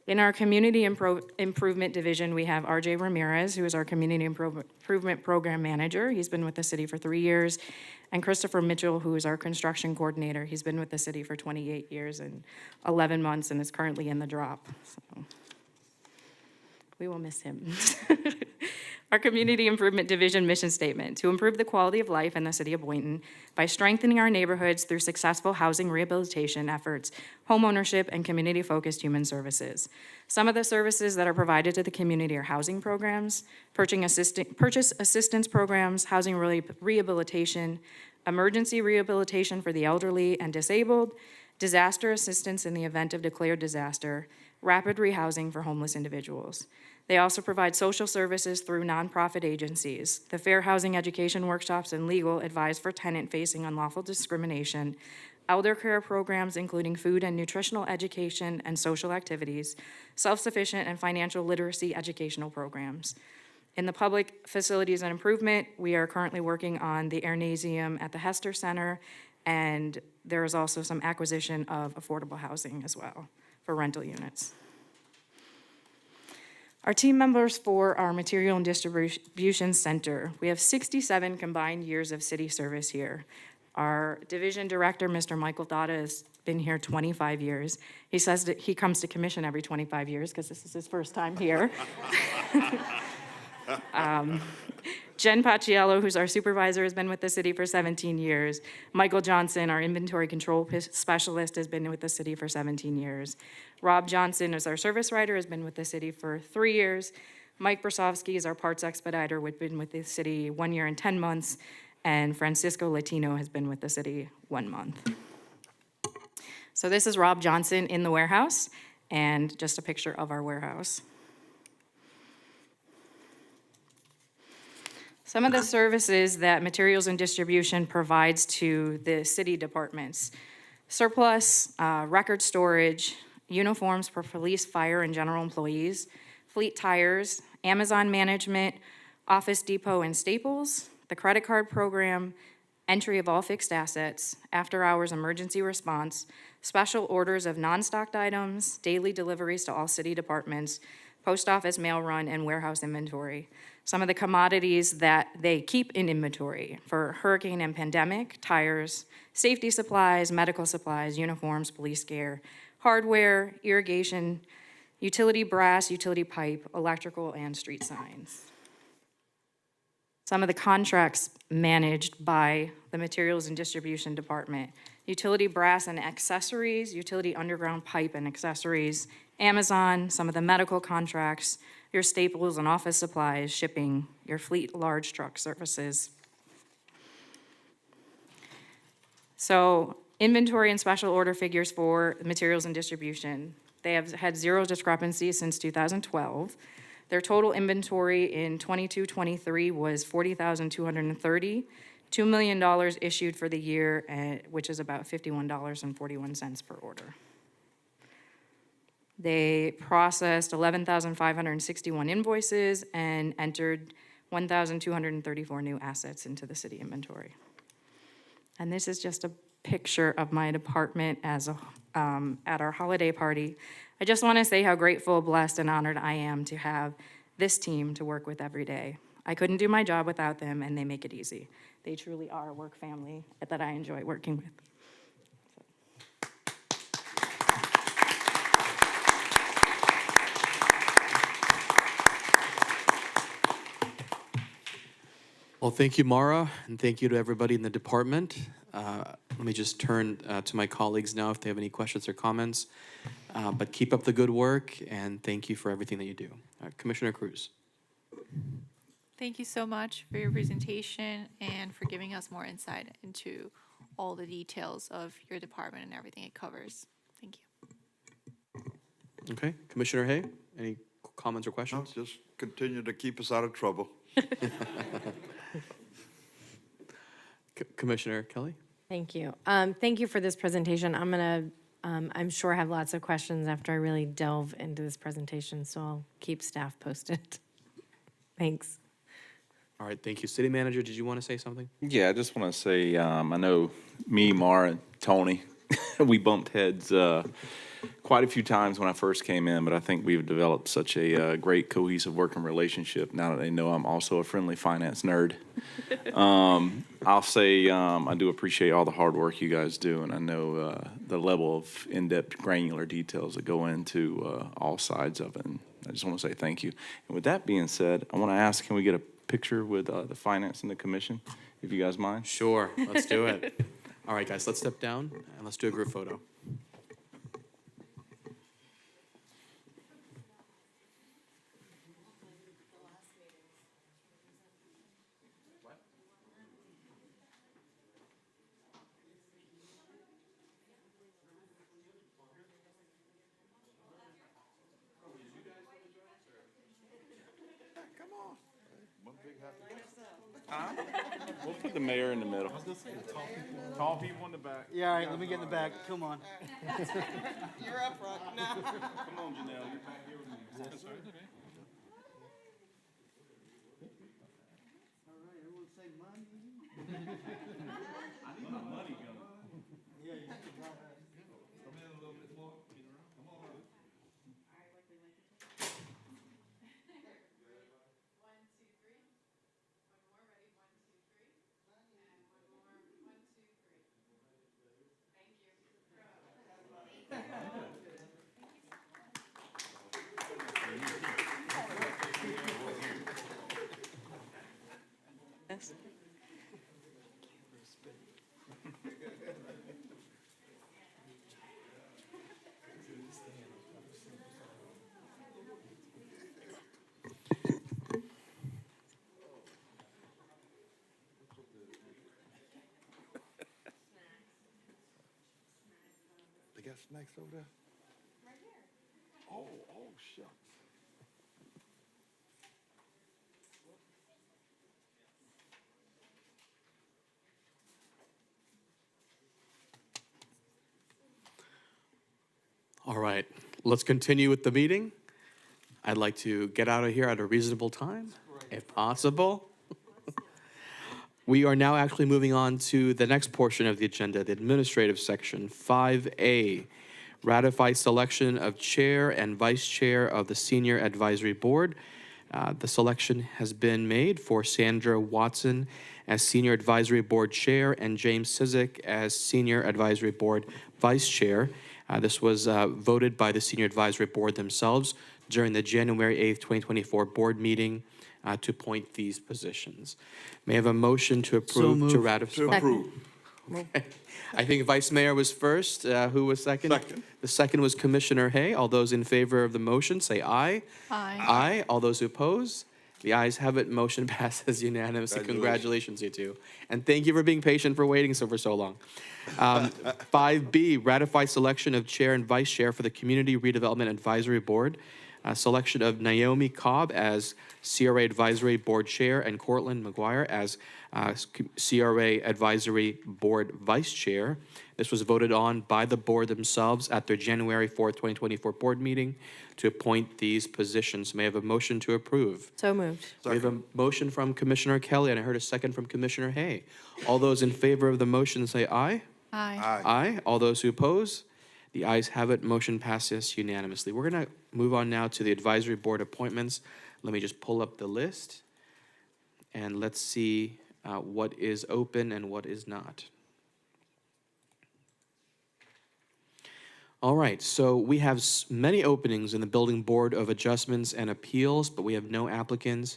In our Community Improvement Division, we have RJ Ramirez, who is our Community Improvement Program Manager. He's been with the city for 3 years. And Christopher Mitchell, who is our Construction Coordinator. He's been with the city for 28 years and 11 months and is currently in the drop. So we will miss him. Our Community Improvement Division mission statement: to improve the quality of life in the city of Boynton by strengthening our neighborhoods through successful housing rehabilitation efforts, homeownership, and community-focused human services. Some of the services that are provided to the community are housing programs, purchase assistance programs, housing rehabilitation, emergency rehabilitation for the elderly and disabled, disaster assistance in the event of declared disaster, rapid rehousing for homeless individuals. They also provide social services through nonprofit agencies, the fair housing education workshops, and legal advice for tenant facing unlawful discrimination, elder care programs including food and nutritional education and social activities, self-sufficient and financial literacy educational programs. In the public facilities and improvement, we are currently working on the Airnasium at the Hester Center, and there is also some acquisition of affordable housing as well for rental units. Our team members for our Material and Distribution Center, we have 67 combined years of city service here. Our division director, Mr. Michael Dada, has been here 25 years. He says that he comes to commission every 25 years because this is his first time here. Jen Paciello, who's our supervisor, has been with the city for 17 years. Michael Johnson, our inventory control specialist, has been with the city for 17 years. Rob Johnson is our service writer, has been with the city for 3 years. Mike Brasovsky is our parts expediter, who's been with the city 1 year and 10 months. And Francisco Latino has been with the city 1 month. So this is Rob Johnson in the warehouse, and just a picture of our warehouse. Some of the services that Materials and Distribution provides to the city departments: surplus, record storage, uniforms for police, fire, and general employees, fleet tires, Amazon management, Office Depot and Staples, the credit card program, entry of all fixed assets, after-hours emergency response, special orders of non-stocked items, daily deliveries to all city departments, post office mail run, and warehouse inventory. Some of the commodities that they keep in inventory for hurricane and pandemic: tires, safety supplies, medical supplies, uniforms, police gear, hardware, irrigation, utility brass, utility pipe, electrical, and street signs. Some of the contracts managed by the Materials and Distribution Department: utility brass and accessories, utility underground pipe and accessories, Amazon, some of the medical contracts, your staples and office supplies, shipping, your fleet large truck services. So inventory and special order figures for materials and distribution. They have had zero discrepancies since 2012. Their total inventory in 22-23 was $40,230. $2 million issued for the year, which is about $51.41 per order. They processed 11,561 invoices and entered 1,234 new assets into the city inventory. And this is just a picture of my department as at our holiday party. I just want to say how grateful, blessed, and honored I am to have this team to work with every day. I couldn't do my job without them, and they make it easy. They truly are a work family that I enjoy working with. Well, thank you, Mara, and thank you to everybody in the department. Let me just turn to my colleagues now if they have any questions or comments. But keep up the good work, and thank you for everything that you do. Commissioner Cruz. Thank you so much for your presentation and for giving us more insight into all the details of your department and everything it covers. Thank you. Okay, Commissioner Hay, any comments or questions? No, just continue to keep us out of trouble. Commissioner Kelly? Thank you. Thank you for this presentation. I'm sure have lots of questions after I really delve into this presentation, so I'll keep staff posted. Thanks. All right, thank you. City Manager, did you want to say something? Yeah, I just want to say, I know me, Mara, and Tony, we bumped heads quite a few times when I first came in, but I think we've developed such a great cohesive working relationship now that they know I'm also a friendly finance nerd. I'll say I do appreciate all the hard work you guys do, and I know the level of in-depth granular details that go into all sides of it, and I just want to say thank you. And with that being said, I want to ask, can we get a picture with the finance and the commission, if you guys mind? Sure, let's do it. All right, guys, let's step down and let's do a group photo. We'll put the mayor in the middle. Tall people in the back. Yeah, all right, let me get in the back. Come on. You're up front. Come on, Janelle. You're back here with me. All right, everyone say money. I need my money coming. Yeah, you should. Come in a little bit more. Come on. Yes. They got snacks over there? Right here. Oh, shucks. All right, let's continue with the meeting. I'd like to get out of here at a reasonable time, if possible. We are now actually moving on to the next portion of the agenda, the administrative section, 5A. Ratify selection of chair and vice chair of the Senior Advisory Board. The selection has been made for Sandra Watson as Senior Advisory Board Chair and James Sizik as Senior Advisory Board Vice Chair. This was voted by the Senior Advisory Board themselves during the January 8th, 2024 board meeting to appoint these positions. May I have a motion to approve, to ratify? To approve. Okay. I think Vice Mayor was first. Who was second? Second. The second was Commissioner Hay. All those in favor of the motion, say aye. Aye. Aye. All those who oppose? The ayes have it. Motion passes unanimously. Congratulations, you two. And thank you for being patient for waiting for so long. 5B, ratify selection of chair and vice chair for the Community Redevelopment Advisory Board. Selection of Naomi Cobb as CRA Advisory Board Chair and Cortland McGuire as CRA Advisory Board Vice Chair. This was voted on by the board themselves at their January 4th, 2024 board meeting to appoint these positions. May I have a motion to approve? So moved. We have a motion from Commissioner Kelly, and I heard a second from Commissioner Hay. All those in favor of the motion say aye. Aye. Aye. Aye. All those who oppose? The ayes have it. Motion passes unanimously. We're going to move on now to the advisory board appointments. Let me just pull up the list, and let's see what is open and what is not. All right, so we have many openings in the Building Board of Adjustments and Appeals, but we have no applicants.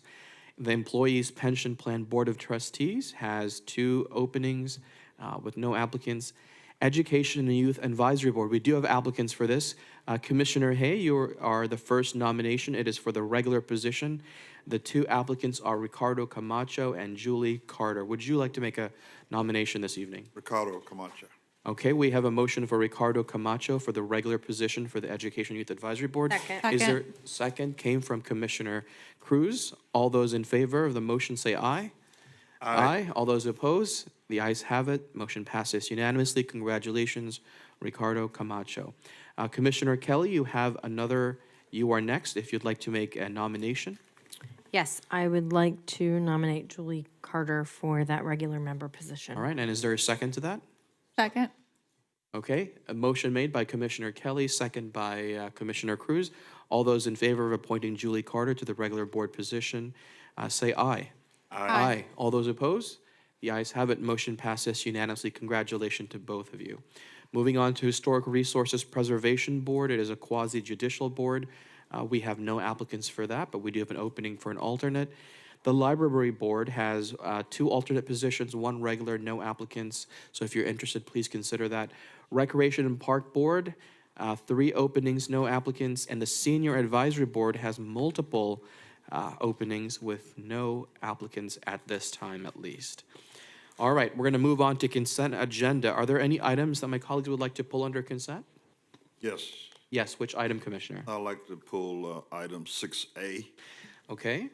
The Employees Pension Plan Board of Trustees has 2 openings with no applicants. Education and Youth Advisory Board, we do have applicants for this. Commissioner Hay, you are the first nomination. It is for the regular position. The 2 applicants are Ricardo Camacho and Julie Carter. Would you like to make a nomination this evening? Ricardo Camacho. Okay, we have a motion for Ricardo Camacho for the regular position for the Education Youth Advisory Board. Second. Is there second? Came from Commissioner Cruz. All those in favor of the motion say aye. Aye. All those opposed? The ayes have it. Motion passes unanimously. Congratulations, Ricardo Camacho. Commissioner Kelly, you have another, you are next if you'd like to make a nomination. Yes, I would like to nominate Julie Carter for that regular member position. All right, and is there a second to that? Second. Okay, a motion made by Commissioner Kelly, second by Commissioner Cruz. All those in favor of appointing Julie Carter to the regular board position, say aye. Aye. All those opposed? The ayes have it. Motion passes unanimously. Congratulations to both of you. Moving on to Historic Resources Preservation Board. It is a quasi-judicial board. We have no applicants for that, but we do have an opening for an alternate. The Library Board has 2 alternate positions, 1 regular, no applicants. So if you're interested, please consider that. Recreation and Park Board, 3 openings, no applicants. And the Senior Advisory Board has multiple openings with no applicants at this time, at least. All right, we're going to move on to consent agenda. Are there any items that my colleagues would like to pull under consent? Yes, Yes, which item, Commissioner? I'd like to pull item 6A. Okay.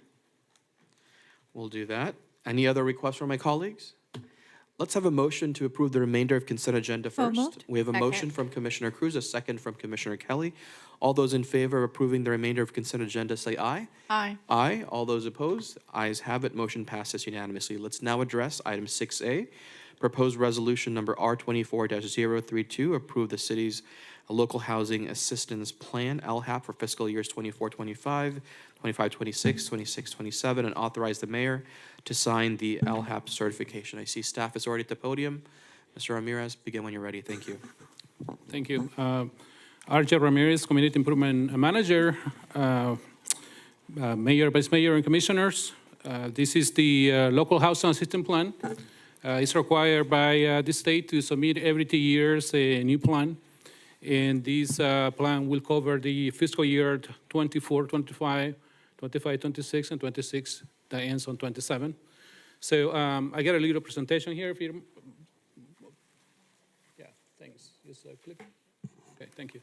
We'll do that. Any other requests from my colleagues? Let's have a motion to approve the remainder of consent agenda So first. moved. We have a motion from Commissioner Cruz, a second from Commissioner Kelly. All those in favor of approving the remainder of consent agenda, say aye. Aye. Aye. All those opposed? Ayes have it. Motion passes unanimously. Let's now address item 6A, proposed resolution number R24-032, approve the city's local housing assistance plan, LHAP, for fiscal years 24-25, 25-26, 26-27, and authorize the mayor to sign the LHAP certification. I see staff is already at the podium. Mr. Ramirez, begin when you're ready. Thank you. Thank you. RJ Ramirez, Community Improvement Manager, Mayor, Vice Mayor, and Commissioners. This is the local housing assistance plan. It's required by the state to submit every 2 years a new plan. And this plan will cover the fiscal year 24, 25, 25, 26, and 26 that ends on 27. So I got a little presentation here. If you, yeah, thanks. Just click. Okay, thank you.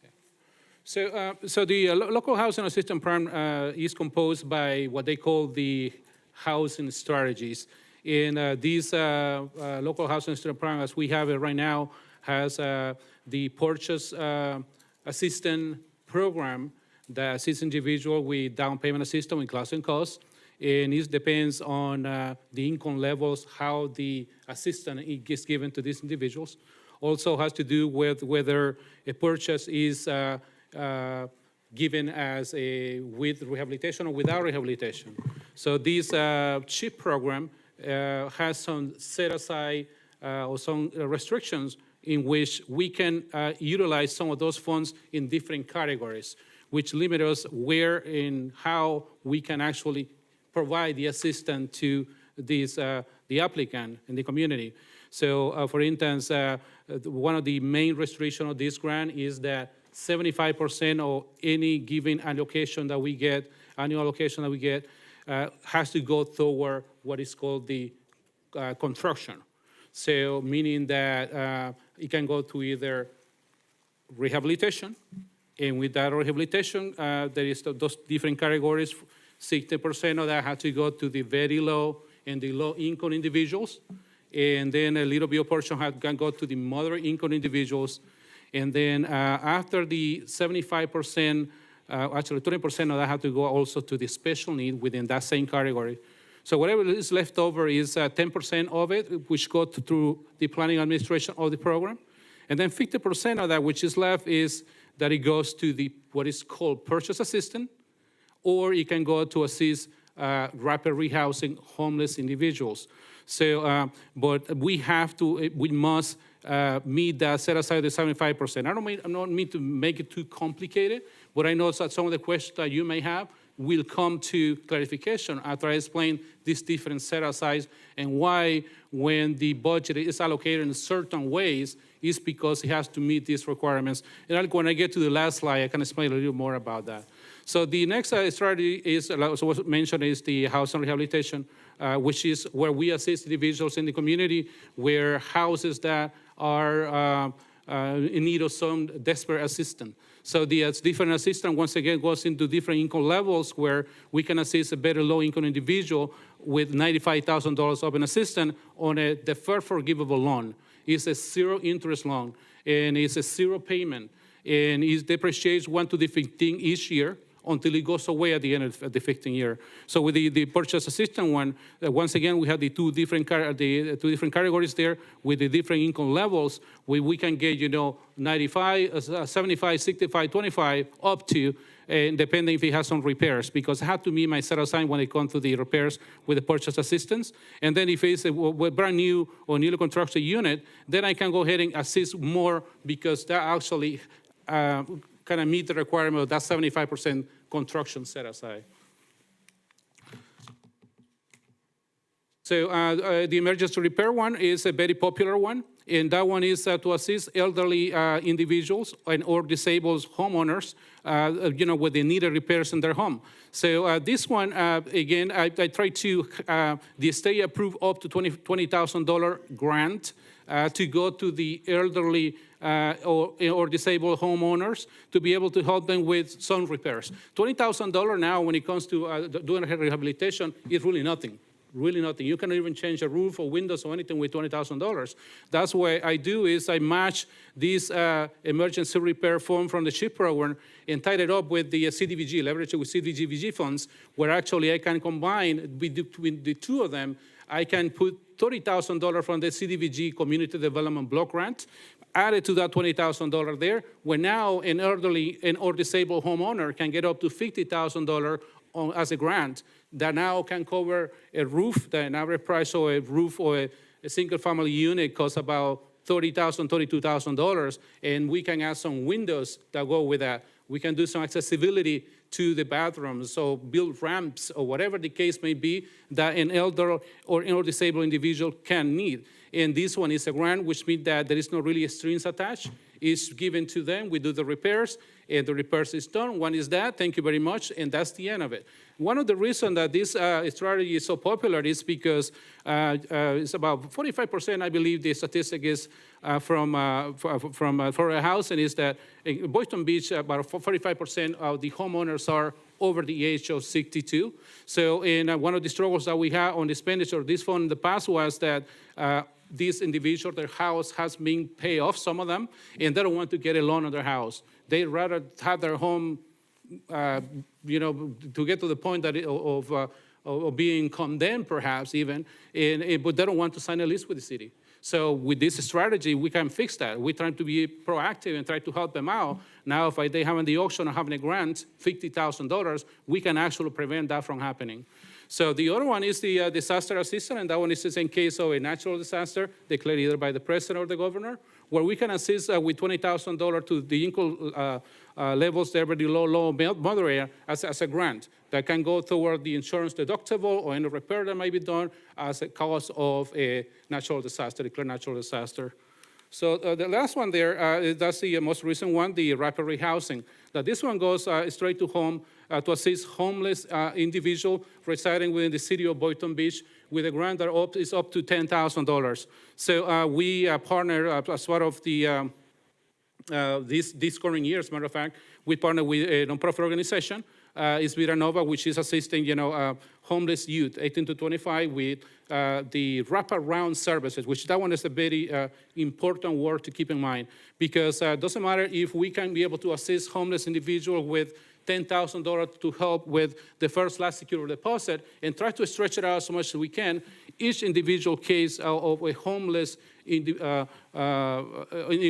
Okay. So the local housing assistance plan is composed by what they call the housing strategies. And these local housing assistance plan, as we have it right now, has the purchase assistance program that assists individual with down payment assistance with closing costs. and it depends on the income levels, how the assistance is given to these individuals. Also has to do with whether a purchase is given as with rehabilitation or without rehabilitation. So this CHIP program has some set aside or some restrictions in which we can utilize some of those funds in different categories, which limit us where and how we can actually provide the assistance to the applicant and the community. So, for instance, one of the main restrictions of this grant is that 75% of any given allocation that we get, annual allocation that we get, has to go toward what is called the construction. So, meaning that it can go to either rehabilitation, and with that rehabilitation, there is those different categories. 60% of that has to go to the very low and the low income individuals. And then a little bit of portion can go to the moderate income individuals. And then after the 75%, actually 20% of that have to go also to the special need within that same category. So whatever is left over is 10% of it, which go through the planning administration of the program. And then 50% of that, which is left, is that it goes to the what is called purchase assistance, or it can go to assist rapid rehousing homeless individuals. So, but we must meet that, set aside the 75%. I don't mean to make it too complicated, but I know that some of the questions that you may have will come to clarification after I explain these different set asides and why when the budget is allocated in certain ways is because it has to meet these requirements. And when I get to the last slide, I can explain a little more about that. So the next strategy is, as was mentioned, is the housing rehabilitation, which is where we assist individuals in the community where houses that are in need of some desperate assistance. So the different assistance, once again, goes into different income levels where we can assist a better low-income individual with $95,000 of an assistance on a deferred forgivable loan. It's a zero-interest loan, and it's a zero payment, and it depreciates 1 to the 15 each year until it goes away at the end of the 15th year. So with the purchase assistance one, once again, we have the two different categories there with the different income levels where we can get, 95, 75, 65, 25, up to, depending if it has some repairs, because I have to meet my set aside when it comes to the repairs with the purchase assistance. And then if it's a brand new or newly constructed unit, then I can go ahead and assist more because that actually kind of meet the requirement of that 75% construction set aside. So the emergency repair one is a very popular one, and that one is to assist elderly individuals and or disabled homeowners, with the needed repairs in their home. So this one, again, I try to, the state approved up to $20,000 grant to go to the elderly or disabled homeowners to be able to help them with some repairs. $20,000 now when it comes to doing rehabilitation is really nothing. Really nothing. You cannot even change a roof or windows or anything with $20,000. That's what I do is I match this emergency repair fund from the CHIP program and tie it up with the CDBG, leverage it with CDBG funds, where actually I can combine between the two of them. I can put $30,000 from the CDBG Community Development Block Grant, added to that $20,000 there, where now an elderly and or disabled homeowner can get up to $50,000 as a grant that now can cover a roof. The average price of a roof or a single-family unit costs about $30,000, $32,000, and we can add some windows that go with that. We can do some accessibility to the bathrooms, so build ramps or whatever the case may be that an elder or disabled individual can need. And this one is a grant, which means that there is no really strings attached. It's given to them. We do the repairs, and the repairs is done. One is that. Thank you very much, and that's the end of it. One of the reasons that this strategy is so popular is because it's about 45%, I believe, the statistic is for a house, and is that in Boynton Beach, about 45% of the homeowners are over the age of 62. So, one of the struggles that we had on the expenditure of this fund in the past was that these individuals, their house has been paid off, some of them, and they don't want to get a loan on their house. They'd rather have their home, to get to the point that or being condemned perhaps even, but they don't want to sign a lease with the city. So with this strategy, we can fix that. We're trying to be proactive and try to help them out. Now, if they have in the auction or having a grant, $50,000, we can actually prevent that from happening. So the other one is the disaster assistance, and that one is just in case of a natural disaster declared either by the president or the governor, where we can assist with $20,000 to the income levels there with the low moderate area as a grant that can go toward the insurance deductible or any repair that might be done as a cause of a natural disaster, declared natural disaster. So the last one there, that's the most recent one, the rapid rehousing. Now this one goes straight to home to assist homeless individual residing within the city of Boynton Beach with a grant that is up to $10,000. So we partner as part of the this current year, as a matter of fact, we partner with a nonprofit organization, is Viranova, which is assisting, homeless youth, 18 to 25, with the wraparound services, which that one is a very important word to keep in mind, because it doesn't matter if we can be able to assist homeless individuals with $10,000 to help with the first last secure deposit and try to stretch it out as much as we can. Each individual case of a homeless in your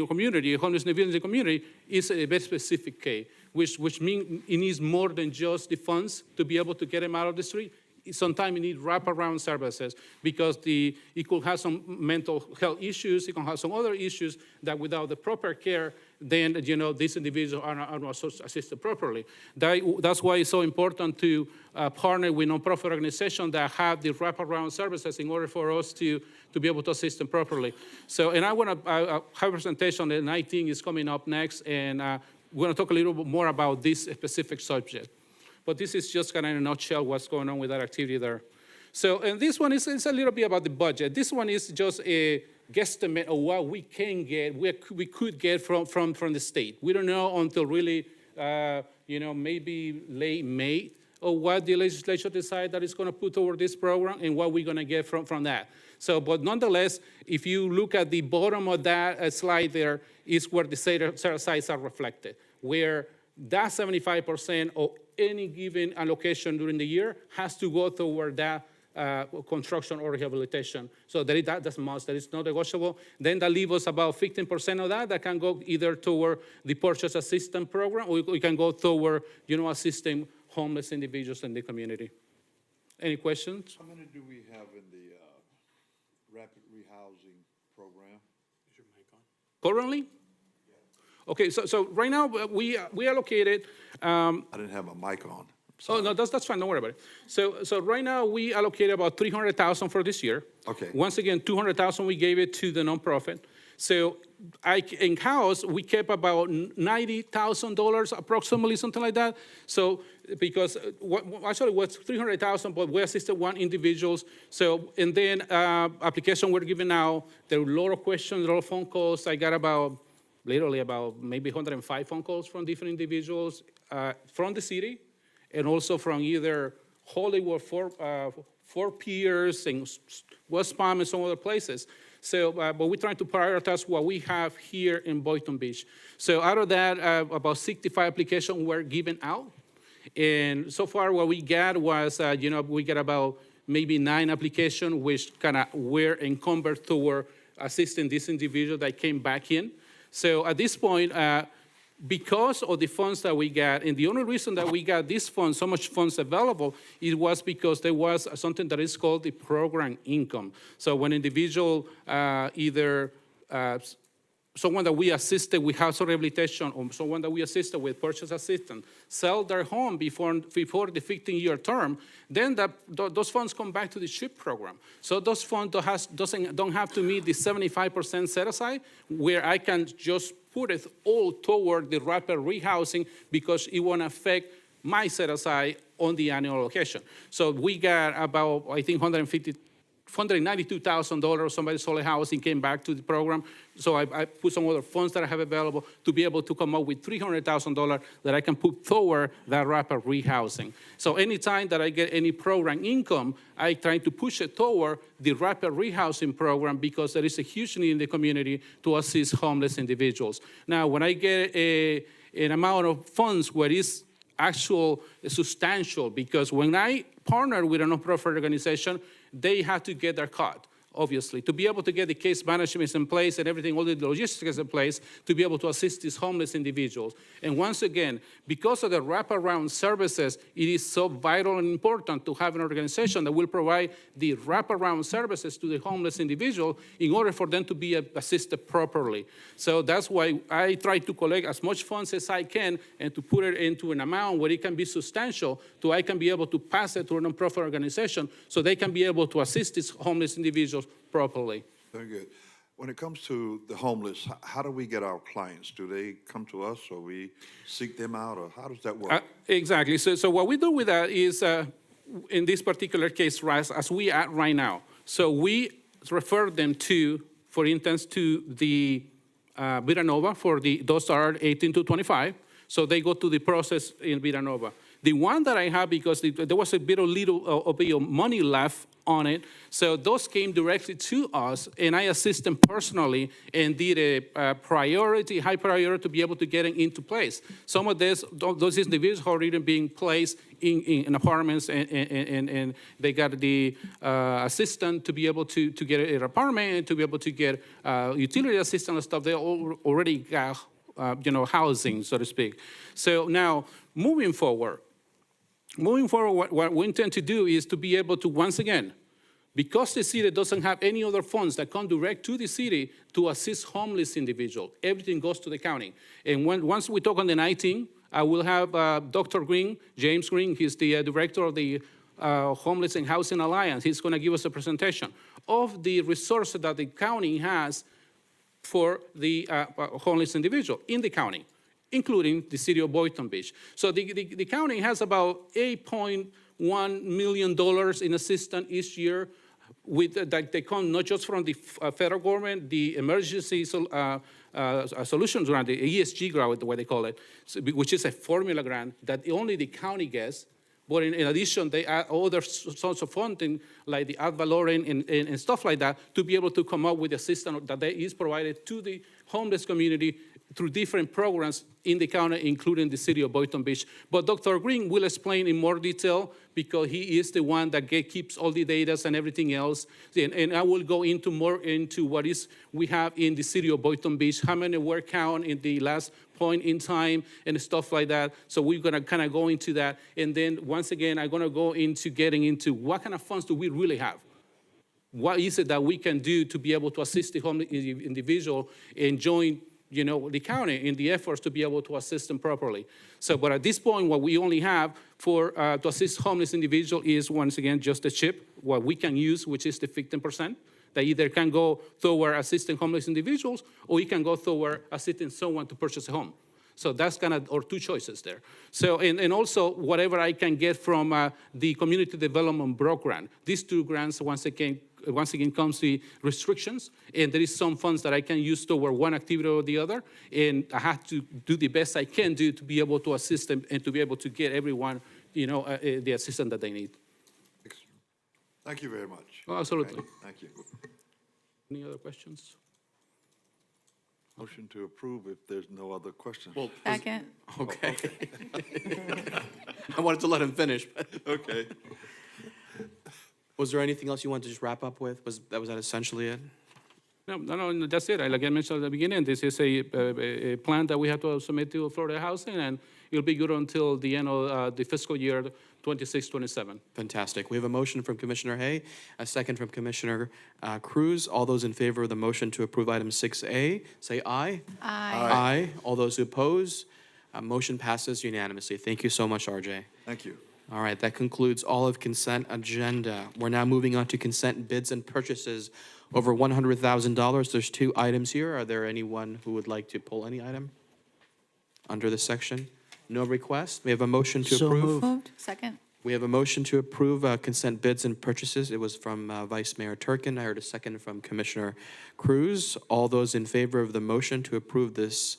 community, a homeless individual in the community, is a very specific case, which means it needs more than just the funds to be able to get them out of the street. Sometimes you need wraparound services because it could have some mental health issues, it can have some other issues that without the proper care, then these individuals are not assisted properly. That's why it's so important to partner with nonprofit organizations that have the wraparound services in order for us to be able to assist them properly. So, and I want to have a presentation, the 19th is coming up next, and we're going to talk a little bit more about this specific subject. But this is just kind of in a nutshell what's going on with that activity there. So, and this one is a little bit about the budget. This one is just a guesstimate of what we can get, we could get from the state. We don't know until really, maybe late May, or what the legislature decides that it's going to put toward this program and what we're going to get from that. So, but nonetheless, if you look at the bottom of that slide there, is where the set-asides are reflected, where that 75% of any given allocation during the year has to go toward that construction or rehabilitation. So that's a must, that is not negotiable. Then that leaves us about 15% of that can go either toward the purchase assistance program, or we can go toward, assisting homeless individuals in the community. Any questions? How many do we have in the rapid rehousing program? Is your mic on? Currently? Okay, so right now we allocated. I didn't have my mic on. Oh no, that's fine. Don't worry about it. So right now we allocated about $300,000 for this year. Okay. Once again, $200,000 we gave it to the nonprofit. So in house we kept about $90,000 approximately, something like that. So because actually it was $300,000, but we assisted one individuals. So and then application we're giving out. There were a lot of questions, a lot of phone calls. I got literally about maybe 105 phone calls from different individuals from the city, and also from either Hollywood, Fort Pierce, and West Palm, and some other places. So, but we're trying to prioritize what we have here in Boynton Beach. So out of that, about 65 applications were given out. And so far what we got was, we got about maybe 9 applications which kind of were encumbered toward assisting this individual that came back in. So at this point, because of the funds that we got, and the only reason that we got these funds, so much funds available, it was because there was something that is called the program income. So when individual either someone that we assisted with household rehabilitation or someone that we assisted with purchase assistance sell their home before the 15-year term, then those funds come back to the CHIP program. So those funds don't have to meet the 75% set aside, where I can just put it all toward the rapid rehousing because it won't affect my set aside on the annual allocation. So we got about, I think, $192,000, somebody sold a house and came back to the program. So I put some other funds that I have available to be able to come up with $300,000 that I can put toward that rapid rehousing. So anytime that I get any program income, I try to push it toward the rapid rehousing program because there is a huge need in the community to assist homeless individuals. Now, when I get an amount of funds where it's actual substantial, because when I partner with a nonprofit organization, they have to get their cut, obviously, to be able to get the case management in place and everything, all the logistics in place, to be able to assist these homeless individuals. And once again, because of the wraparound services, it is so vital and important to have an organization that will provide the wraparound services to the homeless individual in order for them to be assisted properly. So that's why I try to collect as much funds as I can and to put it into an amount where it can be substantial, so I can be able to pass it to a nonprofit organization so they can be able to assist these homeless individuals properly. Very good. When it comes to the homeless, how do we get our clients? Do they come to us or we seek them out, or how does that work? Exactly. So what we do with that is, in this particular case, as we are right now, so we refer them to, for instance, to the Villanova for those that are 18 to 25. So they go to the process in Villanova. The one that I have, because there was a bit of money left on it, so those came directly to us, and I assist them personally and did a high priority to be able to get it into place. Some of those individuals are already being placed in apartments, and they got the assistant to be able to get an apartment and to be able to get utility assistance and stuff. They already got housing, so to speak. So now, moving forward, what we intend to do is to be able to, once again, because the city doesn't have any other funds that come direct to the city to assist homeless individuals, everything goes to the county. And once we talk on the 19th, I will have Dr. Green, James Green, he's the director of the Homeless and Housing Alliance. He's going to give us a presentation of the resources that the county has for the homeless individual in the county, including the city of Boynton Beach. So the county has about $8.1 million in assistance each year, that they come not just from the federal government, the emergency solutions grant, the ESG grant, the way they call it, which is a formula grant that only the county gets. But in addition, they add other sorts of funding, like the ad valorem and stuff like that, to be able to come up with assistance that is provided to the homeless community through different programs in the county, including the city of Boynton Beach. But Dr. Green will explain in more detail, because he is the one that keeps all the data and everything else. And I will go into more into what we have in the city of Boynton Beach, how many were counted in the last point in time and stuff like that. So we're gonna kind of go into that. And then once again, I'm gonna go into getting into what kind of funds do we really have? What is it that we can do to be able to assist the homeless individual and join the county in the efforts to be able to assist them properly. So, but at this point, what we only have for to assist homeless individual is, once again, just a chip, what we can use, which is the 15%, that either can go toward assisting homeless individuals, or it can go toward assisting someone to purchase a home. So that's kind of our two choices there. So, and also whatever I can get from the community development block grant. These two grants, once again comes the restrictions, and there is some funds that I can use toward one activity or the other, and I have to do the best I can do to be able to assist them and to be able to get everyone, the assistance that they need. Thank you very much. Oh, absolutely. Okay, thank you. Any other questions? Motion to approve if there's no other questions. Well, Second. Okay. I wanted to let him finish, but. Okay. Was there anything else you wanted to just wrap up with? Was that essentially it? No, that's it. Like I mentioned at the beginning, this is a plan that we have to submit to Florida Housing, and it'll be good until the end of the fiscal year 26-27. Fantastic. We have a motion from Commissioner Hay, a second from Commissioner Cruz. All those in favor of the motion to approve item 6A, say aye. Aye. Aye. All those who oppose, motion passes unanimously. Thank you so much, RJ. Thank you. All right, that concludes all of consent agenda. We're now moving on to consent bids and purchases over $100,000. There's two items here. Are there anyone who would like to pull any item under this section? No request. We have a motion to approve. Moved. Second. We have a motion to approve consent bids and purchases. It was from Vice Mayor Turkin. I heard a second from Commissioner Cruz. All those in favor of the motion to approve this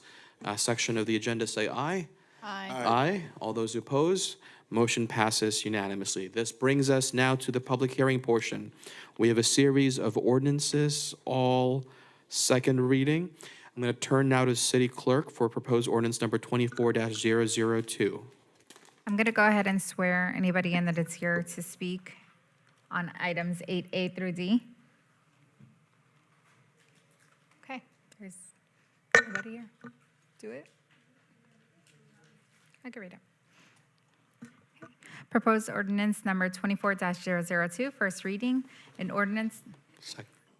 section of the agenda say aye. Aye. Aye. All those who oppose, motion passes unanimously. This brings us now to the public hearing portion. We have a series of ordinances, all second reading. I'm going to turn now to City Clerk for proposed ordinance number 24-002. I'm going to go ahead and swear anybody in that is here to speak on items 8A through D. Okay, there's nobody here. Do it. I can read it. Proposed ordinance number 24-002, first reading, an ordinance,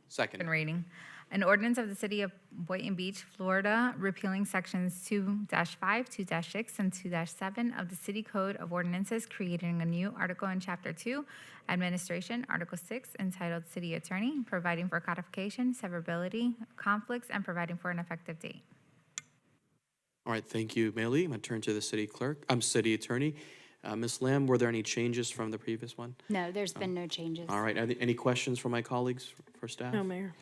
Second. reading. An ordinance of the City of Boynton Beach, Florida, repealing sections 2-5, 2-6, and 2-7 of the City Code of Ordinances, creating a new article in Chapter 2, Administration, Article 6, entitled City Attorney, providing for codification, severability, conflicts, and providing for an effective date. All right, thank you, Maylee. I'm going to turn to the city attorney. Ms. Lamb, were there any changes from the previous one? No, there's been no changes. All right, any questions from my colleagues for staff? No, Mayor.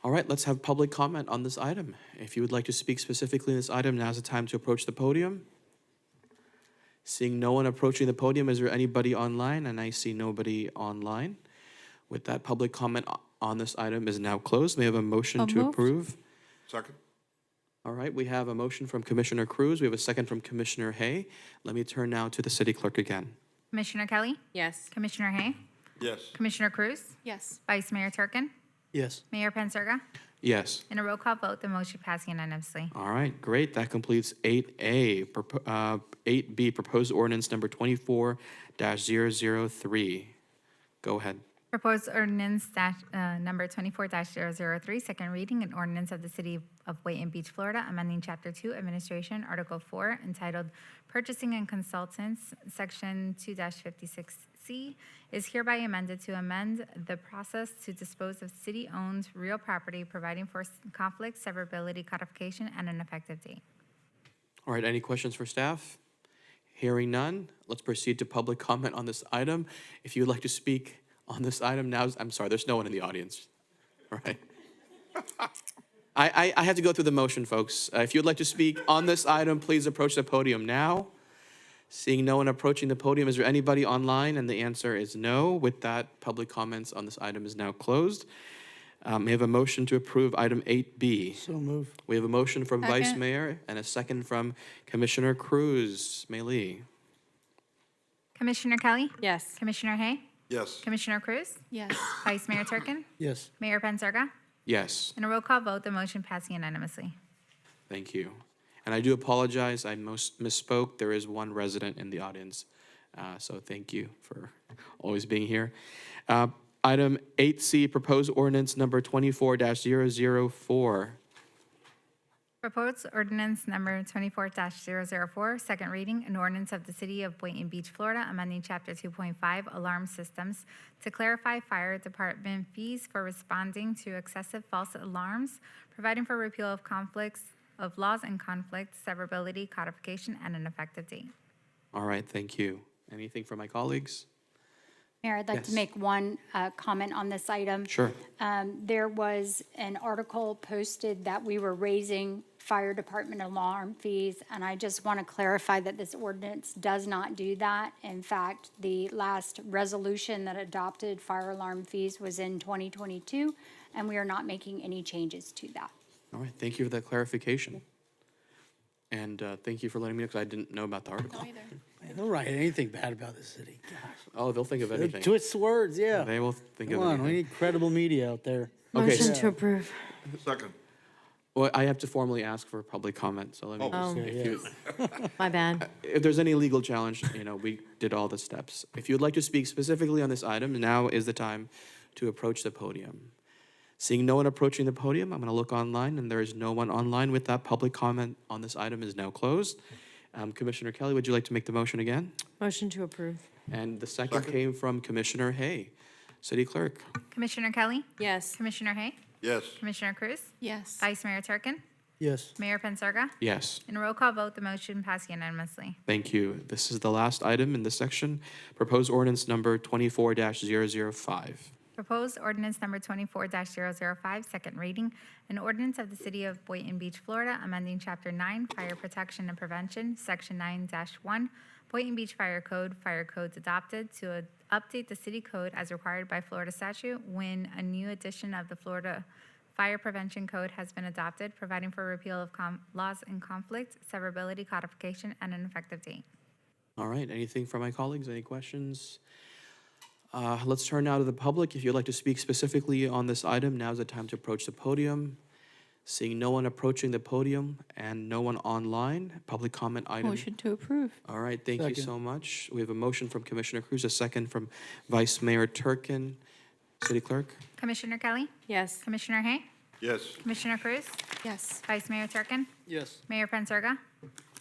All right, let's have public comment on this item. If you would like to speak specifically on this item, now's the time to approach the podium. Seeing no one approaching the podium, is there anybody online? And I see nobody online. With that, public comment on this item is now closed. May I have a motion to approve? Second. All right, we have a motion from Commissioner Cruz. We have a second from Commissioner Hay. Let me turn now to the city clerk again. Commissioner Kelly? Yes. Commissioner Hay? Yes. Commissioner Cruz? Yes. Vice Mayor Turkin? Yes. Mayor Penserga? Yes. In a roll call vote, the motion passed unanimously. All right, great. That completes 8A. 8B, proposed ordinance number 24-003. Go ahead. Proposed ordinance number 24-003, second reading, an ordinance of the City of Boynton Beach, Florida, amending Chapter 2, Administration, Article 4, entitled Purchasing and Consultants, Section 2-56C, is hereby amended to amend the process to dispose of city-owned real property, providing for conflict, severability, codification, and an effective date. All right, any questions for staff? Hearing none, let's proceed to public comment on this item. If you would like to speak on this item now, I'm sorry, there's no one in the audience. All right. I have to go through the motion, folks. If you would like to speak on this item, please approach the podium now. Seeing no one approaching the podium, is there anybody online? And the answer is no. With that, public comments on this item is now closed. We have a motion to approve item 8B. So move. We have a motion from Vice Second. Mayor and a second from Commissioner Cruz. Maylee. Commissioner Kelly? Yes. Commissioner Hay? Yes. Commissioner Cruz? Yes. Vice Mayor Turkin? Yes. Mayor Penserga? Yes. In a roll call vote, the motion passed unanimously. Thank you. And I do apologize, I misspoke. There is one resident in the audience. So thank you for always being here. Item 8C, proposed ordinance number 24-004. Proposed ordinance number 24-004, second reading, an ordinance of the City of Boynton Beach, Florida, amending Chapter 2.5, Alarm Systems, to clarify fire department fees for responding to excessive false alarms, providing for repeal of conflicts of laws and conflicts, severability, codification, and an effective date. All right, thank you. Anything from my colleagues? Mayor, I'd like Yes. to make one comment on this item. Sure. There was an article posted that we were raising fire department alarm fees, and I just want to clarify that this ordinance does not do that. In fact, the last resolution that adopted fire alarm fees was in 2022, and we are not making any changes to that. All right, thank you for that clarification. And thank you for letting me know, because I didn't know about the article. Man, don't write anything bad about the city. Gosh. Oh, they'll think of anything. Twist words, yeah. They will think Come of on, anything. we need credible media out there. Okay, Motion to approve. Second. Well, I have to formally ask for public comment, so let me Oh. just, if you, My bad. if there's any legal challenge, we did all the steps. If you'd like to speak specifically on this item, now is the time to approach the podium. Seeing no one approaching the podium, I'm going to look online, and there is no one online. With that, public comment on this item is now closed. Commissioner Kelly, would you like to make the motion again? Motion to approve. And the second came from Commissioner Hay. City Clerk. Commissioner Kelly? Yes. Commissioner Hay? Yes. Commissioner Cruz? Yes. Vice Mayor Turkin? Yes. Mayor Penserga? Yes. In a roll call vote, the motion passed unanimously. Thank you. This is the last item in this section. Proposed ordinance number 24-005. Proposed ordinance number 24-005, second reading, an ordinance of the City of Boynton Beach, Florida, amending Chapter 9, Fire Protection and Prevention, Section 9-1, Boynton Beach Fire Codes adopted to update the city code as required by Florida statute when a new edition of the Florida Fire Prevention Code has been adopted, providing for repeal of laws in conflict, severability, codification, and an effective date. All right, anything from my colleagues? Any questions? Let's turn now to the public. If you'd like to speak specifically on this item, now's the time to approach the podium. Seeing no one approaching the podium and no one online, public comment item. Motion to approve. All right, thank you Second. so much. We have a motion from Commissioner Cruz, a second from Vice Mayor Turkin. City Clerk? Commissioner Kelly? Yes. Commissioner Hay? Yes. Commissioner Cruz? Yes. Vice Mayor Turkin? Yes. Mayor Pensurga?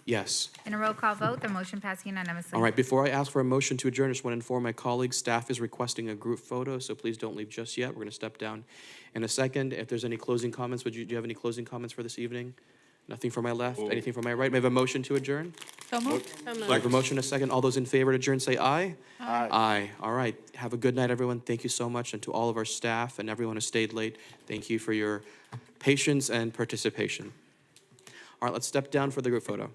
Yes. In a roll call vote, the motion passed unanimously. All right, before I ask for a motion to adjourn, I just want to inform my colleagues, staff is requesting a group photo, so please don't leave just yet. We're going to step down in a second. If there's any closing comments, do you have any closing comments for this evening? Nothing from my left, anything from my right? May I have a motion to adjourn? So moved. I have a motion, a second. All those in favor to adjourn, say aye. Aye. Aye. All right. Have a good night, everyone. Thank you so much. And to all of our staff and everyone who stayed late, thank you for your patience and participation. All right, let's step down for the group photo.